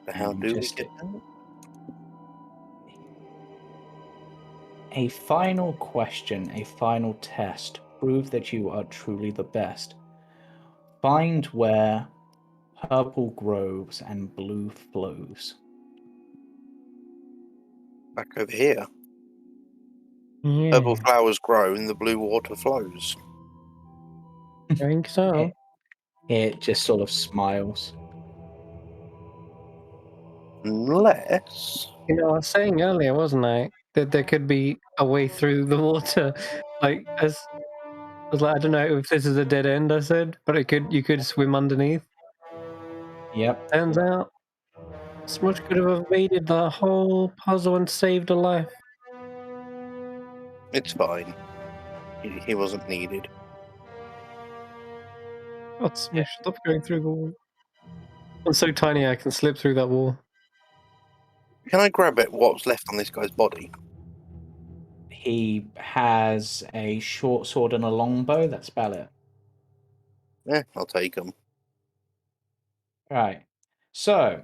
How do we Just get that? a final question, a final test. Prove that you are truly the best. Find where purple grows and blue flows. Back over here. Yeah. Purple flowers grow and the blue water flows. I think so. It just sort of smiles. Unless... You know, I was saying earlier, wasn't I, that there could be a way through the water. Like, as I was like, I don't know if this is a dead end, I said, but you could swim underneath. Yep. Turns out, Shmoosh could have evaded the whole puzzle and saved a life. It's fine. He wasn't needed. God, Shmoosh, stop going through the wall. I'm so tiny I can slip through that wall. Can I grab it? What's left on this guy's body? He has a short sword and a long bow. That's about it. I'll take them. Right. So,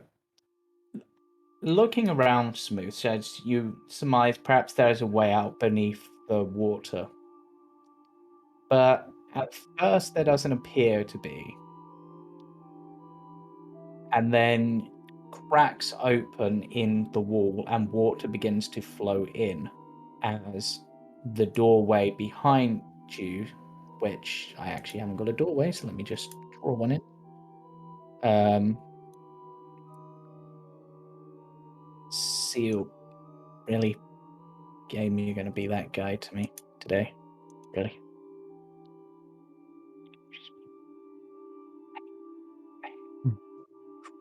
looking around Smooth, says you surmise perhaps there is a way out beneath the water. But at first there doesn't appear to be. And then cracks open in the wall and water begins to flow in as the doorway behind you, which I actually haven't got a doorway, so let me just draw one in. Seal. Really? Game, you're going to be that guy to me today? Really?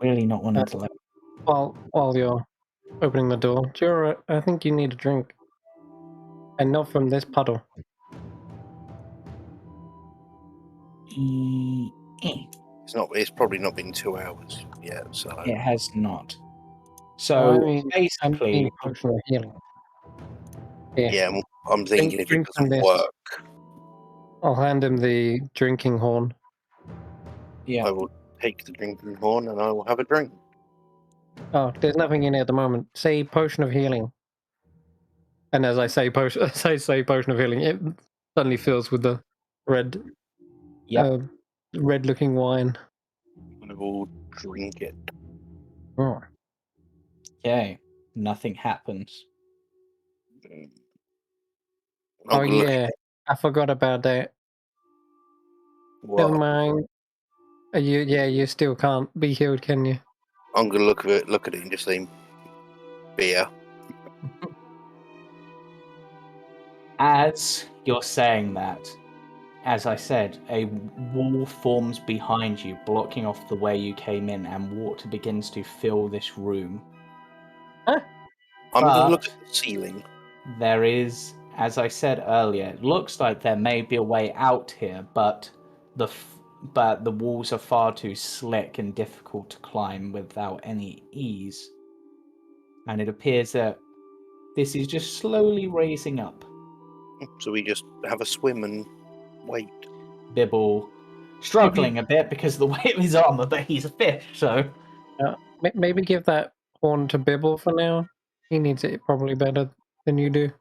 Really not wanting to let. While you're opening the door, Jorah, I think you need a drink. And not from this puddle. It's probably not been 2 hours yet, so... It has not. Oh, So I mean basically, a potion of healing. Yeah, I'm thinking if it Drink from doesn't this. work, I'll hand him the drinking horn. yeah, I will take the drinking horn and I will have a drink. Oh, there's nothing in it at the moment. Say potion of healing. And as I say potion, as I say potion of healing, it suddenly fills with the red, yep. red-looking wine. I will drink it. Oh. Okay, nothing happens. Oh I'm gonna look yeah, at I forgot about that. what? Never mind. You still can't be healed, can you? I'm gonna look at it and just say beer. As you're saying that, as I said, a wall forms behind you, blocking off the way you came in, and water begins to fill this room. I'm gonna look But at the ceiling. there is, as I said earlier, it looks like there may be a way out here, but the walls are far too slick and difficult to climb without any ease. And it appears that this is just slowly raising up. So we just have a swim and wait. Bibble struggling a bit because of the weight of his armor, but he's a fish, so Maybe give that horn to Bibble for now. He needs it probably better than you do.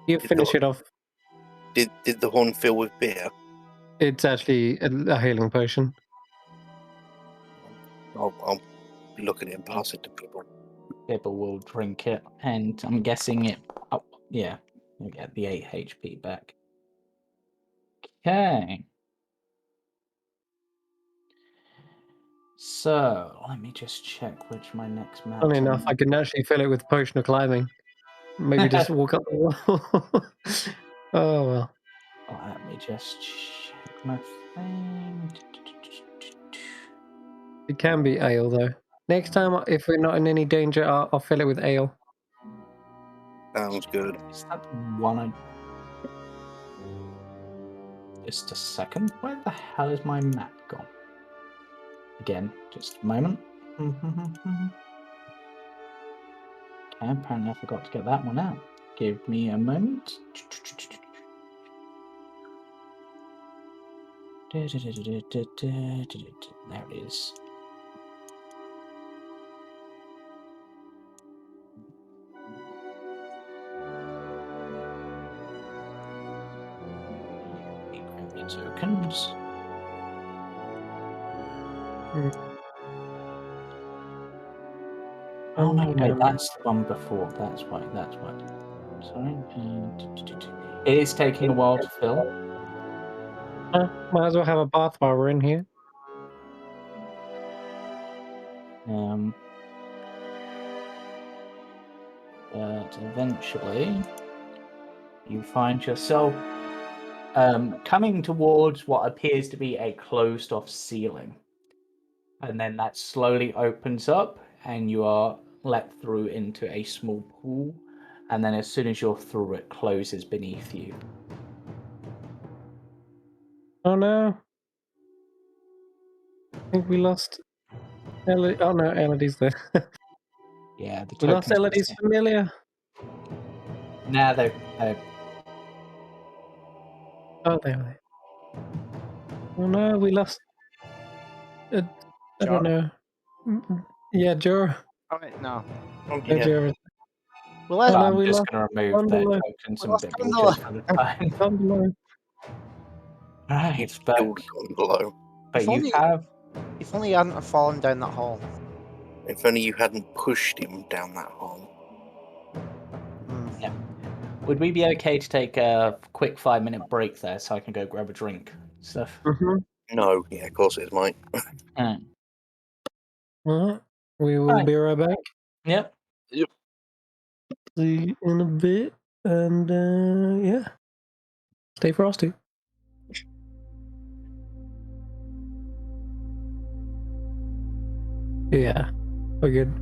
You finish it off. Did the horn fill with beer? It's actually a healing potion. I'll look at it and pass it to people. Bibble will drink it, and I'm guessing it. Oh, yeah, we'll get the 8 HP back. Okay. So let me just check which my next mountain. Funny enough, I can actually fill it with potion of climbing. Maybe just walk up the wall. Oh well. Let me just check my thing. It can be ale though. Next time, if we're not in any danger, I'll fill it with ale. Sounds good. Is that the one I... Just a second. Where the hell is my map gone? Again, just a moment. Okay, apparently I forgot to get that one out. Give me a moment. There it is. Grab the tokens. Oh no, wait, that's the one before. That's why. Sorry. It is taking a while to fill. Might as well have a bath while we're in here. But eventually you find yourself coming towards what appears to be a closed off ceiling. And then that slowly opens up and you are let through into a small pool. And then as soon as you're through, it closes beneath you. Oh no. I think we lost Elodie. Oh no, Elodie's there. Yeah, the We lost tokens. Elodie's familiar. Nah, they're Oh, there. Oh no, we lost. I don't know. Yeah, Jorah. Oh wait, no. Oh, No, yeah. Jorah. We So lost. no, I'm we just lost going to remove their Gondola. tokens We and lost bit Gondola. just for the time. Gondola. Right, but Still gone below. If you only- have. If only he hadn't have fallen down that hole. If only you hadn't pushed him down that hole. Would we be okay to take a quick 5-minute break there so I can go grab a drink? Stuff. No, yeah, of course it is, mate. Alright. We will Right. be right back. Yep. See you in a bit. And yeah. Stay frosty. Yeah. We're good.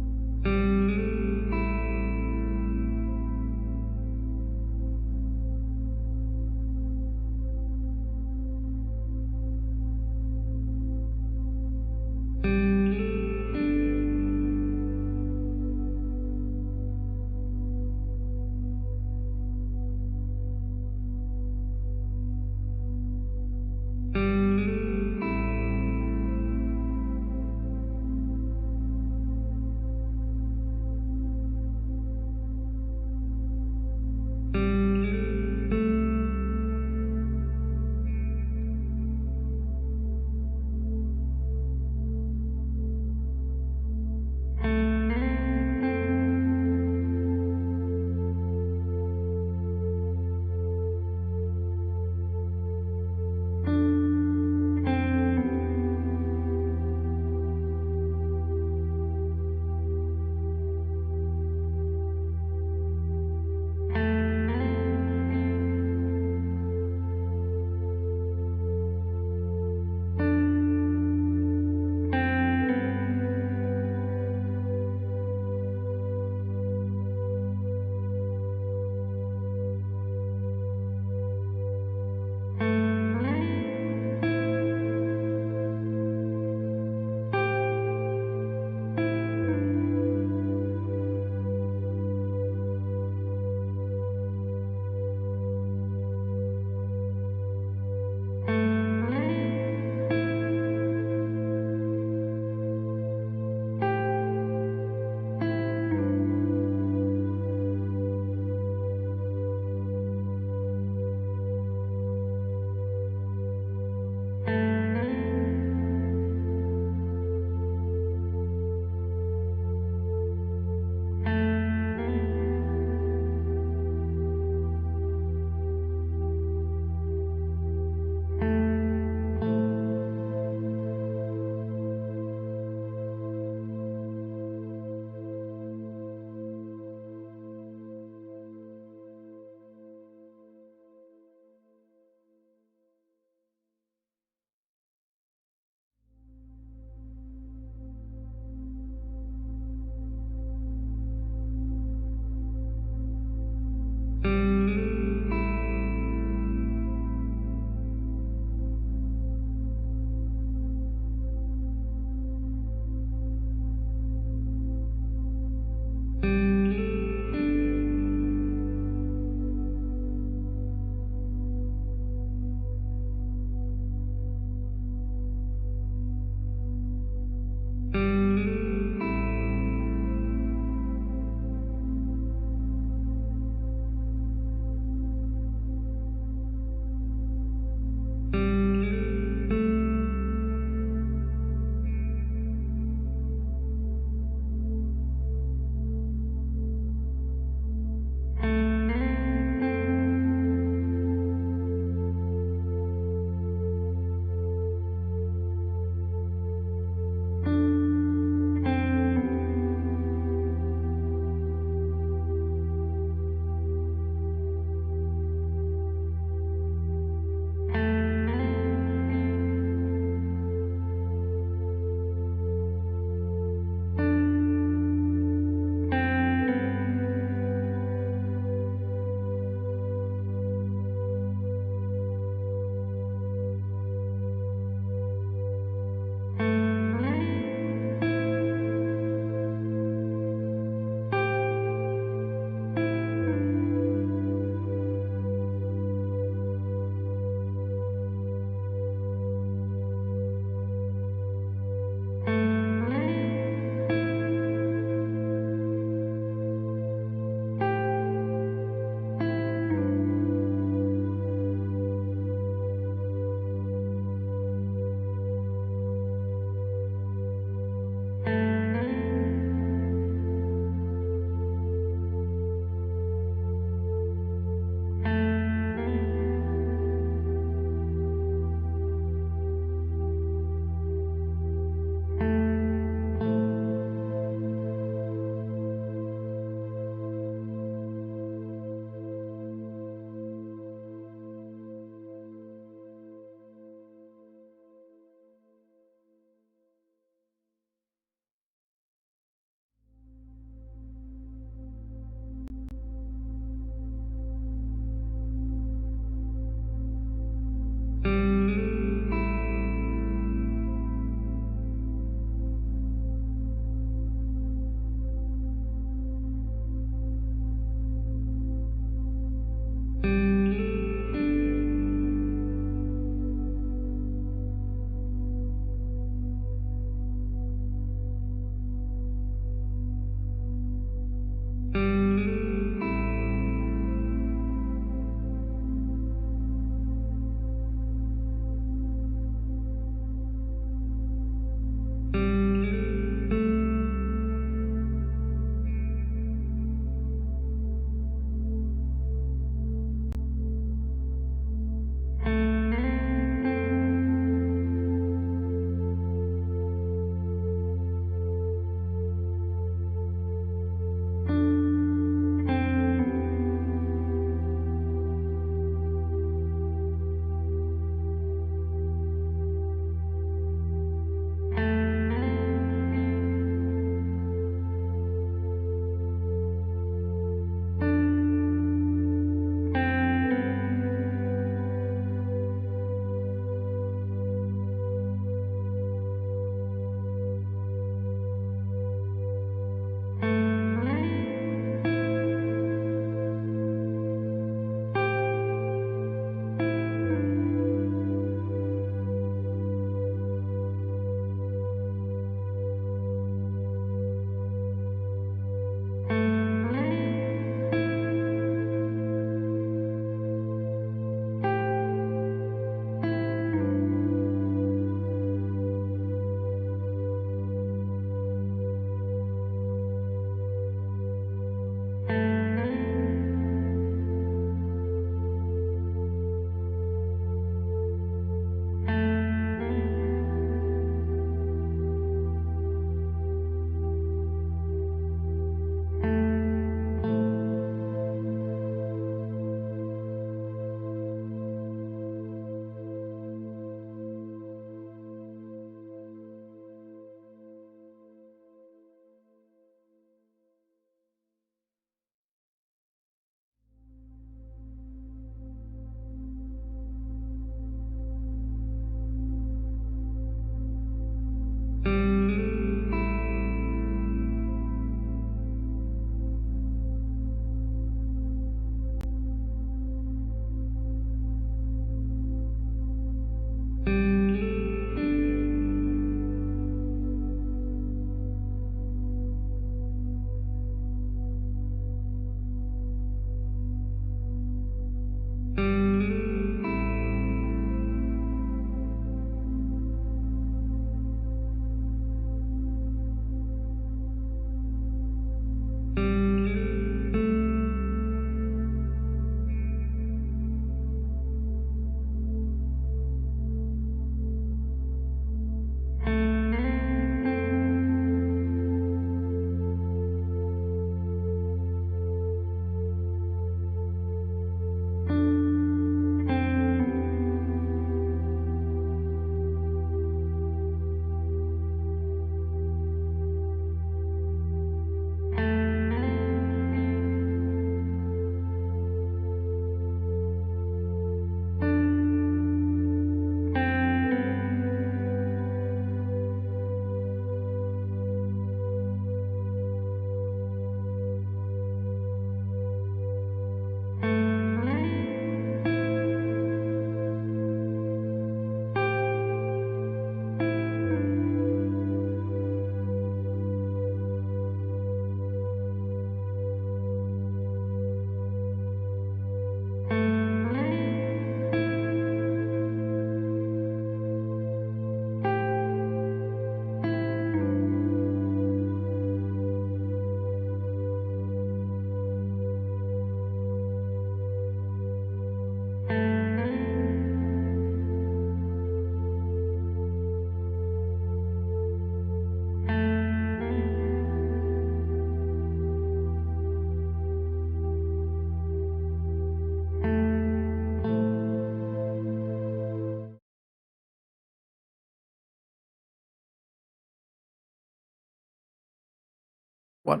What?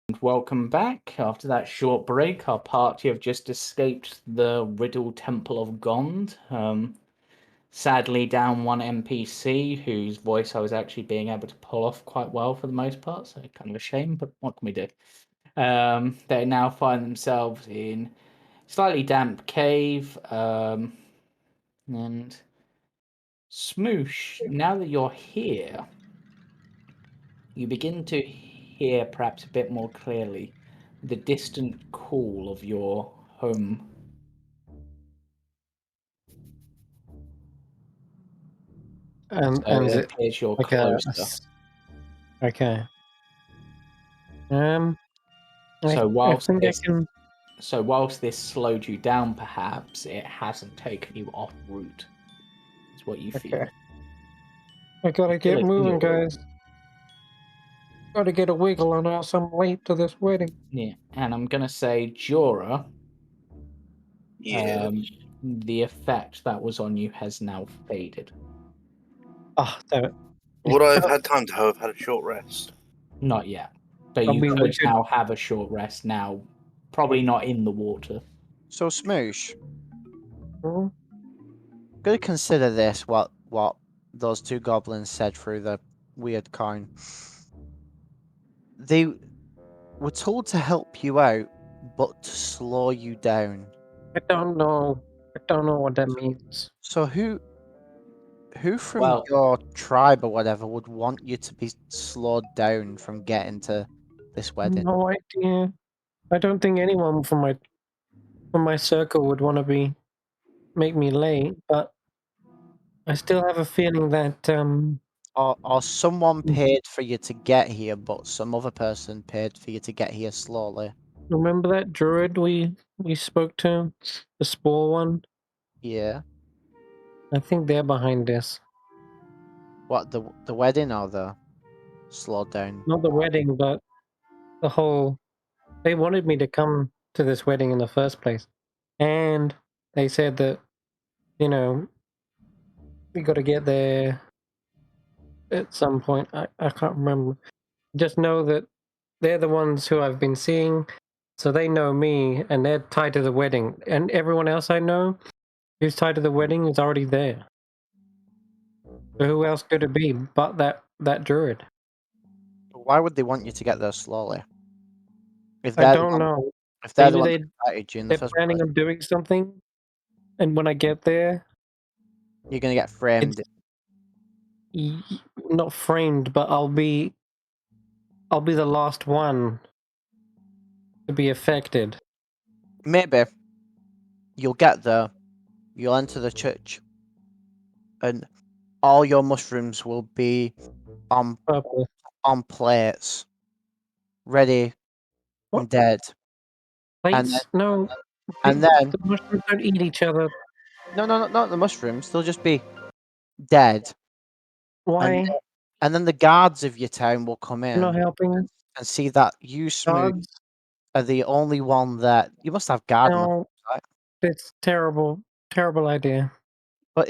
And welcome back. After that short break, our party have just escaped the Riddle Temple of Gond. Sadly, down one NPC whose voice I was actually being able to pull off quite well for the most part, so kind of a shame, but what can we do? They now find themselves in slightly damp cave. And Shmoosh, now that you're here, you begin to hear perhaps a bit more clearly the distant call of your home. And So is it it appears you're like closer. okay. So I think I can. So whilst this slowed you down, perhaps it hasn't taken you off route. Is what you feel. Okay. I gotta You feel get it moving, here. guys. Gotta get a wiggle on, or else I'm late to this wedding. Yeah, and I'm gonna say Jorah. Yeah. The effect that was on you has now faded. Ah, damn it. Would I have had time to have had a short rest? Not yet, but I you mean, we could could- now have a short rest now. Probably not in the water. So Smoosh, Hmm? gonna consider this what those two goblins said through the weird coin. They were told to help you out, but to slow you down. I don't know. I don't know what that means. So who from Well, your tribe or whatever would want you to be slowed down from getting to this wedding? No idea. I don't think anyone from my circle would want to make me late, but I still have a feeling that Or someone paid for you to get here, but some other person paid for you to get here slowly. remember that druid we spoke to, the spore one. Yeah. I think they're behind this. What, the wedding or the slowed down? Not the wedding, but the whole. They wanted me to come to this wedding in the first place, and they said that we got to get there at some point. I can't remember. Just know that they're the ones who I've been seeing, so they know me, and they're tied to the wedding. And everyone else I know who's tied to the wedding is already there. So who else could it be but that druid? Why would they want you to get there slowly? If I they're don't know. if they're the Maybe one that invited you in the they're first planning place, on doing something, and when I get there, you're gonna get framed. it's not framed, but I'll be the last one to be affected. Maybe you'll get there, you'll enter the church, and all your mushrooms will be on Purple. plates, ready What? and dead. Plates? No. And then The mushrooms don't eat each other. no, not the mushrooms. They'll just be dead. And Why? and then the guards of your town will come You're not in helping. and see that you, Smooth, Gods? are the only one that you must have guard mushrooms, No. right? It's terrible. Terrible idea. But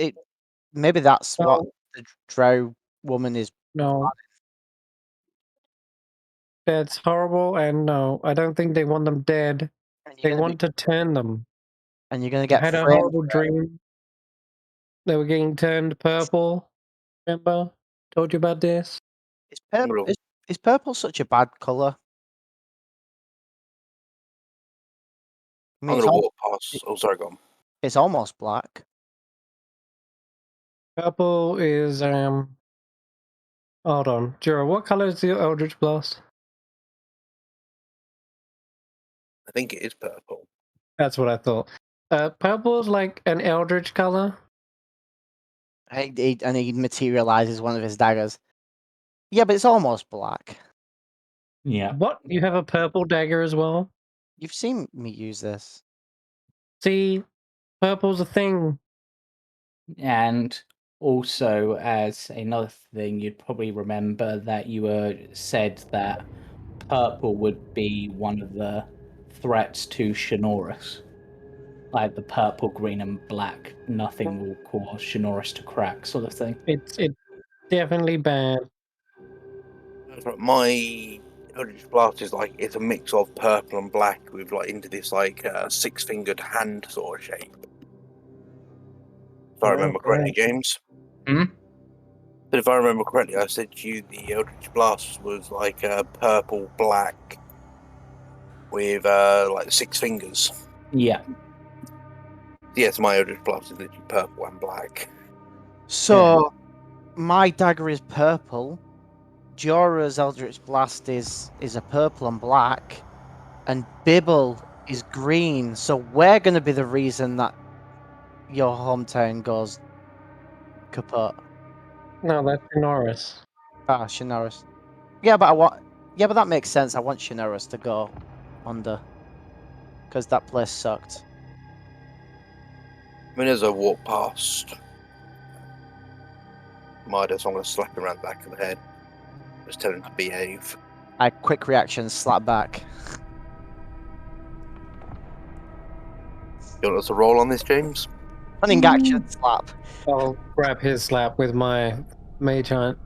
maybe that's what No. the drow woman is. No. That's horrible, and no, I don't think they want them dead. And They want to turn them. and you're gonna I get had a framed. horrible dream. They were getting turned purple. Remember? Told you about this? Is purple is purple such a bad color? I I'm mean, gonna walk past. Oh, sorry, go on. it's almost black. Purple is hold on. Jorah, what color is your Eldritch Blast? I think it is purple. That's what I thought. Purple is like an Eldritch color. And he materializes one of his daggers. Yeah, but it's almost black. Yeah. What? You have a purple dagger as well? You've seen me use this. See, purple's a thing. And also, as another thing, you'd probably remember that you were said that purple would be one of the threats to Shinoris. Like the purple, green, and black. Nothing will cause Shinoris to crack, sort of thing. It's definitely bad. That's right. My Eldritch Blast is like it's a mix of purple and black with like into this like six-fingered hand sort of shape. If I remember correctly, James. Hmm? But if I remember correctly, I said to you the Eldritch Blast was like purple black with like six fingers. Yeah. Yes, my Eldritch Blast is literally purple and black. So, my dagger is purple. Jorah's Eldritch Blast is a purple and black, and Bibble is green. So we're going to be the reason that your hometown goes kaput. No, that's Norris. Ah, Shinoris. Yeah, but Yeah, but that makes sense. I want Shinoris to go under, because that place sucked. I mean, as I walk past Midas, I'm going to slap him around the back of the head. Just tell him to behave. I quick reaction slap back. You want us to roll on this, James? Running action slap. I'll grab his slap with my mage hand.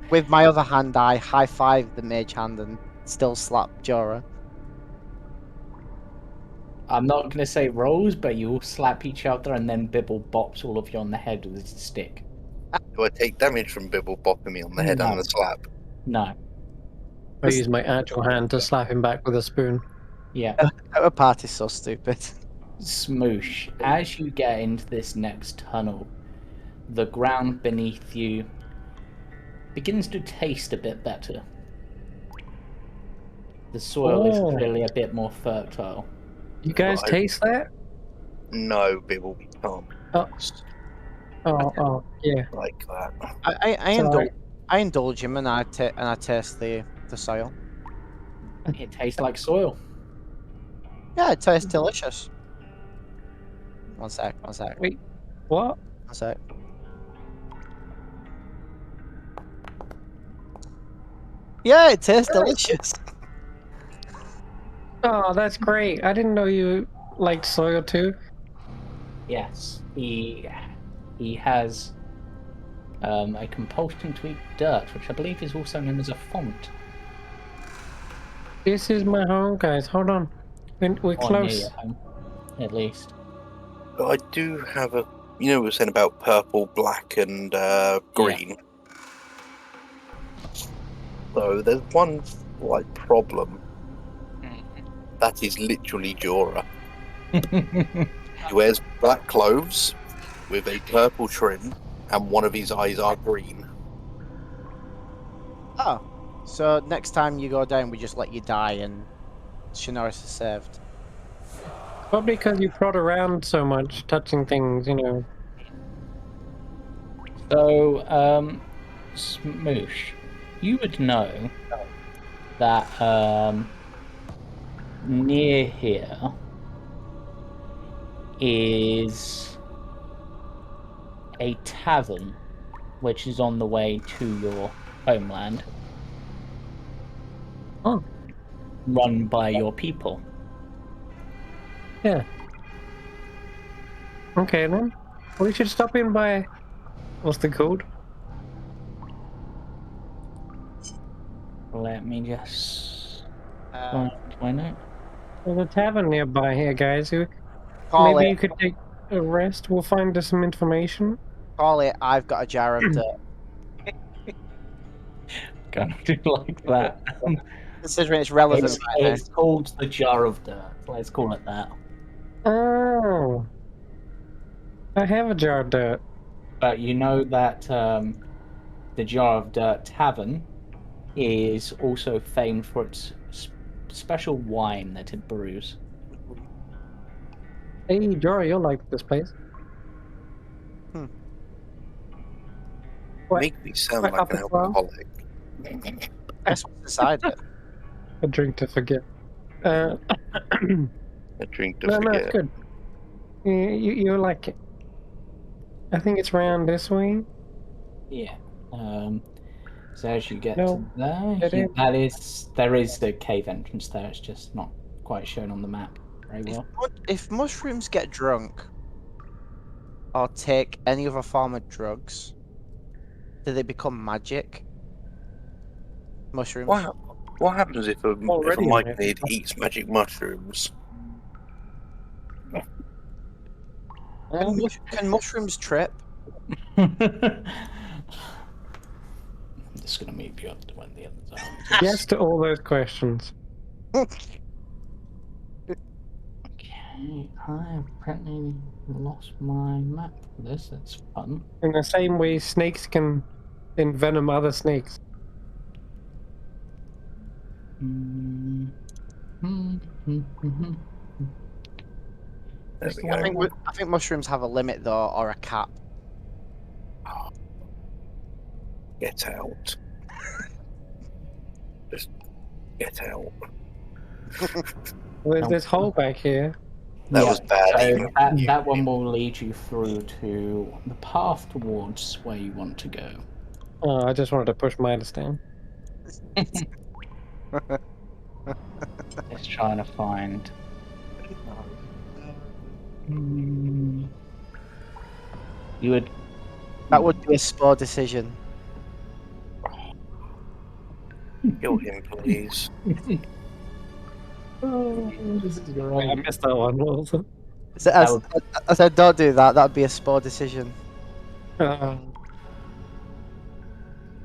With my other hand, I high five the mage hand and still slap Jorah. I'm not going to say rolls, but you all slap each other and then Bibble bops all of you on the head with his stick. Do I take damage from Bibble bopping me on the head No. and the slap? No. I use my actual hand to slap him back with a spoon. Yeah. Our party's so stupid. Shmoosh, as you get into this next tunnel, the ground beneath you begins to taste a bit better. The soil is clearly a bit more fertile. You guys Right. taste that? No, Bibble, we can't. Oh, yeah. Like that. I indulge him and I taste the soil. It tastes like soil. Yeah, it tastes delicious. One sec. Wait, what? One sec. Yeah, it tastes delicious. Oh, that's great. I didn't know you liked soil too. Yes, he has a compulsion to eat dirt, which I believe is also known as a font. This is my home, guys. Hold on. We're Or near close. your home, at least. But I do have a... You know we were saying about purple, black, and green? So there's one slight problem. That is literally Jorah. He wears black clothes with a purple trim, and one of his eyes are green. Oh, so next time you go down, we just let you die and Shinoris is saved. Probably because you prod around so much, touching things, you know. So, Shmoosh, you would know that near here is a tavern which is on the way to your homeland. Oh. Run by your people. Yeah. Okay then. We should stop in by... What's the code? Let me just find my note. There's a tavern nearby here, guys. Call Maybe it. you could take a rest. We'll find us some information. Call it. I've got a jar of dirt. Gonna do like that. Considering it's relevant It's, right now. it's called the Jar of Dirt. Let's call it that. Oh. I have a jar of dirt. But you know that the Jar of Dirt Tavern is also famed for its special wine that it brews. Hey, Jorah, you'll like this place. What? Make me sound What, like up an as well? alcoholic. That's what's beside it. A drink to forget. A drink to No, forget. it's good. You like it. I think it's round this way. Yeah. So as you get No, to there, it there is the cave entrance there. It's just not quite shown on the map very well. If mushrooms get drunk or take any other form of drugs, do they become magic? Mushrooms. What happens if a Already Myconid eats magic mushrooms? Can mushrooms trip? I'm just gonna move you up to one of the others are. Yes to all those questions. Okay. I've apparently lost my map for this. That's fun. In the same way snakes can envenom other snakes. Mm. Mm, mm, mm, There Is we the go. one I think mushrooms have a limit though, or a cap. Get out. Just get out. There's No. this hole back here. That was bad So aiming. that one will lead you through to the path towards where you want to go. Oh, I just wanted to push Midas down. Just trying to find. Mm. You would. That would be a spore decision. Kill him, please. Oh, this is I great. missed that one also. So, I said, don't do that. That'd be a spore decision. Uh,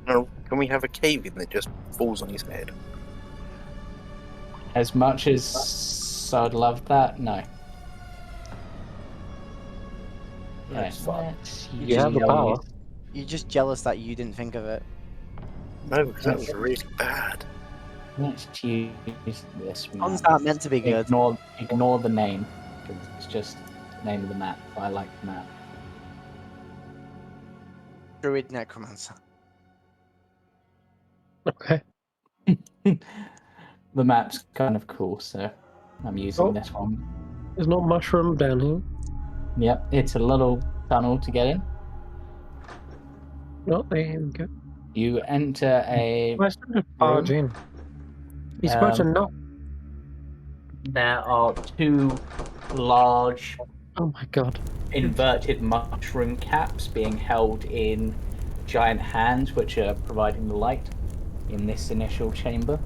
No, can we have a cave in that just falls on his head? As much as I'd love that, no. That's fun. let's You have the use- power. You're just jealous that you didn't think of it. No, because that was really bad. Let's use this Puns map. aren't meant to be good. Ignore the name, because it's just the name of the map. I like the map. Druid Necromancer. Okay. The map's kind of cool, so I'm using Oh. this one. There's no mushroom down here. Yep, it's a little tunnel to get in. Oh, there we go. You enter a. Why should I barge in? He's supposed to knock. There are two large Oh my god. inverted mushroom caps being held in giant hands, which are providing the light in this initial chamber.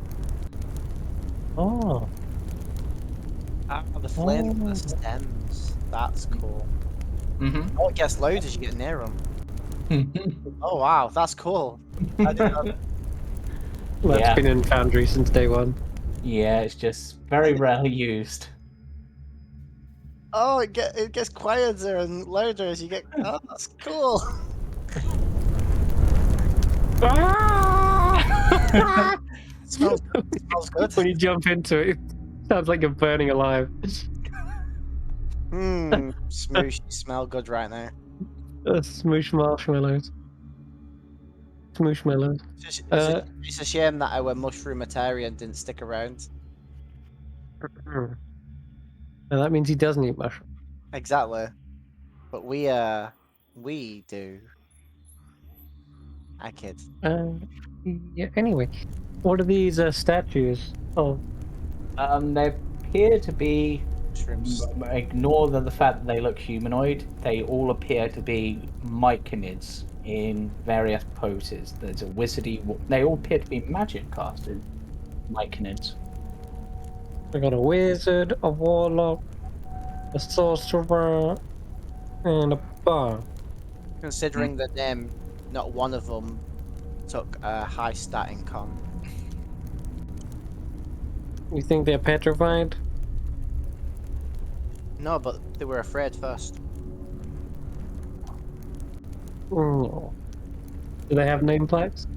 Oh. Ah, the flame Oh. the stems. That's cool. Mm-hmm. Oh, it gets loud as you get near them. Oh wow, that's cool. I didn't know. That's Yeah. been in Foundry since day one. Yeah, it's just very rarely used. Oh, it gets quieter and louder as you get. Oh, that's cool. Smells good. When you jump into it, it sounds like you're burning alive. Smoosh, you smell good right now. Smoosh marshmallows. Smooshmallows. It's a shame that our mushroomatarian didn't stick around. Now that means he doesn't eat mushroom. Exactly. But we do. I kid. Yeah. Anyway, what are these statues? Oh, They appear to be. Mushrooms. Ignore the fact that they look humanoid. They all appear to be myconids in various poses. There's a wizardy. They all appear to be magic casted myconids. I got a wizard, a warlock, a sorcerer, and a bard. Considering the name, not one of them took a high stat in con. You think they're petrified? No, but they were afraid first. No. Do they have nameplates?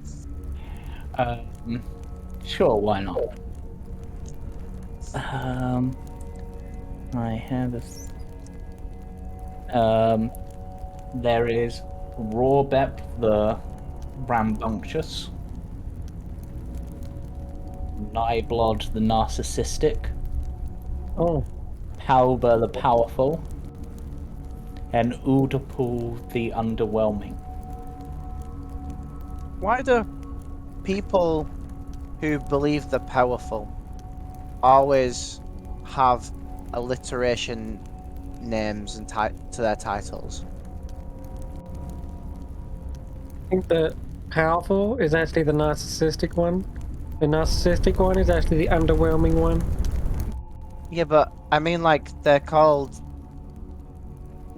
Sure, why not? I have a. There is Rawbep the Rambunctious, Nyblod the Narcissistic, Oh, Halber the Powerful, and Udapul the Underwhelming. Why do people who believe they're powerful always have alliteration names and to their titles? I think the powerful is actually the narcissistic one. The narcissistic one is actually the underwhelming one. Yeah, but I mean, like, they're called.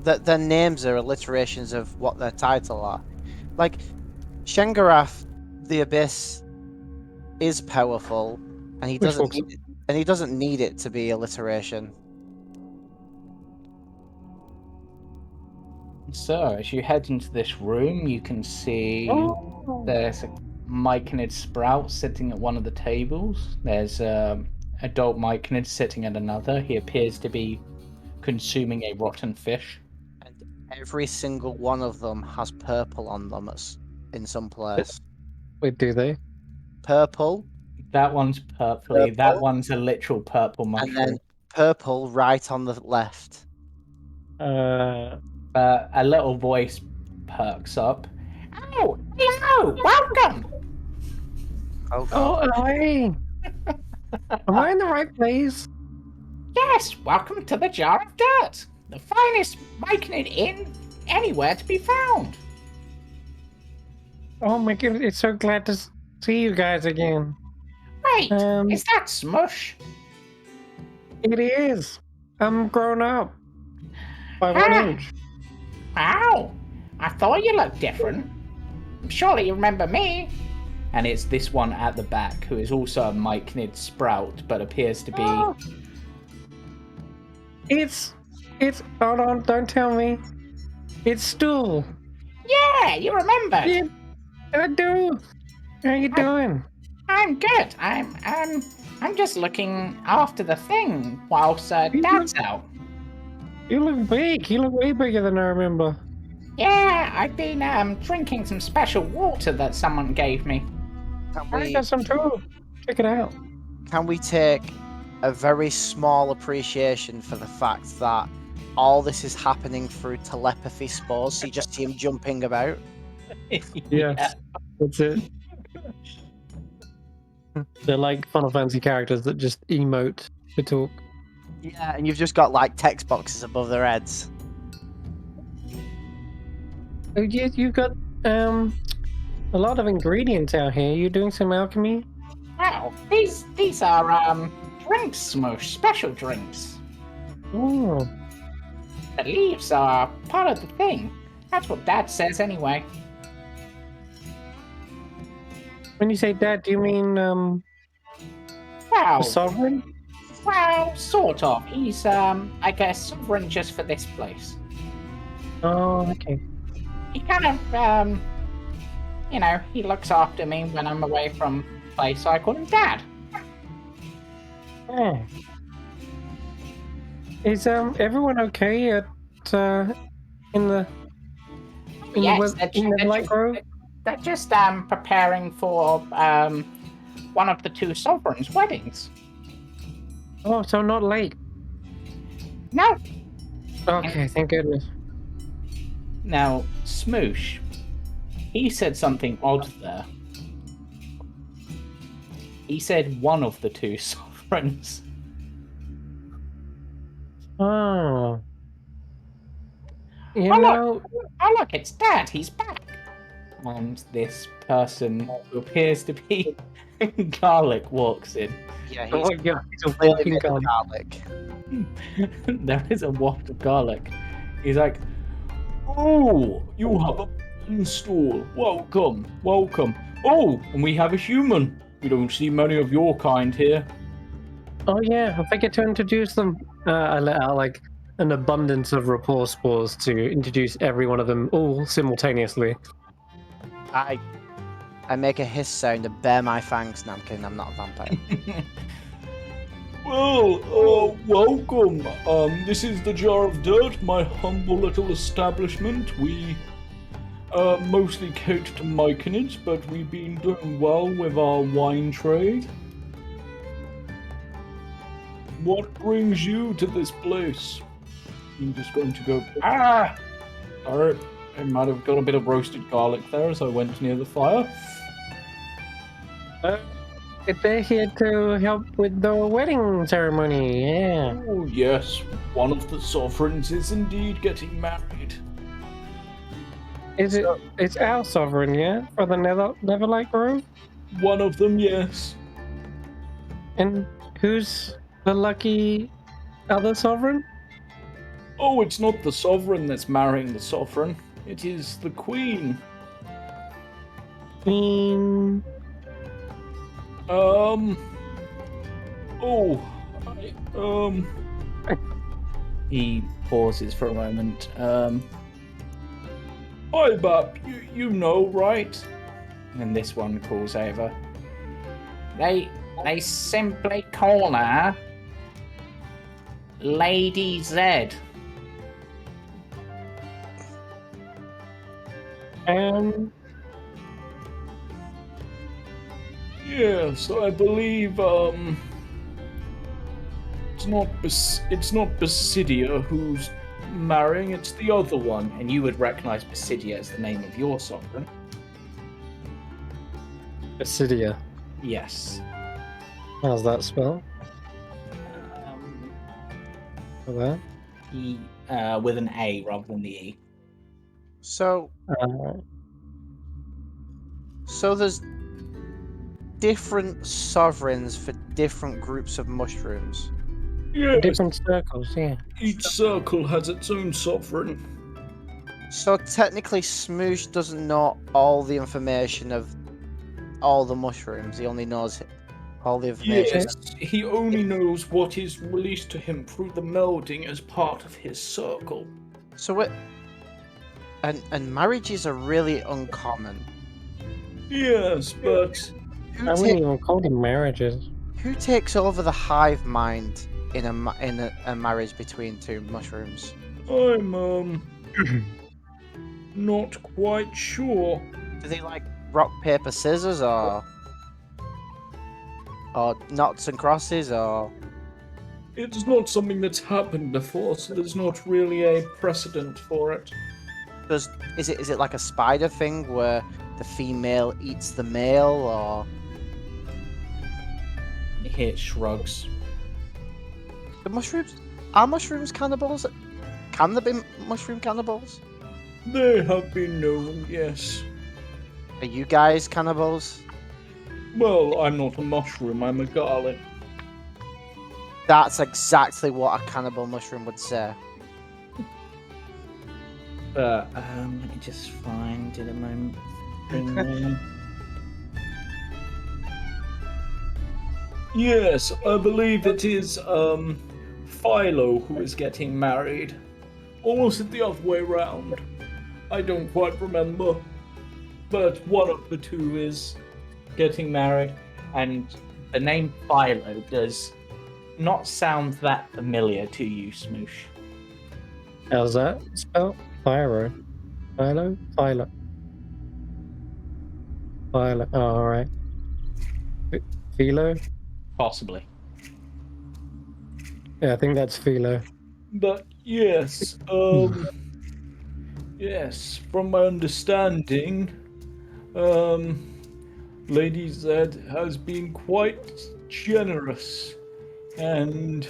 Their names are alliterations of what their title are. Like, Shengarath, the Abyss, is powerful, and he Which doesn't looks- need it, and he doesn't need it to be alliteration. So, as you head into this room, you can see there's a myconid sprout sitting at one of the tables. There's adult myconid sitting at another. He appears to be consuming a rotten fish. And every single one of them has purple on them in some place. Wait, do they? Purple, That one's purpley. That Purple. one's a literal purple mushroom. and then purple right on the left. A little voice perks up. Oh, hello! Welcome! Oh, God. Oh, hey! Am I in the right place? Yes, welcome to the Jar of Dirt, the finest myconid inn anywhere to be found. Oh my goodness, it's so glad to see you guys again. Wait, is that Shmoosh? It is. I'm grown up. By 1 Ah. inch. Wow, I thought you looked different. Surely you remember me. And it's this one at the back who is also a myconid sprout, but appears to be... Oh. It's, hold on, don't tell me. It's Stool. Yeah, you remember. Yeah, I do. How you doing? I'm good. I'm just looking after the thing whilst Dad's out. You look big. You look way bigger than I remember. Yeah, I've been drinking some special water that someone gave me. I got some too. Check it out. Can we take a very small appreciation for the fact that all this is happening through telepathy spores, so you just see him jumping about? Yes, that's it. They're like Final Fantasy characters that just emote to talk. Yeah, and you've just got like text boxes above their heads. Oh, you've got a lot of ingredients out here. You doing some alchemy? Wow, these are drinks, Shmoosh, special drinks. Oh, The leaves are part of the thing. That's what Dad says anyway. when you say Dad, do you mean Wow, the sovereign? well, sort of. He's I guess sovereign just for this place. Oh, okay. He kind of he looks after me when I'm away from place, so I call him Dad. Yeah. Is everyone okay at in the Yes, light grove? they're just preparing for one of the two sovereigns' weddings. Oh, so not late. No. Okay, thank goodness. Now, Shmoosh, he said something odd there. He said one of the two sovereigns. Oh. You Oh, know, Oh look, it's Dad, he's back. And this person who appears to be Garlic walks in. Yeah, he's oh my god, it's a clearly fucking made of gun. garlic. There is a waft of garlic. He's like, oh, you have a beanstalk. Welcome, welcome. Oh, and we have a human. We don't see many of your kind here. Oh yeah, I forget to introduce them. I let out like an abundance of rapport spores to introduce every one of them all simultaneously. I make a hiss sound and bare my fangs. No, I'm kidding, I'm not a vampire. Well, welcome. This is the Jar of Dirt, my humble little establishment. We mostly cater to myconids, but we've been doing well with our wine trade. What brings you to this place? I'm just going to go... Sorry, I might have got a bit of roasted garlic there as I went near the fire. They're here to help with the wedding ceremony, yeah. Oh yes, one of the sovereigns is indeed getting married. It's our sovereign, yeah? For the Neverlight Grove? One of them, yes. And who's the lucky other sovereign? Oh, it's not the sovereign that's marrying the sovereign. It is the queen. Queen... He pauses for a moment. Hi, Bap. You know, right? And this one calls over. They simply call her Lady Z. Yes, I believe it's not Basidia who's marrying, it's the other one. And you would recognize Basidia as the name of your sovereign. Basidia. Yes. How's that spelled? For that? With an A rather than the E. So there's different sovereigns for different groups of mushrooms. Yes, Different circles, yeah. each circle has its own sovereign. So technically, Shmoosh doesn't know all the information of all the mushrooms. He only knows all the information. Yes, he only knows what is released to him through the melding as part of his circle. So it and marriages are really uncommon. Yes, but Who, I wouldn't even call them marriages. who takes over the hive mind in a marriage between two mushrooms? I'm not quite sure. Do they like rock paper scissors or knots and crosses or? It's not something that's happened before, so there's not really a precedent for it. Is it like a spider thing where the female eats the male, or It shrugs. the mushrooms? Are mushrooms cannibals? Can there be mushroom cannibals? They have been known, yes. Are you guys cannibals? Well, I'm not a mushroom, I'm a garlic. That's exactly what a cannibal mushroom would say. But let me just find it a moment. Yes, I believe it is Philo who is getting married. Almost the other way round. I don't quite remember. But one of the two is Getting married, and the name Philo does not sound that familiar to you, Shmoosh. How's that spelled? Philo. Philo? Philo. Philo. Oh, alright. Philo? Possibly. Yeah, I think that's Philo. But yes, yes, from my understanding, Lady Z has been quite generous, and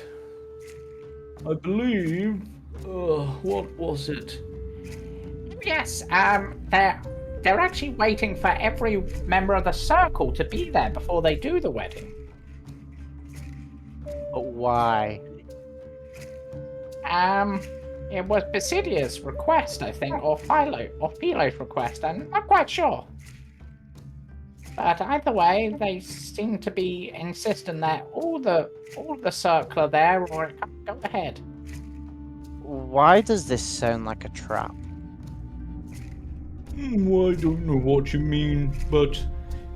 I believe, what was it? Yes, they're actually waiting for every member of the circle to be there before they do the wedding. But why? It was Basidia's request, I think, or Philo's request. I'm not quite sure. But either way, they seem to be insisting that all the circle are there, or it can't go ahead. Why does this sound like a trap? I don't know what you mean, but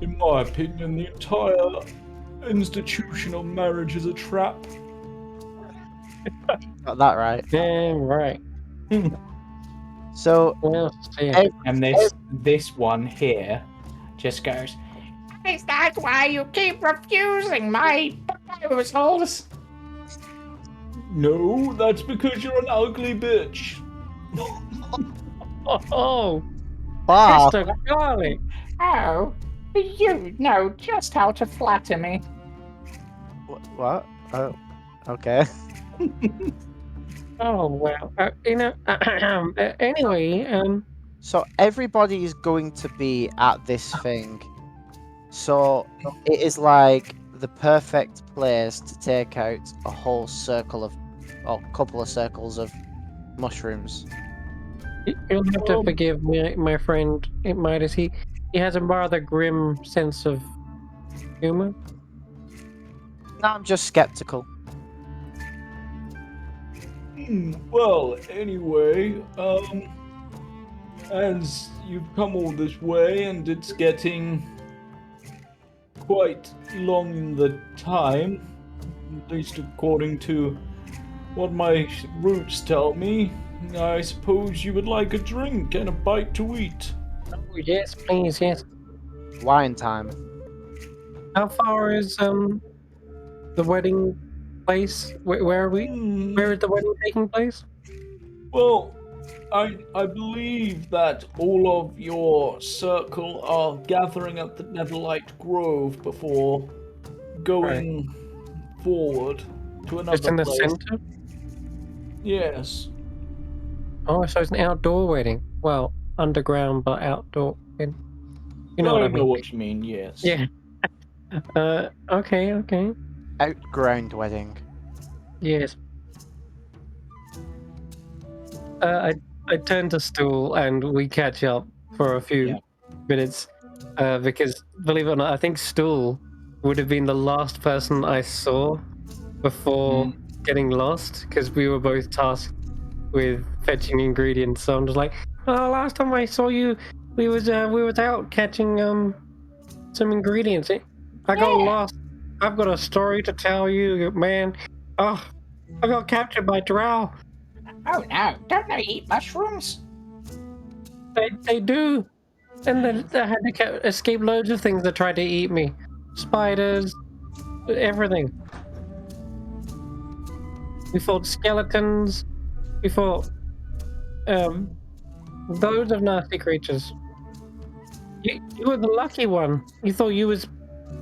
in my opinion, the entire institution of marriage is a trap. Got that right. Damn right. So, Well, yeah. And this one here just goes, "Is that why you keep refusing my proposals?" No, that's because you're an ugly bitch. Oh, Bob, Mr. Garlic. Oh, you know just how to flatter me. what? Oh, okay. Oh well. Anyway, So everybody is going to be at this thing. So it is like the perfect place to take out a whole circle of, or couple of circles of mushrooms. you'll have to forgive me, my friend Midas. He has a rather grim sense of humor. No, I'm just skeptical. Well, anyway, as you've come all this way and it's getting quite long in the time, at least according to what my roots tell me, I suppose you would like a drink and a bite to eat. Oh, yes, please, yes. Wine time. How far is the wedding place? Where are we? Where is the wedding taking place? Well, I believe that all of your circle are gathering at the Netherlight Grove before going forward to another Just in the place. center? Yes. Oh, so it's an outdoor wedding. Well, underground but outdoor. You know I what I mean? know what you mean, yes. Yeah. Okay. Outground wedding. Yes. I turn to Stool and we catch up for a few minutes because, believe it or not, I think Stool would have been the last person I saw before getting lost because we were both tasked with fetching ingredients. So I'm just like, oh, last time I saw you, we was out catching some ingredients. I got lost. I've got a story to tell you, man. Oh, I got captured by drow. Oh no, don't they eat mushrooms? They do. And then I had to escape loads of things that tried to eat me. Spiders, everything. We fought skeletons. We fought loads of nasty creatures. You were the lucky one. You thought you was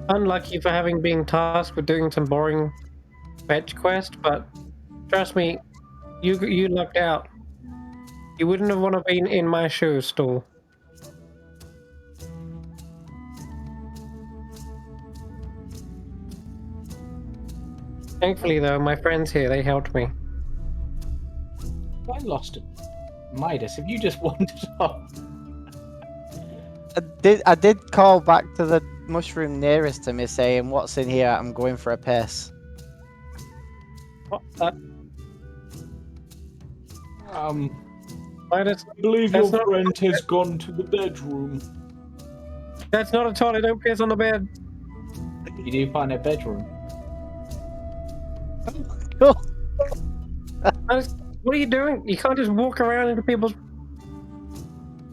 unlucky for having been tasked with doing some boring fetch quest, but trust me, you lucked out. You wouldn't have want to be in my shoes, Stool. Thankfully, though, my friends here, they helped me. I lost it. Midas, have you just wandered off? I did call back to the mushroom nearest to me saying, "What's in here? I'm going for a piss." What? I Midas, believe your That's not- friend has gone to the bedroom. that's not a toilet. Don't piss on the bed. You do find a bedroom. Midas, what are you doing? You can't just walk around into people's.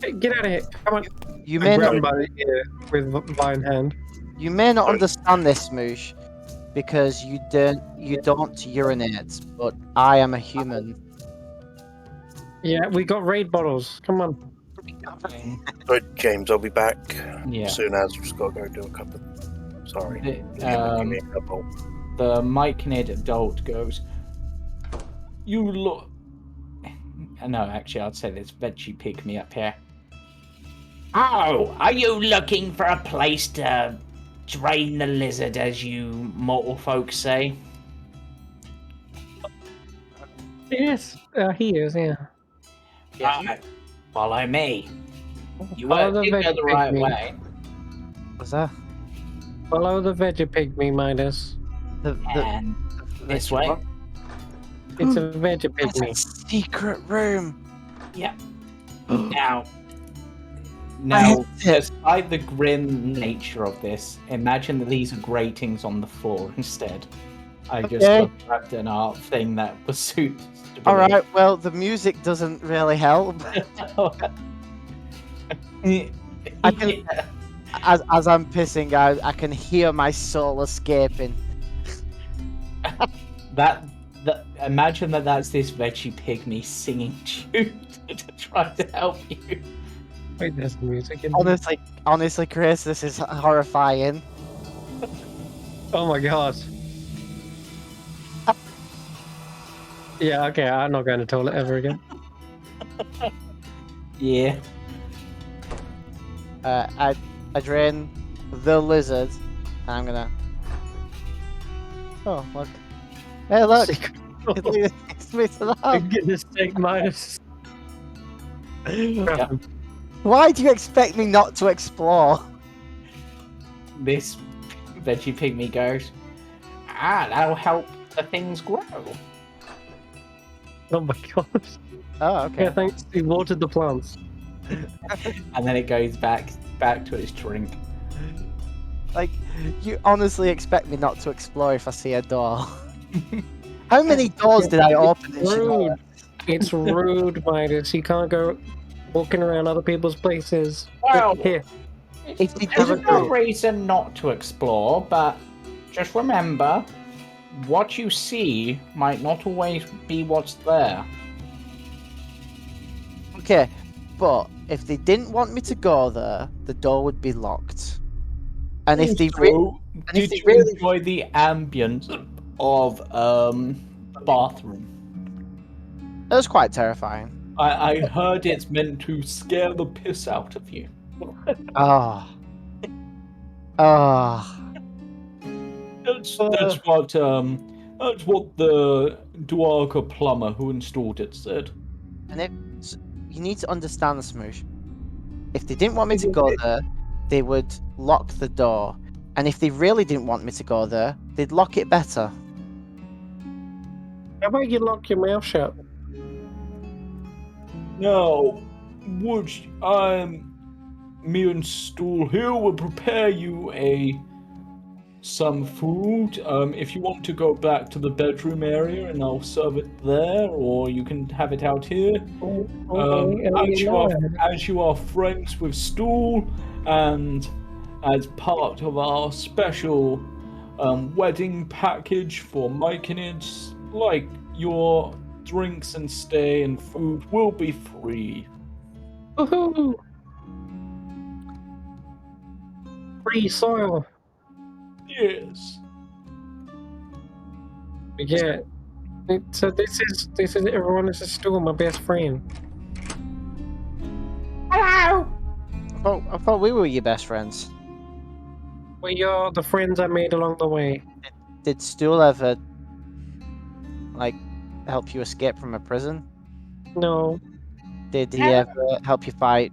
Hey, get out of here! Come on. You I may grab not, him by the ear with vine hand. you may not understand this, Shmoosh, because you don't urinate, but I am a human. Yeah, we got raid bottles. Come on. But James, I'll be back Yeah. soon as we've just got to go do a couple. Sorry. The, Give me a couple. the mic-knit adult goes, You look. no, actually, I'd say this veggie pick me up here. Oh, are you looking for a place to drain the lizard, as you mortal folks say? Yes, he is. Yeah. Follow me. You Follow won't the go the veggie right pygmy. way. What's that? Follow the veggie pygmy, Midas. The And this way. what? It's a veggie It's a pygmy. secret room. Now, hate it. despite the grim nature of this, imagine that these are gratings on the floor instead. I just Okay. grabbed an art thing that was suited. All right. Well, the music doesn't really help. I can- As I'm pissing out, I can hear my soul escaping. Imagine that's this veggie pygmy singing tune to try to help you. Wait, there's music in here. Honestly, Chris, this is horrifying. Oh my god. Yeah, okay, I'm not going to toilet ever again. Yeah. I drain the lizard. And I'm gonna. Oh look! Hey look! Secret- It's me to For laugh. goodness sake, Midas. Yeah. Why do you expect me not to explore? This veggie pygmy goes, that'll help the things grow. Oh my god. Oh, okay. Yeah, thanks. You watered the plants. And then it goes back to its drink. Like, you honestly expect me not to explore if I see a door? How many doors did I open in Shinola? Rude. It's rude, Midas. You can't go walking around other people's places. Well, Here, If they There's didn't no do- reason not to explore, but just remember, what you see might not always be what's there. Okay, but if they didn't want me to go there, the door would be locked. And if they Also, if did they you really- enjoy the ambience of the bathroom? It was quite terrifying. I heard it's meant to scare the piss out of you. Oh. Oh. That's what the Duarca plumber who installed it said. And you need to understand, Smoosh. If they didn't want me to go there, they would lock the door. And if they really didn't want me to go there, they'd lock it better. how about you lock your mouth shut? Now, would me and Stool here will prepare you some food. If you want to go back to the bedroom area, and I'll serve it there, or you can have it out here. As you are friends with Stool, and as part of our special wedding package for Myconids, like your drinks and stay and food will be free. Woohoo! Free soil. Yes. Yeah. So this is everyone. This is still my best friend. Hello! I thought we were your best friends. We are the friends I made along the way. Did Stool ever, like, help you escape from a prison? No, Did he ever help you fight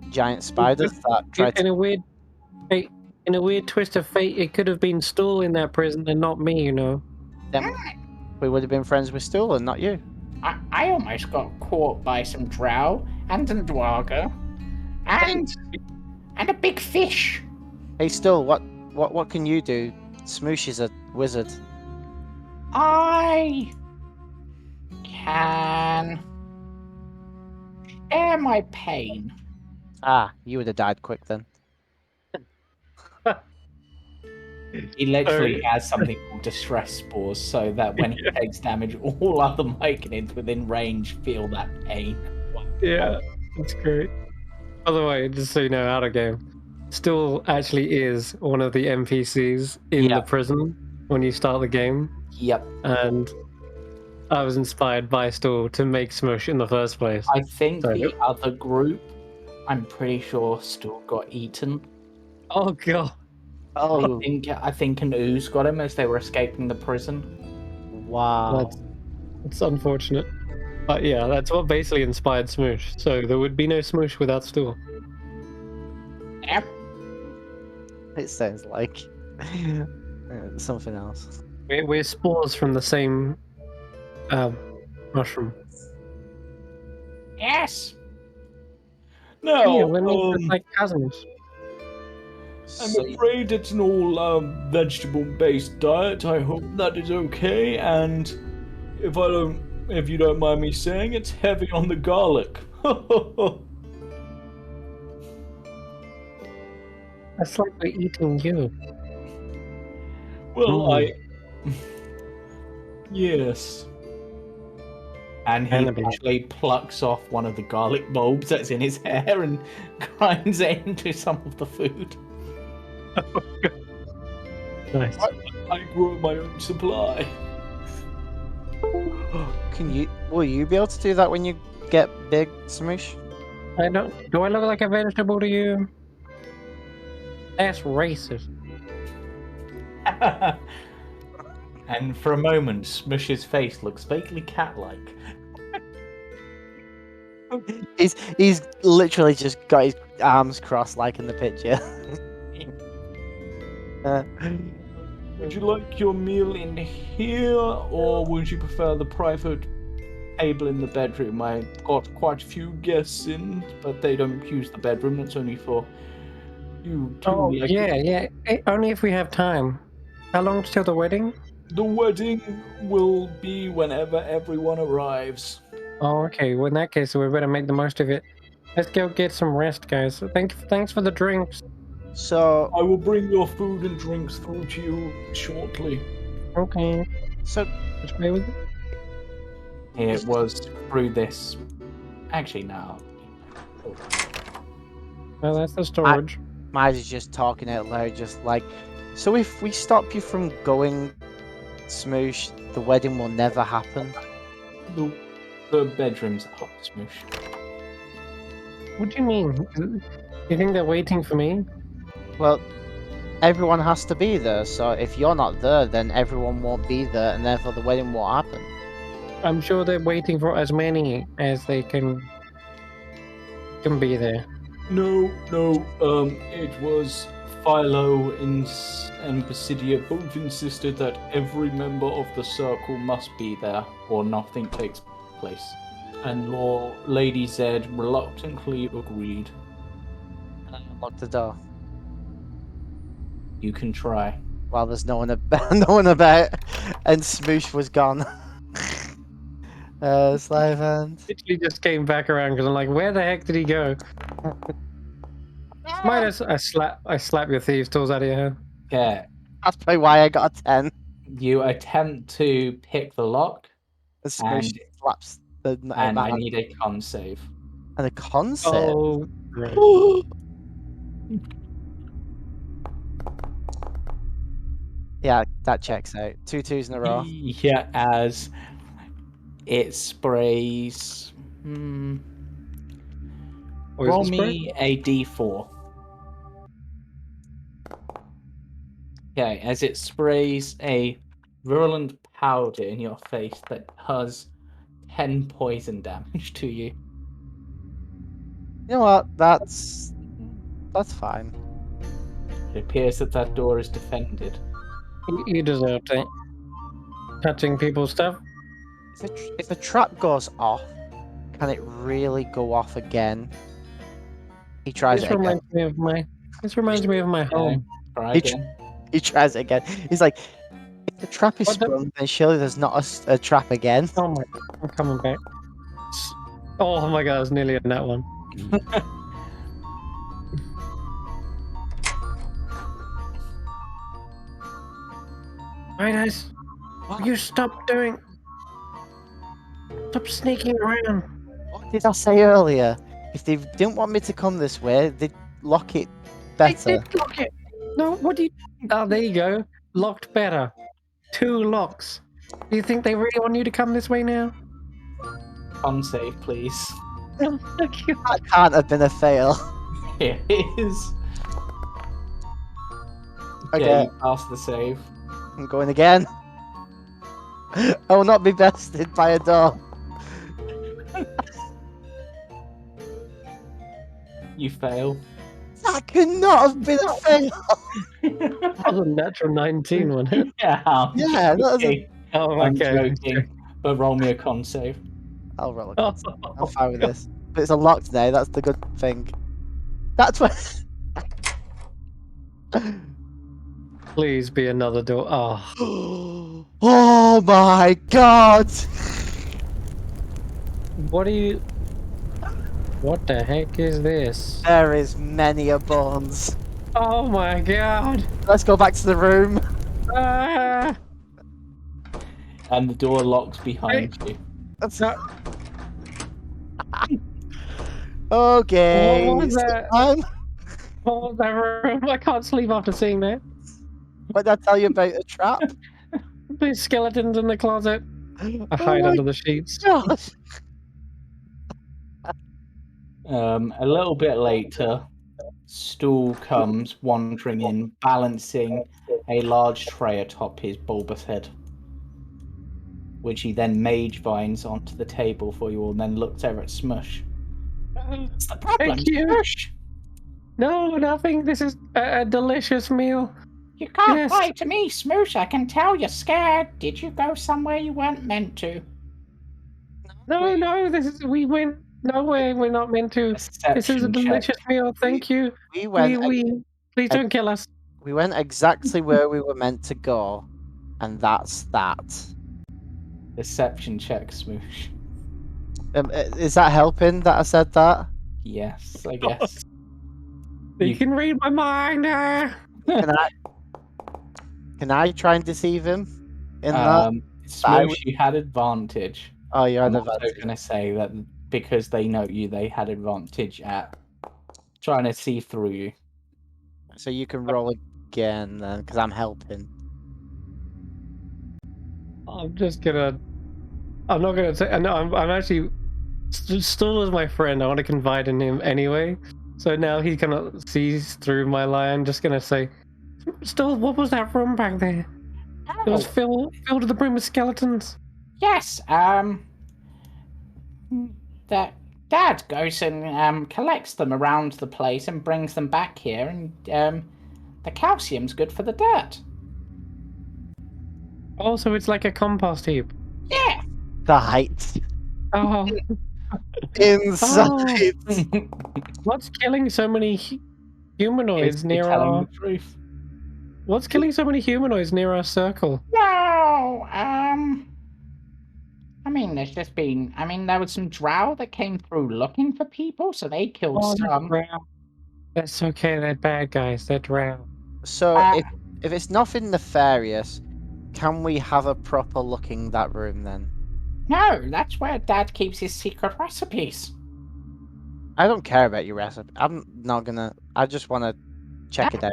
giant spiders that tried in to... in a weird twist of fate, it could have been Stool in that prison and not me. You know. We would have been friends with Stool and not you. I almost got caught by some drow and a dwarga and a big fish. Hey, Stool, what can you do? Smoosh is a wizard. I can share my pain. Ah, you would have died quick then. He literally has something called distress spores, so that when he takes damage, all other Myconids within range feel that pain. Yeah, that's great. By the way, just so you know, out of game, Stool actually is one of the NPCs in the prison when you start the game. Yep. And I was inspired by Stool to make Shmoosh in the first place. I think the other group, I'm pretty sure, still got eaten. Oh god. Oh, I think an ooze got him as they were escaping the prison. wow. That's unfortunate. But yeah, that's what basically inspired Shmoosh. So there would be no Shmoosh without Stool. Yep. It sounds like something else. We're spores from the same mushroom. Yes. Now, Yeah, we're like cousins. I'm afraid it's an all vegetable-based diet. I hope that is okay. And if you don't mind me saying, it's heavy on the garlic. That's like we're eating you. Well, yes. And he actually plucks off one of the garlic bulbs that's in his hair and grinds it into some of the food. Nice. I grow my own supply. Will you be able to do that when you get big, Smoosh? I don't. Do I look like a vegetable to you? That's racist. And for a moment, Shmoosh's face looks vaguely cat-like. He's literally just got his arms crossed like in the picture. Would you like your meal in here, or would you prefer the private table in the bedroom. I got quite a few guests in, but they don't use the bedroom. It's only for you two. Oh, like- yeah. Only if we have time. How long till the wedding? The wedding will be whenever everyone arrives. Oh, okay. Well, in that case, we better make the most of it. Let's go get some rest, guys. Thanks for the drinks. So, I will bring your food and drinks through to you shortly. Okay. so Let's play with it. It was through this. Actually, no. Well, that's the storage. Midas is just talking out loud, just like, so if we stop you from going, Shmoosh, the wedding will never happen. The bedroom's hot, Smoosh. What do you mean? You think they're waiting for me? Well, everyone has to be there, so if you're not there, then everyone won't be there, and therefore the wedding won't happen. I'm sure they're waiting for as many as they can be there. No, it was Philo and Basidia both insisted that every member of the circle must be there, or nothing takes place. And Lady Zed reluctantly agreed. Lock the door You can try. while there's no one about, and Shmoosh was gone. Slave hand. Literally just came back around because I'm like, where the heck did he go? Midas, I slap your thieves' tools out of your hand. Okay. That's probably why I got a 10. You attempt to pick the lock, And Shmoosh And- slaps the and I need a con save. and a concept. Oh, right. Yeah, that checks out. 2 2s in a row. Yeah, as it sprays. Poison Roll spray? me a d4. Okay, as it sprays a virulent powder in your face that does 10 poison damage to you. You know what? That's fine. It appears that that door is defended. You deserve it. Touching people's stuff. If a trap goes off, can it really go off again? He tries This it again. reminds me of my home. Try He again. He tries it again. He's like, if the trap is What the- sprung, then surely there's not a trap again. Oh my! I'm coming back. Oh my god! It's nearly in that one. Midas, you stop sneaking around. What did I say earlier? If they didn't want me to come this way, they'd lock it better. I did lock it. No, what do you? Oh, there you go. Locked better. 2 locks. Do you think they really want you to come this way now? Con save, please. Thank you. That can't have been a fail. It is. Okay, You pass the save. I'm going again. I will not be bested by a door. You fail. That could not have been a fail. That was a natural 19 one. Yeah, I'm Yeah, that was a- joking. Oh, I'm okay. joking. But roll me a con save. I'll roll a Oh, I'm fine with this. But it's unlocked now, that's the good thing. That's what. please be another door. Oh, Oh my god! what are you? What the heck is this? There is many a bones. Oh my god! Let's go back to the room. Ah! And the door locks behind you. That's No. okay. What was that? Um, What was that room? I can't sleep after seeing that. what did I tell you about a trap? There's skeletons in the closet. I Oh hide my under the sheets. gosh. A little bit later, Stool comes wandering in, balancing a large tray atop his bulbous head, which he then mage vines onto the table for you all, and then looks over at Shmoosh. What's the problem, Thank you. Shmoosh? No, nothing. This is a delicious meal. You can't Yes. lie to me, Shmoosh. I can tell you're scared. Did you go somewhere you weren't meant to? No, we went nowhere. We're not meant to. This is a Deception delicious check. meal. Thank you. We went. Please don't kill us. We went exactly where we were meant to go, and that's that. Deception check, Smoosh. Is that helping that I said that? Yes, I guess. You can read my mind. Can I try and deceive him? In that? Smoosh, you had advantage. Oh, you had I'm also advantage. going to say that because they know you, they had advantage at trying to see through you. So you can roll again then, because I'm helping. I'm not gonna say. No, I'm actually Stool is my friend. I want to confide in him anyway. So now he cannot see through my lie. I'm just gonna say, Stool, what was that room back there? It was filled to the brim with skeletons. Yes, that Dad goes and collects them around the place and brings them back here, and the calcium's good for the dirt. Also, it's like a compost heap. Yeah. The height. Oh, Inside. what's killing so many humanoids Basically near telling our? the truth. What's killing so many humanoids near our circle? No, I mean, there was some drow that came through looking for people, so they killed some. That's okay. They're bad guys. They're drow. So if it's nothing nefarious, can we have a proper look in that room then? No, that's where Dad keeps his secret recipes. I don't care about your recipe. I'm not gonna. I just want to check it out.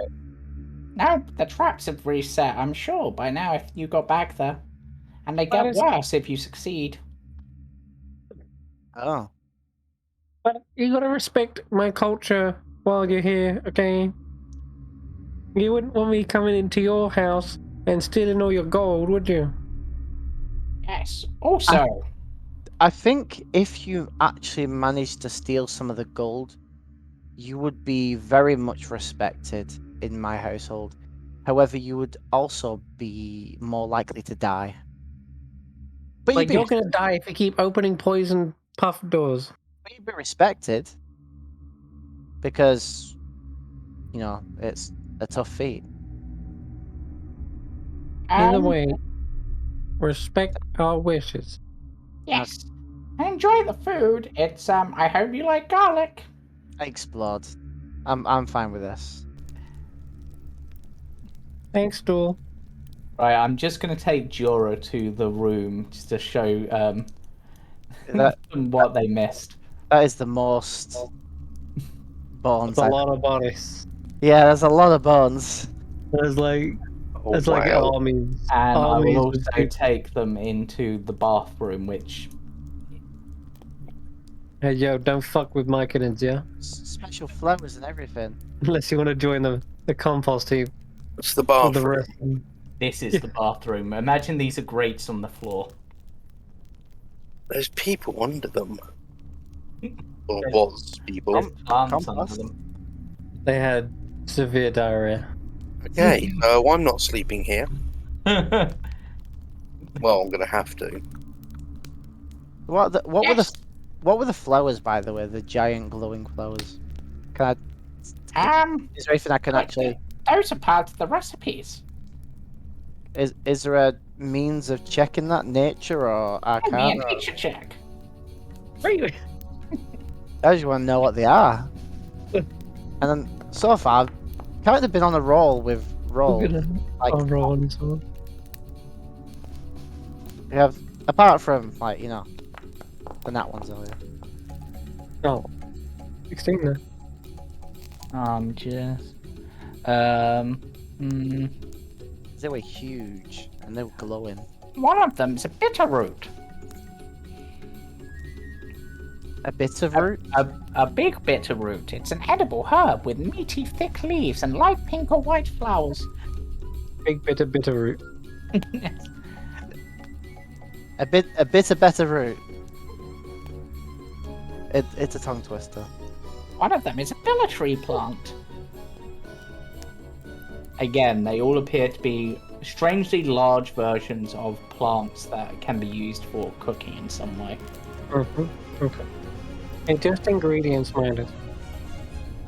No, the traps have reset, I'm sure, by now if you got back there. And they get worse if you succeed. Oh. But you gotta respect my culture while you're here, okay? You wouldn't want me coming into your house and stealing all your gold, would you? Yes. Also, I think if you actually managed to steal some of the gold, you would be very much respected in my household. However, you would also be more likely to die. But you're gonna die if you keep opening poison puff doors. But you'd be respected because, you know, it's a tough feat. Either way, respect our wishes. Yes. And enjoy the food. It's I hope you like garlic. Explode. I'm fine with this. Thanks, Stool. Right, I'm just gonna take Jorah to the room just to show what they missed. That is the most bones. There's a lot of bodies. Yeah, there's a lot of bones. There's like armies. And I will armies also take them into the bathroom, which... Hey, yo, don't fuck with my kittens, yeah? Special flowers and everything. Unless you want to join the compost heap. It's the bathroom. This is the bathroom. Imagine these are grates on the floor. There's people under them. Or was people. There's plants under them. They had severe diarrhea. Okay, so I'm not sleeping here. Well, I'm gonna have to. What were the flowers, by the way? The giant glowing flowers. Can I? Is there anything I can actually? Those are part of the recipes. Is there a means of checking that, nature or arcana? Give me a nature check. Really? I just want to know what they are. And then so far, I've kind of been on a roll with rolls. Like roll and so on. We have, apart from like the nat ones earlier. Oh, 16 then. They were huge and they were glowing. One of them is a bitter root. A bitter root? A big bitter root. It's an edible herb with meaty, thick leaves and light pink or white flowers. Big bitter root. Yes. A bitter better root. It's a tongue twister. One of them is a billy tree plant. Again, they all appear to be strangely large versions of plants that can be used for cooking in some way. Okay. Hey, just ingredients, Midas.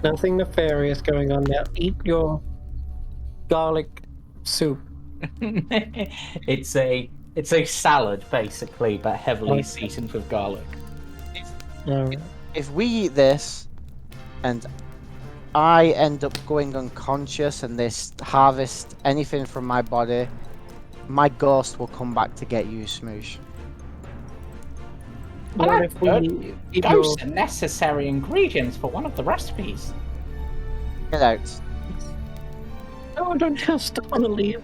Nothing nefarious going on now. Eat your garlic soup. It's a salad basically, but heavily Okay. seasoned with garlic. Alright. If we eat this, and I end up going unconscious, and this harvests anything from my body, my ghost will come back to get you, Shmoosh. What if we eat your... Ghosts are necessary ingredients for one of the recipes. Get out. No, I don't just want to leave.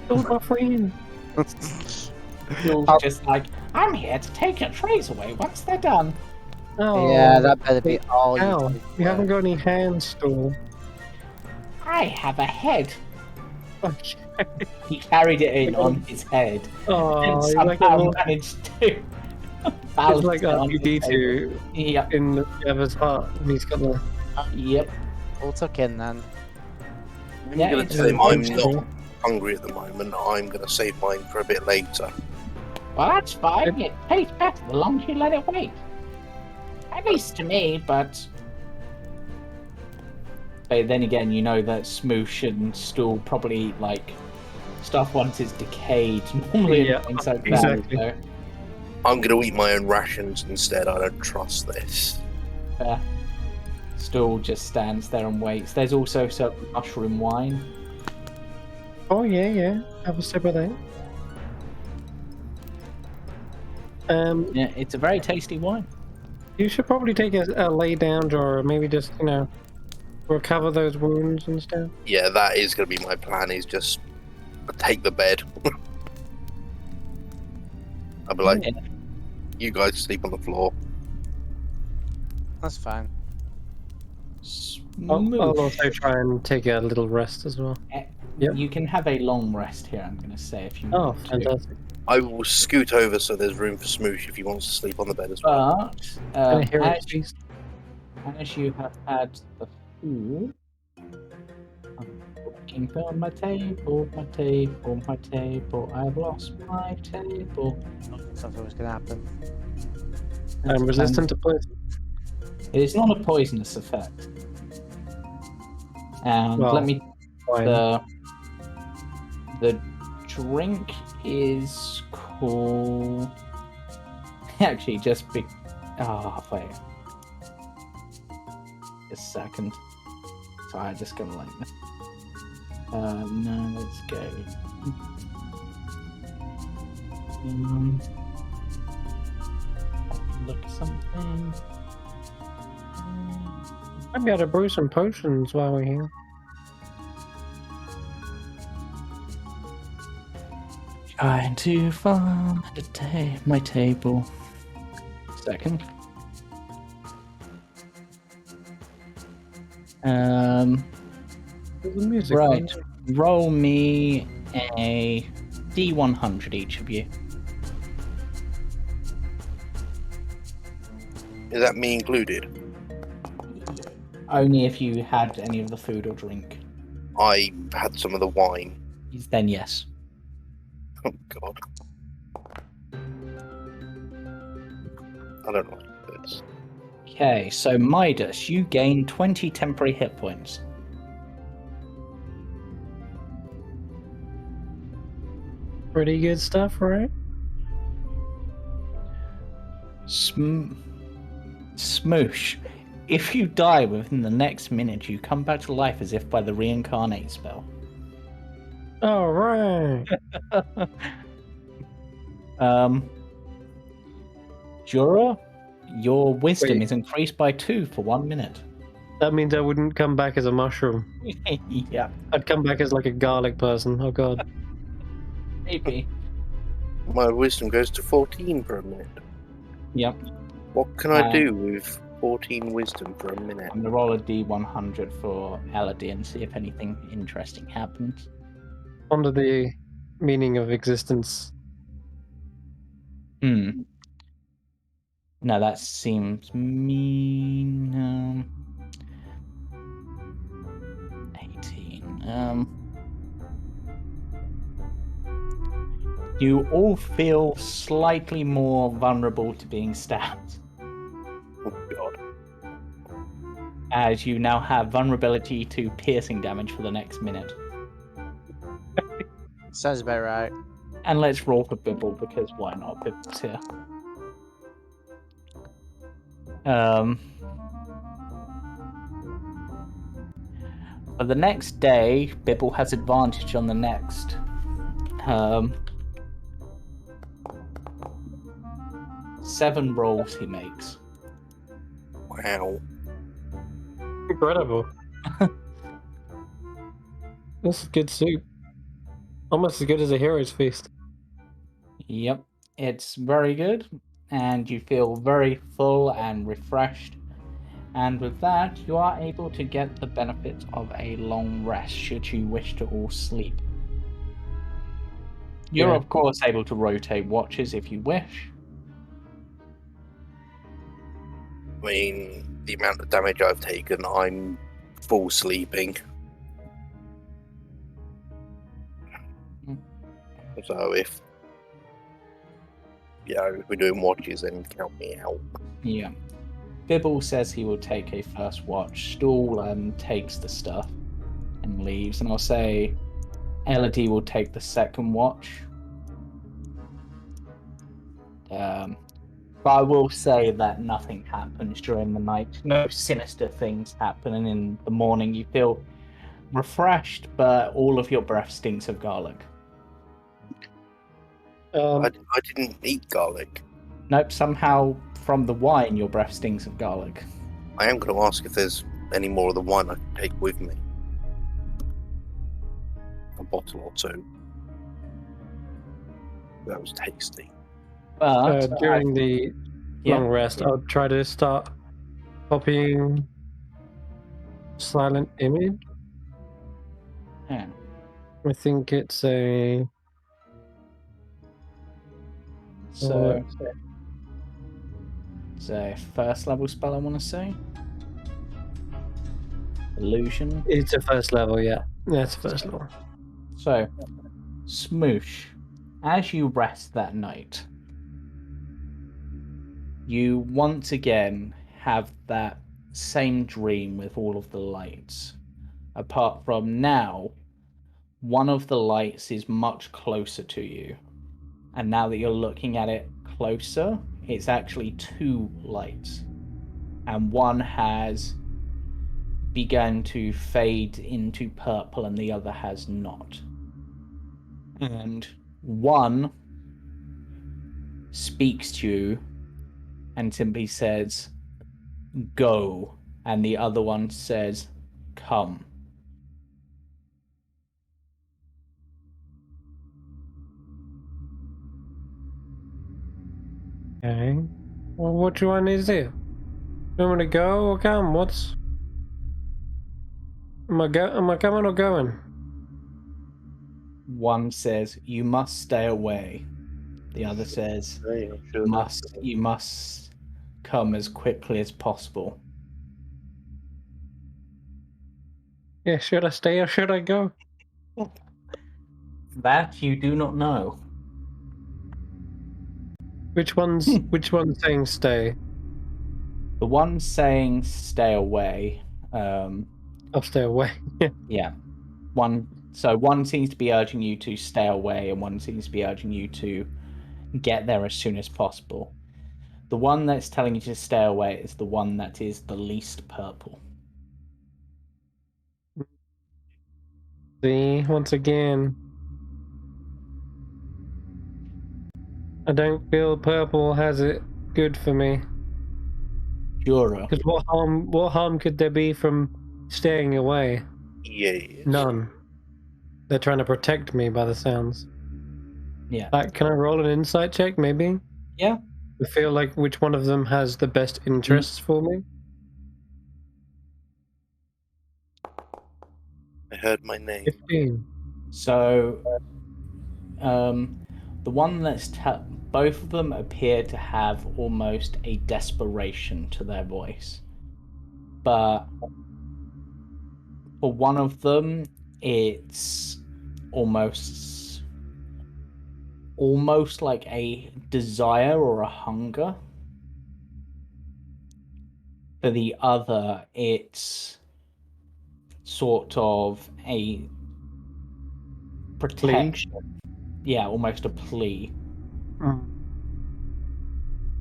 You're my friend. You're just like, I'm here to take your trays away once they're done. Oh, Yeah, that better be all you ow. do. You haven't got any hands, Stool. I have a head. Okay. He carried it in on his head Oh, and he's somehow like a little... managed to It's balance like it on the table. R2-D2 Yep, in the Jabba's heart, and he's got the... yep. All tuck in then. I'm Yeah, going it's to tell him I'm interesting. not hungry at the moment. I'm going to save mine for a bit later. Well, that's fine. It tastes better the longer you let it wait. At least to me, but then again, you know that Smoosh and Stool probably eat like stuff once it's decayed normally Yeah, and things like exactly. that. I'm going to eat my own rations instead. I don't trust this. So, Stool just stands there and waits. There's also some mushroom wine. Oh, yeah. Have a sip of that. Yeah, it's a very tasty wine. You should probably take a lay down, Jorah. Maybe just, recover those wounds and stuff. Yeah, that is going to be my plan, is just take the bed. I'll be like, Yeah. you guys sleep on the floor. That's fine. Smoosh. I'll also try and take a little rest as well. Yep. You can have a long rest here, I'm going to say, if you Oh, want to. fantastic. I will scoot over so there's room for Smoosh if he wants to sleep on the bed as well. But Can I hear it, please? as you have had the food, I'm looking for my table. I've lost my table. Something was going to happen. I'm resistant to poison. It is not a poisonous effect. And Well, let me. Fine. The drink is called. Actually, just be. Oh, wait. A second. Sorry, I just gotta like. No, let's go. Look at something. I'd be able to brew some potions while we're here. Trying to find my table. Second. There's the music. Right. Roll me a D100, each of you. Is that me included? Only if you had any of the food or drink. I had some of the wine. Then yes. Oh, God. I don't know what this. Okay, so Midas, you gain 20 temporary hit points. Pretty good stuff, right? Smoosh. If you die within the next minute, you come back to life as if by the reincarnate spell. All right. Jorah, your wisdom Wait. is increased by 2 for 1 minute. That means I wouldn't come back as a mushroom. Yeah, I'd come back as like a garlic person. Oh god. maybe. My wisdom goes to 14 for a minute. Yep. What can I do with 14 wisdom for a minute? I'm gonna roll a D100 for Elodie and see if anything interesting happens. Under the meaning of existence. No, that seems mean. 18. You all feel slightly more vulnerable to being stabbed, Oh god. as you now have vulnerability to piercing damage for the next minute. Sounds about right. And let's roll for Bibble, because why not? Bibble's here. For the next day, Bibble has advantage on the next. 7 rolls he makes. Wow. Incredible. This is good soup. Almost as good as a hero's feast. Yep, it's very good, and you feel very full and refreshed. And with that, you are able to get the benefit of a long rest should you wish to all sleep. You're, Yeah. of course, able to rotate watches if you wish. I mean, the amount of damage I've taken, I'm full sleeping. So if we're doing watches, then count me out. Yeah. Bibble says he will take a first watch. Stool takes the stuff and leaves. And I'll say Elodie will take the second watch. But I will say that nothing happens during the night. No sinister things happen. And in the morning, you feel refreshed, but all of your breath stinks of garlic. I didn't eat garlic. Nope, somehow from the wine, your breath stinks of garlic. I am going to ask if there's any more of the wine I can take with me. A bottle or two. That was tasty. But during the yeah. long rest, I'll try to start copying silent image. Yeah. I think it's a. So it's a first level spell, I want to say. Illusion. It's a first level, yeah. That's first level. So, Shmoosh, as you rest that night, you once again have that same dream with all of the lights. Apart from now, one of the lights is much closer to you. And now that you're looking at it closer, it's actually 2 lights. And one has begun to fade into purple and the other has not. And one speaks to you and simply says, "Go," and the other one says, "Come." Okay. Well, which one is it? You want me to go or come? What's. Am I coming or going? One says, "You must stay away." The other says, You must come as quickly as possible." Yeah, should I stay or should I go? That you do not know. Which one's saying stay? The one saying stay away, I'll stay away. yeah. One seems to be urging you to stay away, and one seems to be urging you to get there as soon as possible. The one that's telling you to stay away is the one that is the least purple. See, once again, I don't feel purple has it good for me. Jorah. Because what harm could there be from staying away? Yeah. None. They're trying to protect me by the sounds. Yeah. Can I roll an insight check, maybe? Yeah. To feel like which one of them has the best interests for me? I heard my name. 15. So, the one that's both of them appear to have almost a desperation to their voice, but for one of them, it's almost almost like a desire or a hunger. For the other, it's sort of a protection. Yeah, almost a plea.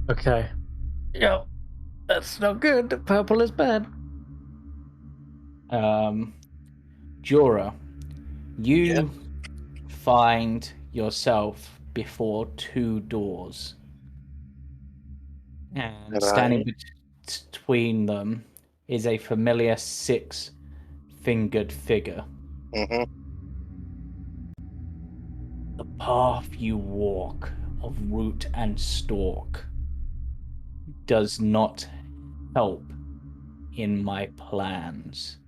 Okay. Yeah, that's not good. Purple is bad. Jorah, you find yourself before two doors. And standing between them is a familiar six-fingered figure. Mm-hmm. The path you walk of root and stalk does not help in my plans.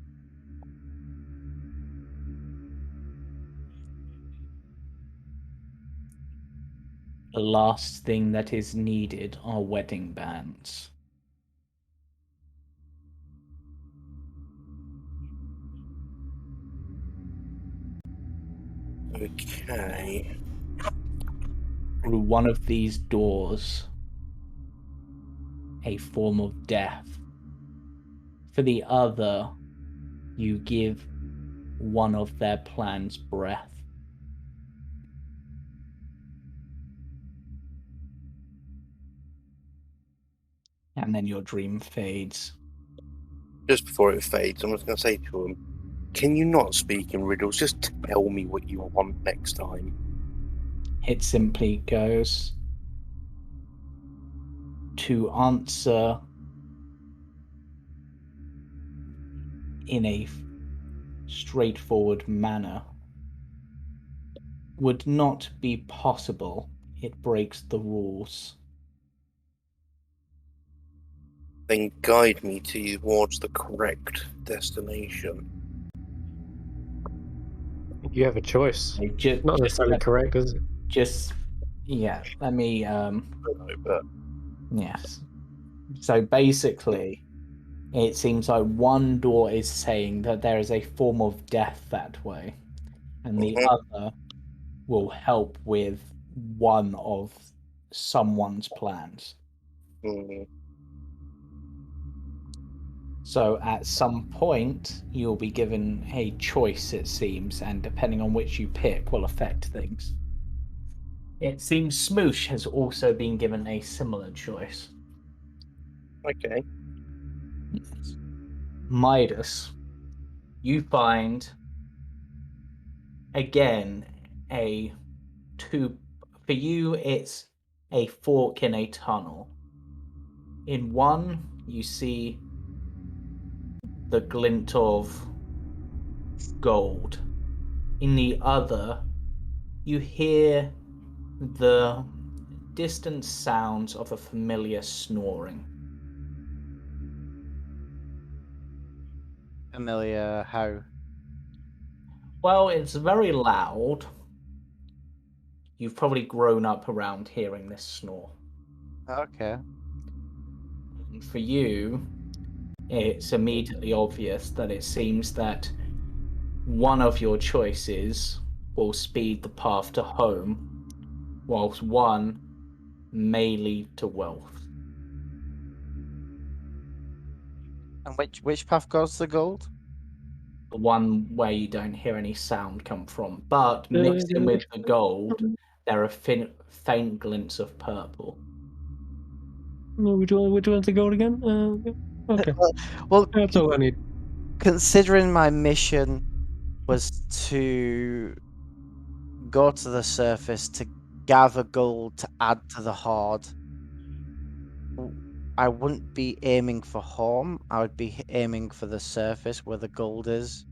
The last thing that is needed are wedding bands. Okay. Through one of these doors, a form of death. For the other, you give one of their plans breath. And then your dream fades. Just before it fades, I'm just going to say to him, can you not speak in riddles? Just tell me what you want next time. It simply goes, to answer in a straightforward manner would not be possible. It breaks the rules. Then guide me towards the correct destination. You have a choice. Just, Not necessarily correct, is it? Yeah, let me, But yes. So basically, it seems like one door is saying that there is a form of death that way, and the other will help with one of someone's plans. So at some point, you'll be given a choice, it seems, and depending on which you pick will affect things. It seems Shmoosh has also been given a similar choice. okay. Midas, you find again for you it's a fork in a tunnel. In one, you see the glint of gold. In the other, you hear the distant sounds of a familiar snoring. Familiar how? Well, it's very loud. You've probably grown up around hearing this snore. Okay. And for you, it's immediately obvious that it seems that one of your choices will speed the path to home, whilst one may lead to wealth. And which path goes to gold? The one where you don't hear any sound come from, but mixed in with the gold, there are faint glints of purple. Which one's the gold again? Okay. Well, That's all I need. considering my mission was to go to the surface to gather gold to add to the hoard, I wouldn't be aiming for home. I would be aiming for the surface where the gold is.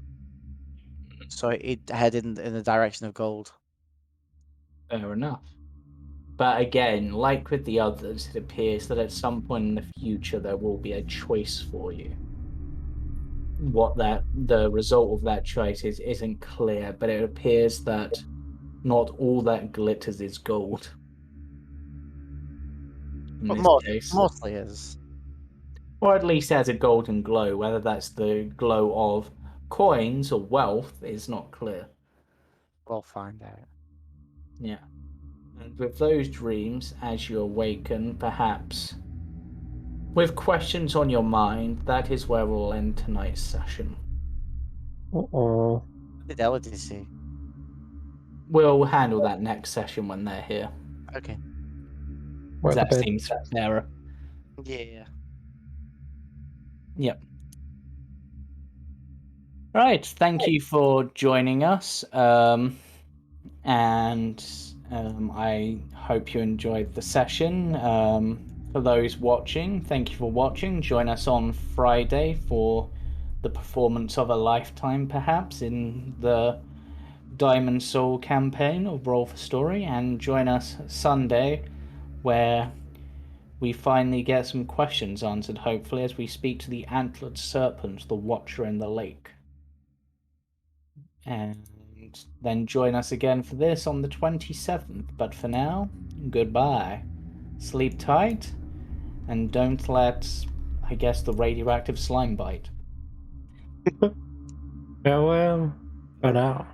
So it head in the direction of gold. Fair enough. But again, like with the others, it appears that at some point in the future there will be a choice for you. What the result of that choice is isn't clear, but it appears that not all that glitters is gold. In But this case. mostly is. Or at least has a golden glow. Whether that's the glow of coins or wealth is not clear. We'll find out. Yeah. And with those dreams, as you awaken, perhaps with questions on your mind, that is where we'll end tonight's session. Uh-oh. What did Elodie see? We'll handle that next session when they're here. Okay. Wet the That bed. seems fairer. Yeah. Yep. Right, thank you for joining us. I hope you enjoyed the session. For those watching, thank you for watching. Join us on Friday for the performance of a lifetime, perhaps, in the Diamond Soul campaign of Roll for Story, and join us Sunday, where we finally get some questions answered, hopefully, as we speak to the Antlered Serpent, the Watcher in the Lake. And then join us again for this on the 27th. But for now, goodbye. Sleep tight, and don't let, I guess, the radioactive slime bite. Farewell for now.